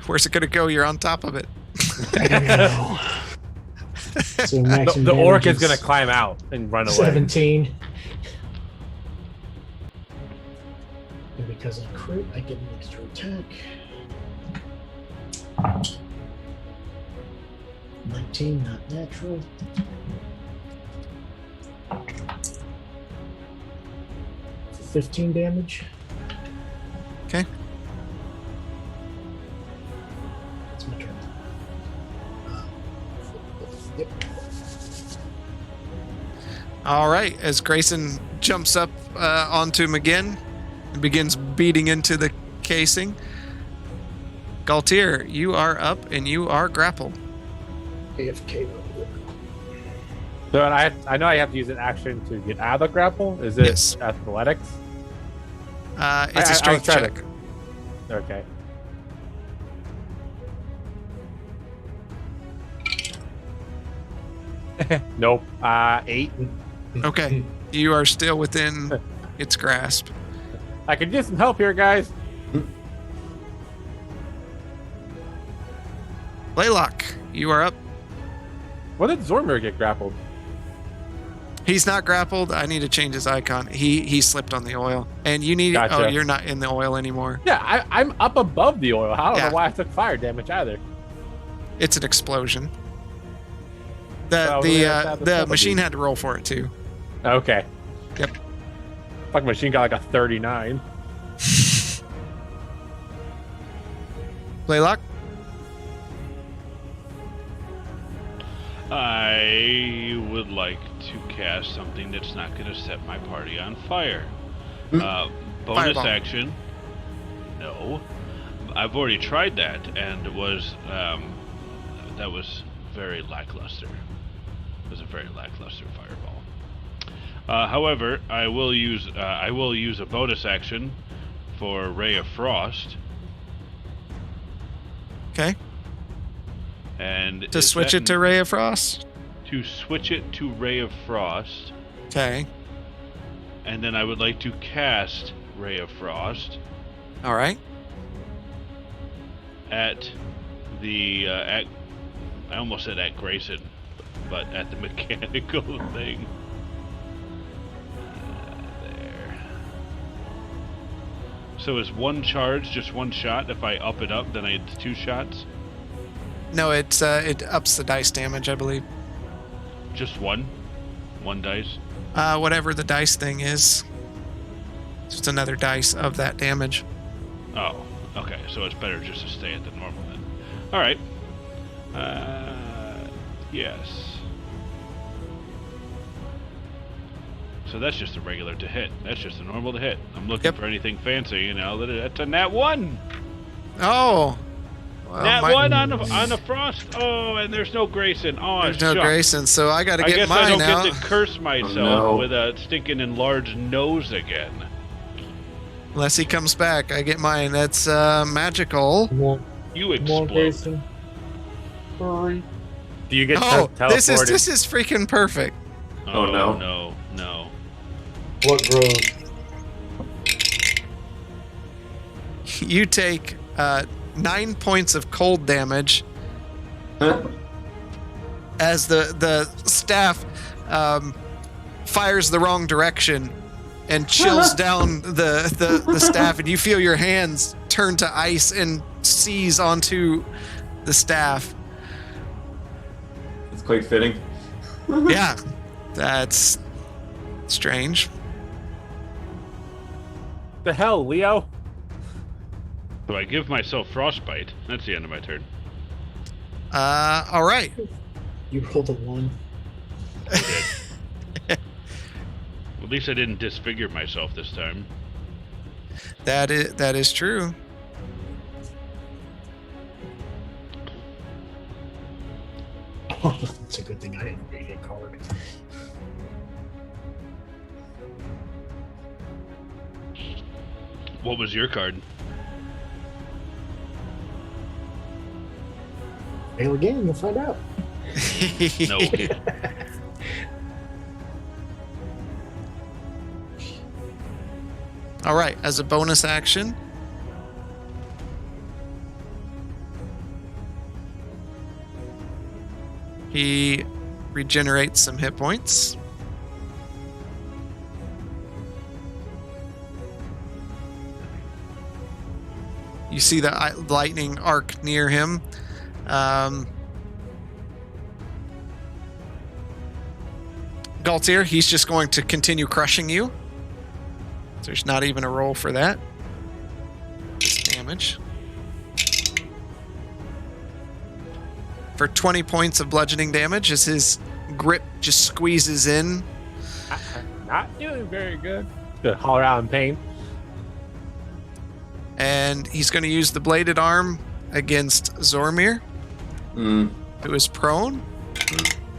Where's it going to go? You're on top of it. I don't know. So maximum The orc damage is going to climb out and run away. 17. And because I crit, I get an extra attack. 19, not natural. For 15 damage. Okay. That's my turn. Yep. All right. As Grayson jumps up onto him again and begins beating into the casing, Galtier, you are up and you are grappled. AFK. So I know I have to use an action to get out of the grapple. Is it Yes. athletics? It's a strength trying check. Okay. Nope. 8. Okay. You are still within its grasp. I could use some help here, guys. Blaylock, you are up. When did Zormir get grappled? He's not grappled. I need to change his icon. He slipped on the oil. And you need... Gotcha. Oh, you're not in the oil anymore. Yeah, I'm up above the oil. I don't Yeah. know why I took fire damage either. It's an explosion. Well, we have to have the The penalty. machine had to roll for it, too. Okay. Yep. Fuck, machine got like a 39. Blaylock? I would like to cast something that's not going to set my party on fire. Bonus Fireball. action. No. I've already tried that, and it was that was very lackluster. It was a very lackluster fireball. However, I will use a bonus action for Ray of Frost. Okay. And To switch it to Ray of Frost? To switch it to Ray of Frost. Okay. And then I would like to cast Ray of Frost All right. at the I almost said at Grayson, but at the mechanical thing. There. So is one charge just one shot? If I up it up, then I get 2 shots. No, it ups the dice damage, I believe. Just one? One dice? Whatever the dice thing is. Just another dice of that damage. Oh, okay. So it's better just to stay at the normal then. All right. Yes. So that's just a regular to hit. That's just a normal to hit. I'm looking for anything fancy, that's a nat 1. Oh. Well, Nat 1 on a frost. Oh, and there's no Grayson. Oh, there's no shucks. Grayson, so I got to get mine out. I guess I don't get to curse myself no. with a stinking enlarged nose again. Unless he comes back, I get mine. That's magical. You explode. Hurry. Do you get teleported? This is freaking perfect. Oh, no. No. What grows? You take 9 points of cold damage as the staff fires the wrong direction and chills down the staff, and you feel your hands turn to ice and seize onto the staff. It's quite fitting. Yeah, that's strange. The hell, Leo? So I give myself frostbite. That's the end of my turn. All right. You rolled a 1. I did. At least I didn't disfigure myself this time. That is true. It's a good thing I didn't read a card. What was your card? Fail again, you'll find out. No. All right, as a bonus action, he regenerates some hit points. You see the lightning arc near him. Galtier, he's just going to continue crushing you. There's not even a roll for that. Just damage. For 20 points of bludgeoning damage as his grip just squeezes in. Not doing very good. Gonna holler out in pain. And he's going to use the bladed arm against Zormir, who is prone.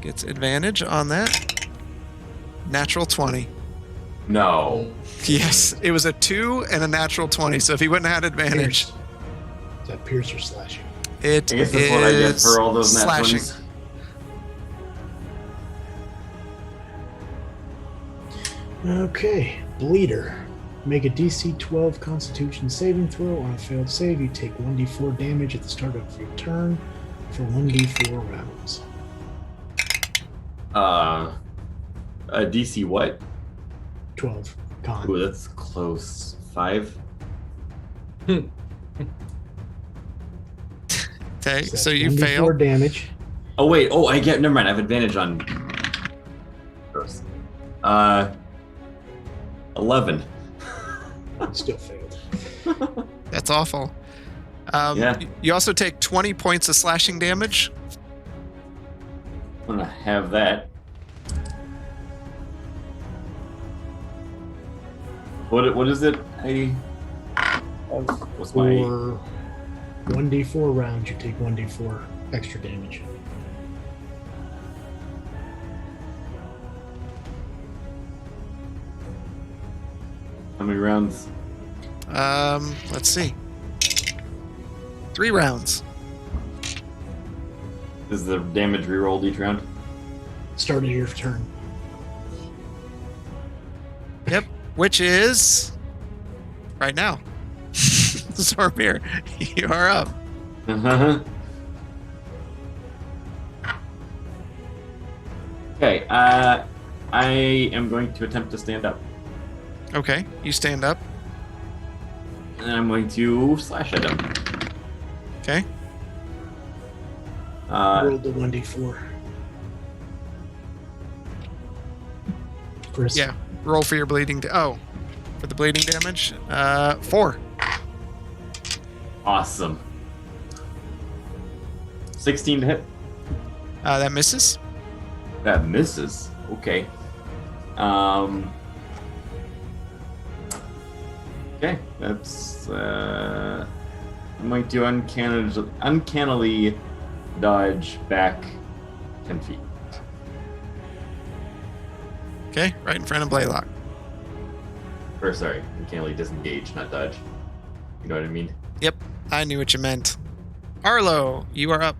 Gets advantage on that. Natural 20. No. Yes, it was a 2 and a natural 20, so if he wouldn't have had advantage. Pierce. Is that pierce or slashing? It I guess that's what I get for all those nat slashing. 20s. Okay, Bleeder. Make a DC 12 Constitution saving throw. On a failed save, you take 1d4 damage at the start of your turn for 1d4 rounds. A DC what? 12. Con. Ooh, that's close. 5? Okay, that's so you 1d4 fail. damage. Oh, wait. Oh, never mind. I have advantage on... Gross. 11. Still failed. That's awful. Yeah. You also take 20 points of slashing damage. I'm gonna have that. What is it? What's For my... 1d4 rounds, you take 1d4 extra damage. How many rounds? Let's see. 3 rounds. Is the damage rerolled each round? Start of your turn. Yep, which is right now. Zormir, you are up. Okay, I am going to attempt to stand up. Okay, you stand up. And I'm going to slash at him. Okay. Rolled the 1d4. Chris. Yeah. Roll for your bleeding. For the bleeding damage. 4. Awesome. 16 to hit. That misses. That misses. Okay. Okay, that's I might do uncannily dodge back 10 feet. Okay, right in front of Blaylock. Or sorry, uncannily disengage, not dodge. You know what I mean? Yep, I knew what you meant. Arlo, you are up.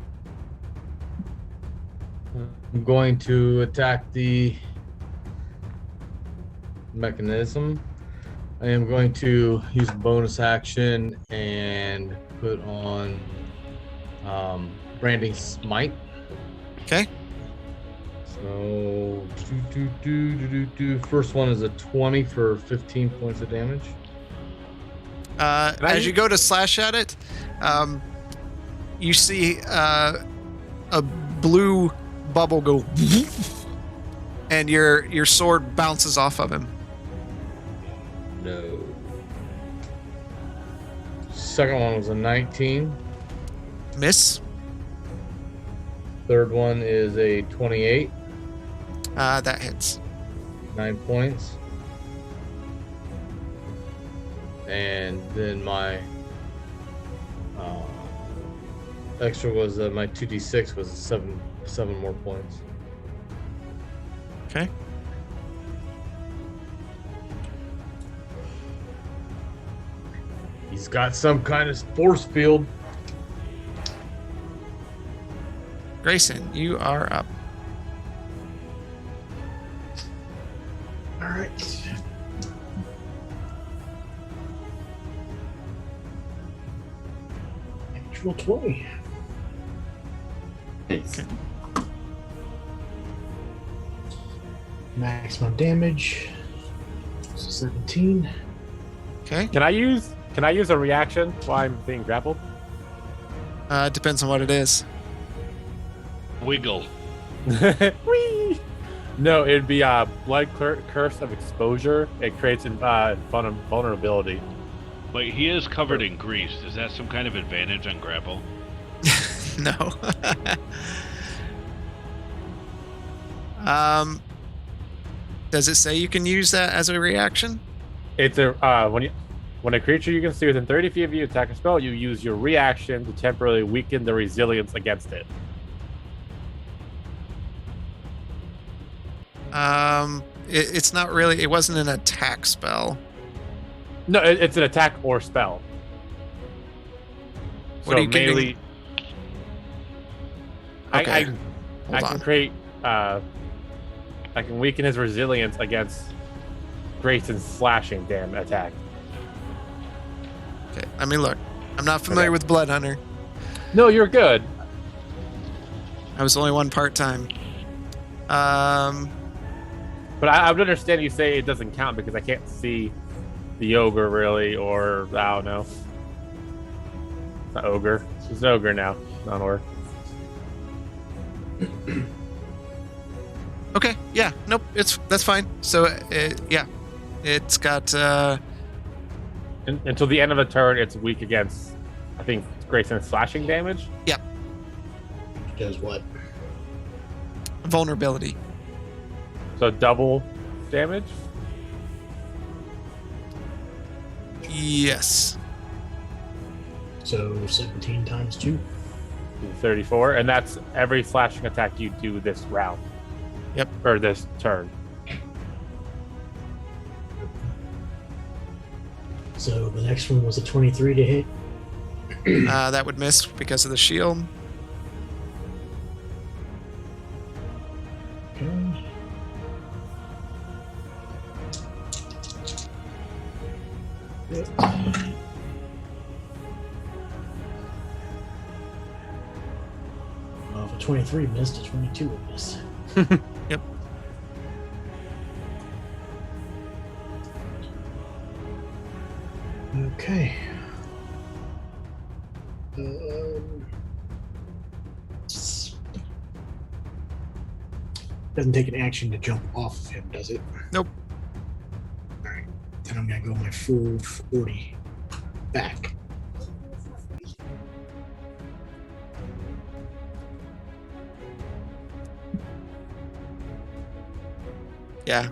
I'm going to attack the mechanism. I am going to use a bonus action and put on Branding Smite. Okay. So, first one is a 20 for 15 points of damage. As you go to slash at it, you see a blue bubble go, and your sword bounces off of him. No. Second one was a 19. Miss. Third one is a 28. That hits. 9 points. And then my extra was my 2d6 was 7 more points. Okay. He's got some kind of force field. Grayson, you are up. All right. Actual 20. Thanks. Okay. Maximum damage. 17. Okay. Can I use a reaction while I'm being grappled? Depends on what it is. Wiggle. Whee! No, it'd be a blood curse of exposure. It creates vulnerability. But he is covered in grease. Is that some kind of advantage on grapple? No. Does it say you can use that as a reaction? It's a when a creature you can see within 30 feet of you attack a spell, you use your reaction to temporarily weaken the resilience against it. It's not really. It wasn't an attack spell. No, it's an attack or spell. What are you giving- mainly, Okay. I can create. I can weaken his resilience against Grayson's slashing attack. Okay. I mean, look. I'm not familiar with Blood Hunter. No, you're good. I was only one part-time. But I would understand you say it doesn't count because I can't see the ogre really, or I don't know. It's not ogre. It's an ogre now, not orc. Okay. Yeah. Nope. That's fine. So, yeah, it's got. Until the end of a turn, it's weak against, I think, Grayson's slashing damage. Yep. Does what? Vulnerability. So double damage. Yes. So 17 times 2. 34, and that's every slashing attack you do this round. Yep. Or this turn. So the next one was a 23 to hit. That would miss because of the shield. Okay. Well, if a 23 missed, a 22 would miss. Yep. Okay. Doesn't take an action to jump off of him, does it? Nope. All right. Then I'm gonna go my full 40 back. Yeah.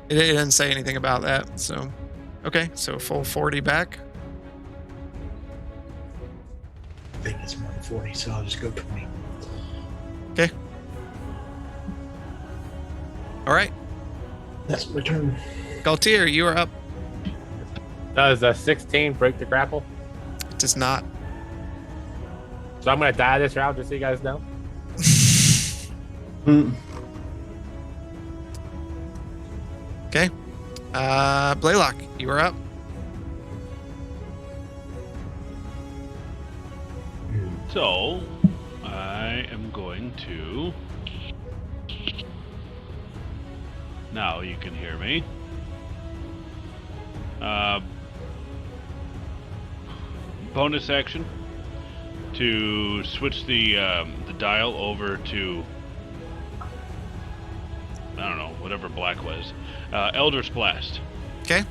It didn't say anything about that, so. Okay, so full 40 back. I think it's more than 40, so I'll just go 20. Okay. All right. That's my turn. Galtier, you are up. Does a 16 break the grapple? It does not. So I'm gonna die this round, just so you guys know. Okay. Blaylock, you are up. So, I am going to. Now you can hear me. Bonus action to switch the dial over to, I don't know, whatever black was. Eldritch Blast. Okay.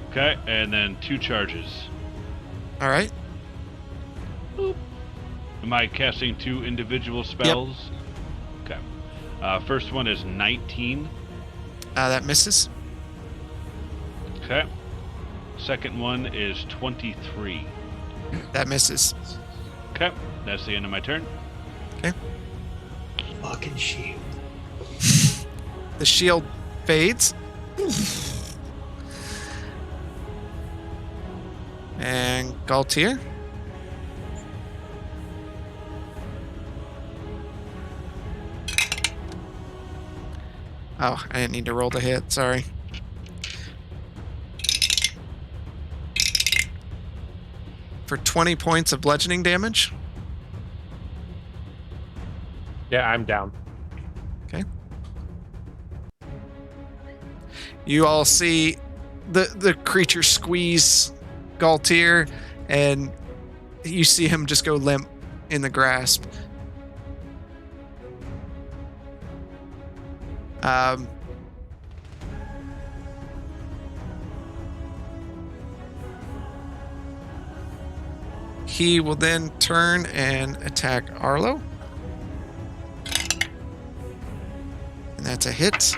Okay, and then 2 charges. All right. Boop. Am I casting 2 individual spells? Yep. Okay. First one is 19. That misses. Okay. Second one is 23. That misses. Okay. That's the end of my turn. Okay. Fucking shield. The shield fades. And Galtier. Oh, I didn't need to roll the hit. Sorry. For 20 points of bludgeoning damage. Yeah, I'm down. Okay. You all see the creature squeeze Galtier, and you see him just go limp in the grasp. He will then turn and attack Arlo. And that's a hit.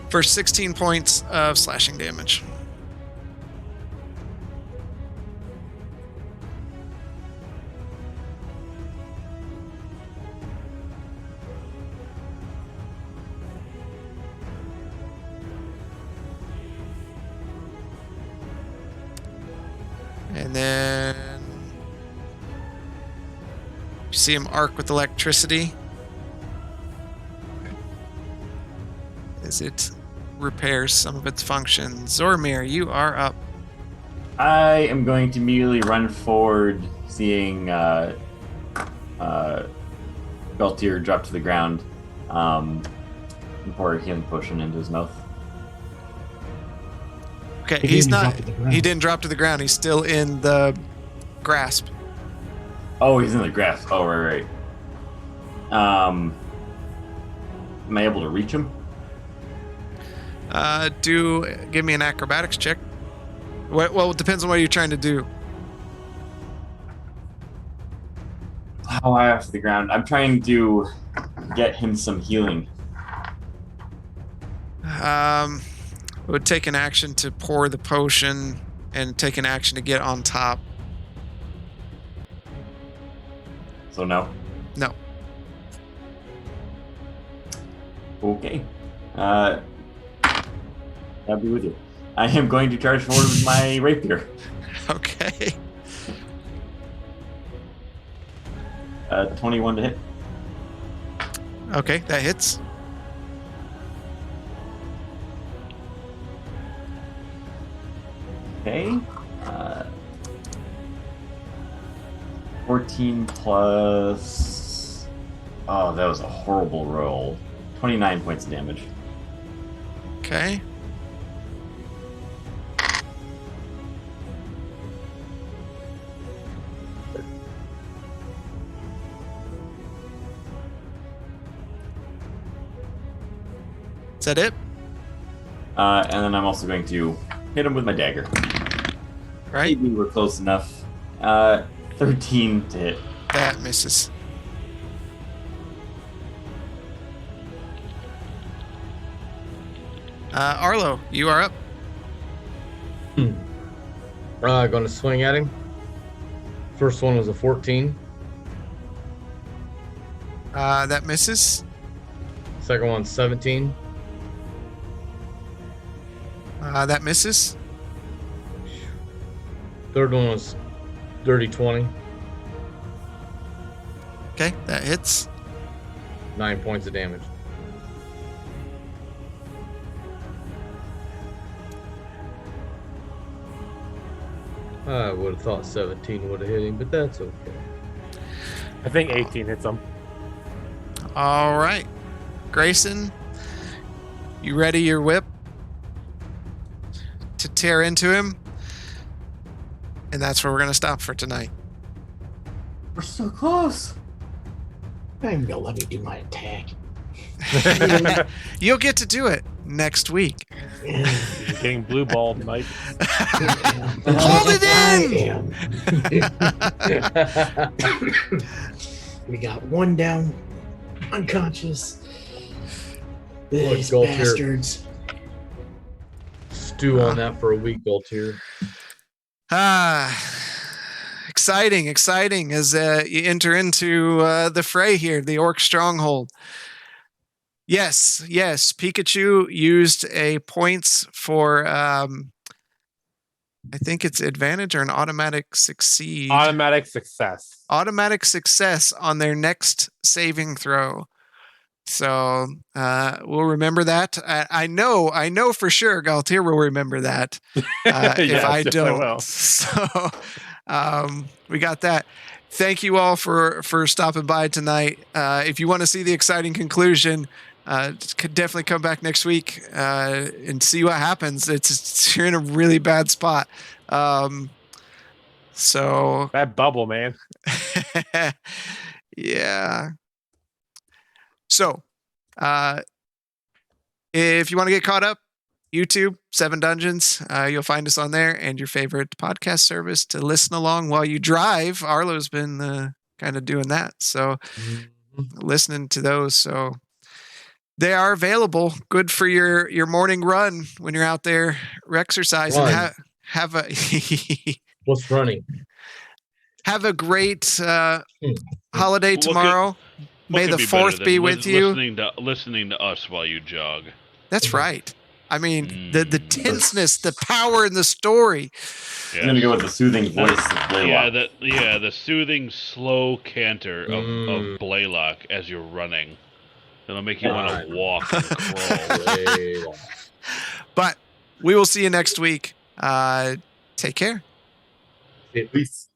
For 16 points of slashing damage. And then you see him arc with electricity as it repairs some of its functions. Zormir, you are up. I am going to immediately run forward, seeing Galtier drop to the ground, and pour a healing potion into his mouth. Okay, He he's didn't not. drop to the ground. He didn't drop to the ground. He's still in the grasp. Oh, he's in the grass. Oh, right. Am I able to reach him? Give me an acrobatics check. Well, it depends on what you're trying to do. How high off the ground? I'm trying to get him some healing. It would take an action to pour the potion and take an action to get on top. So no. No. Okay. I'll be with you. I am going to charge forward with my rapier. Okay. 21 to hit. Okay, that hits. Okay. 14 plus Oh, that was a horrible roll. 29 points of damage. Okay. Is that it? And then I'm also going to hit him with my dagger. Right. Maybe we're close enough. 13 to hit. That misses. Arlo, you are up. Going to swing at him. First one was a 14. That misses. Second one, 17. That misses. Third one was dirty 20. Okay, that hits. 9 points of damage. I would have thought 17 would have hit him, but that's okay. I think 18 hits him. All right. Grayson, you ready your whip to tear into him? And that's where we're going to stop for tonight. We're so close. Not even gonna let me do my attack. You'll get to do it next week. You're getting blue balled, Mike. Hold it in! We got one down, unconscious. These Galtier. bastards. Stew on that for a week, Galtier. Exciting as you enter into the fray here, the orc stronghold. Yes, Pikachu used a points for, I think it's advantage or an automatic succeed. Automatic success. Automatic success on their next saving throw. So we'll remember that. I know for sure Galtier will remember that. If I don't. Will. So we got that. Thank you all for stopping by tonight. If you want to see the exciting conclusion, could definitely come back next week and see what happens. You're in a really bad spot. So That bubble, man. yeah. So, if you want to get caught up, YouTube, 7 Dungeons, you'll find us on there, and your favorite podcast service to listen along while you drive. Arlo's been kind of doing that, so listening to those. So they are available. Good for your morning run when you're out there exercising. Have a What's running? have a great holiday tomorrow. May the be 4th be with you. Listening to us while you jog. That's right. I mean, the tenseness, the power in the story. I'm gonna go with the soothing voice of Blaylock. The soothing, slow canter of Blaylock as you're running. That'll make you want to walk and crawl. But we will see you next week. Take care. Peace.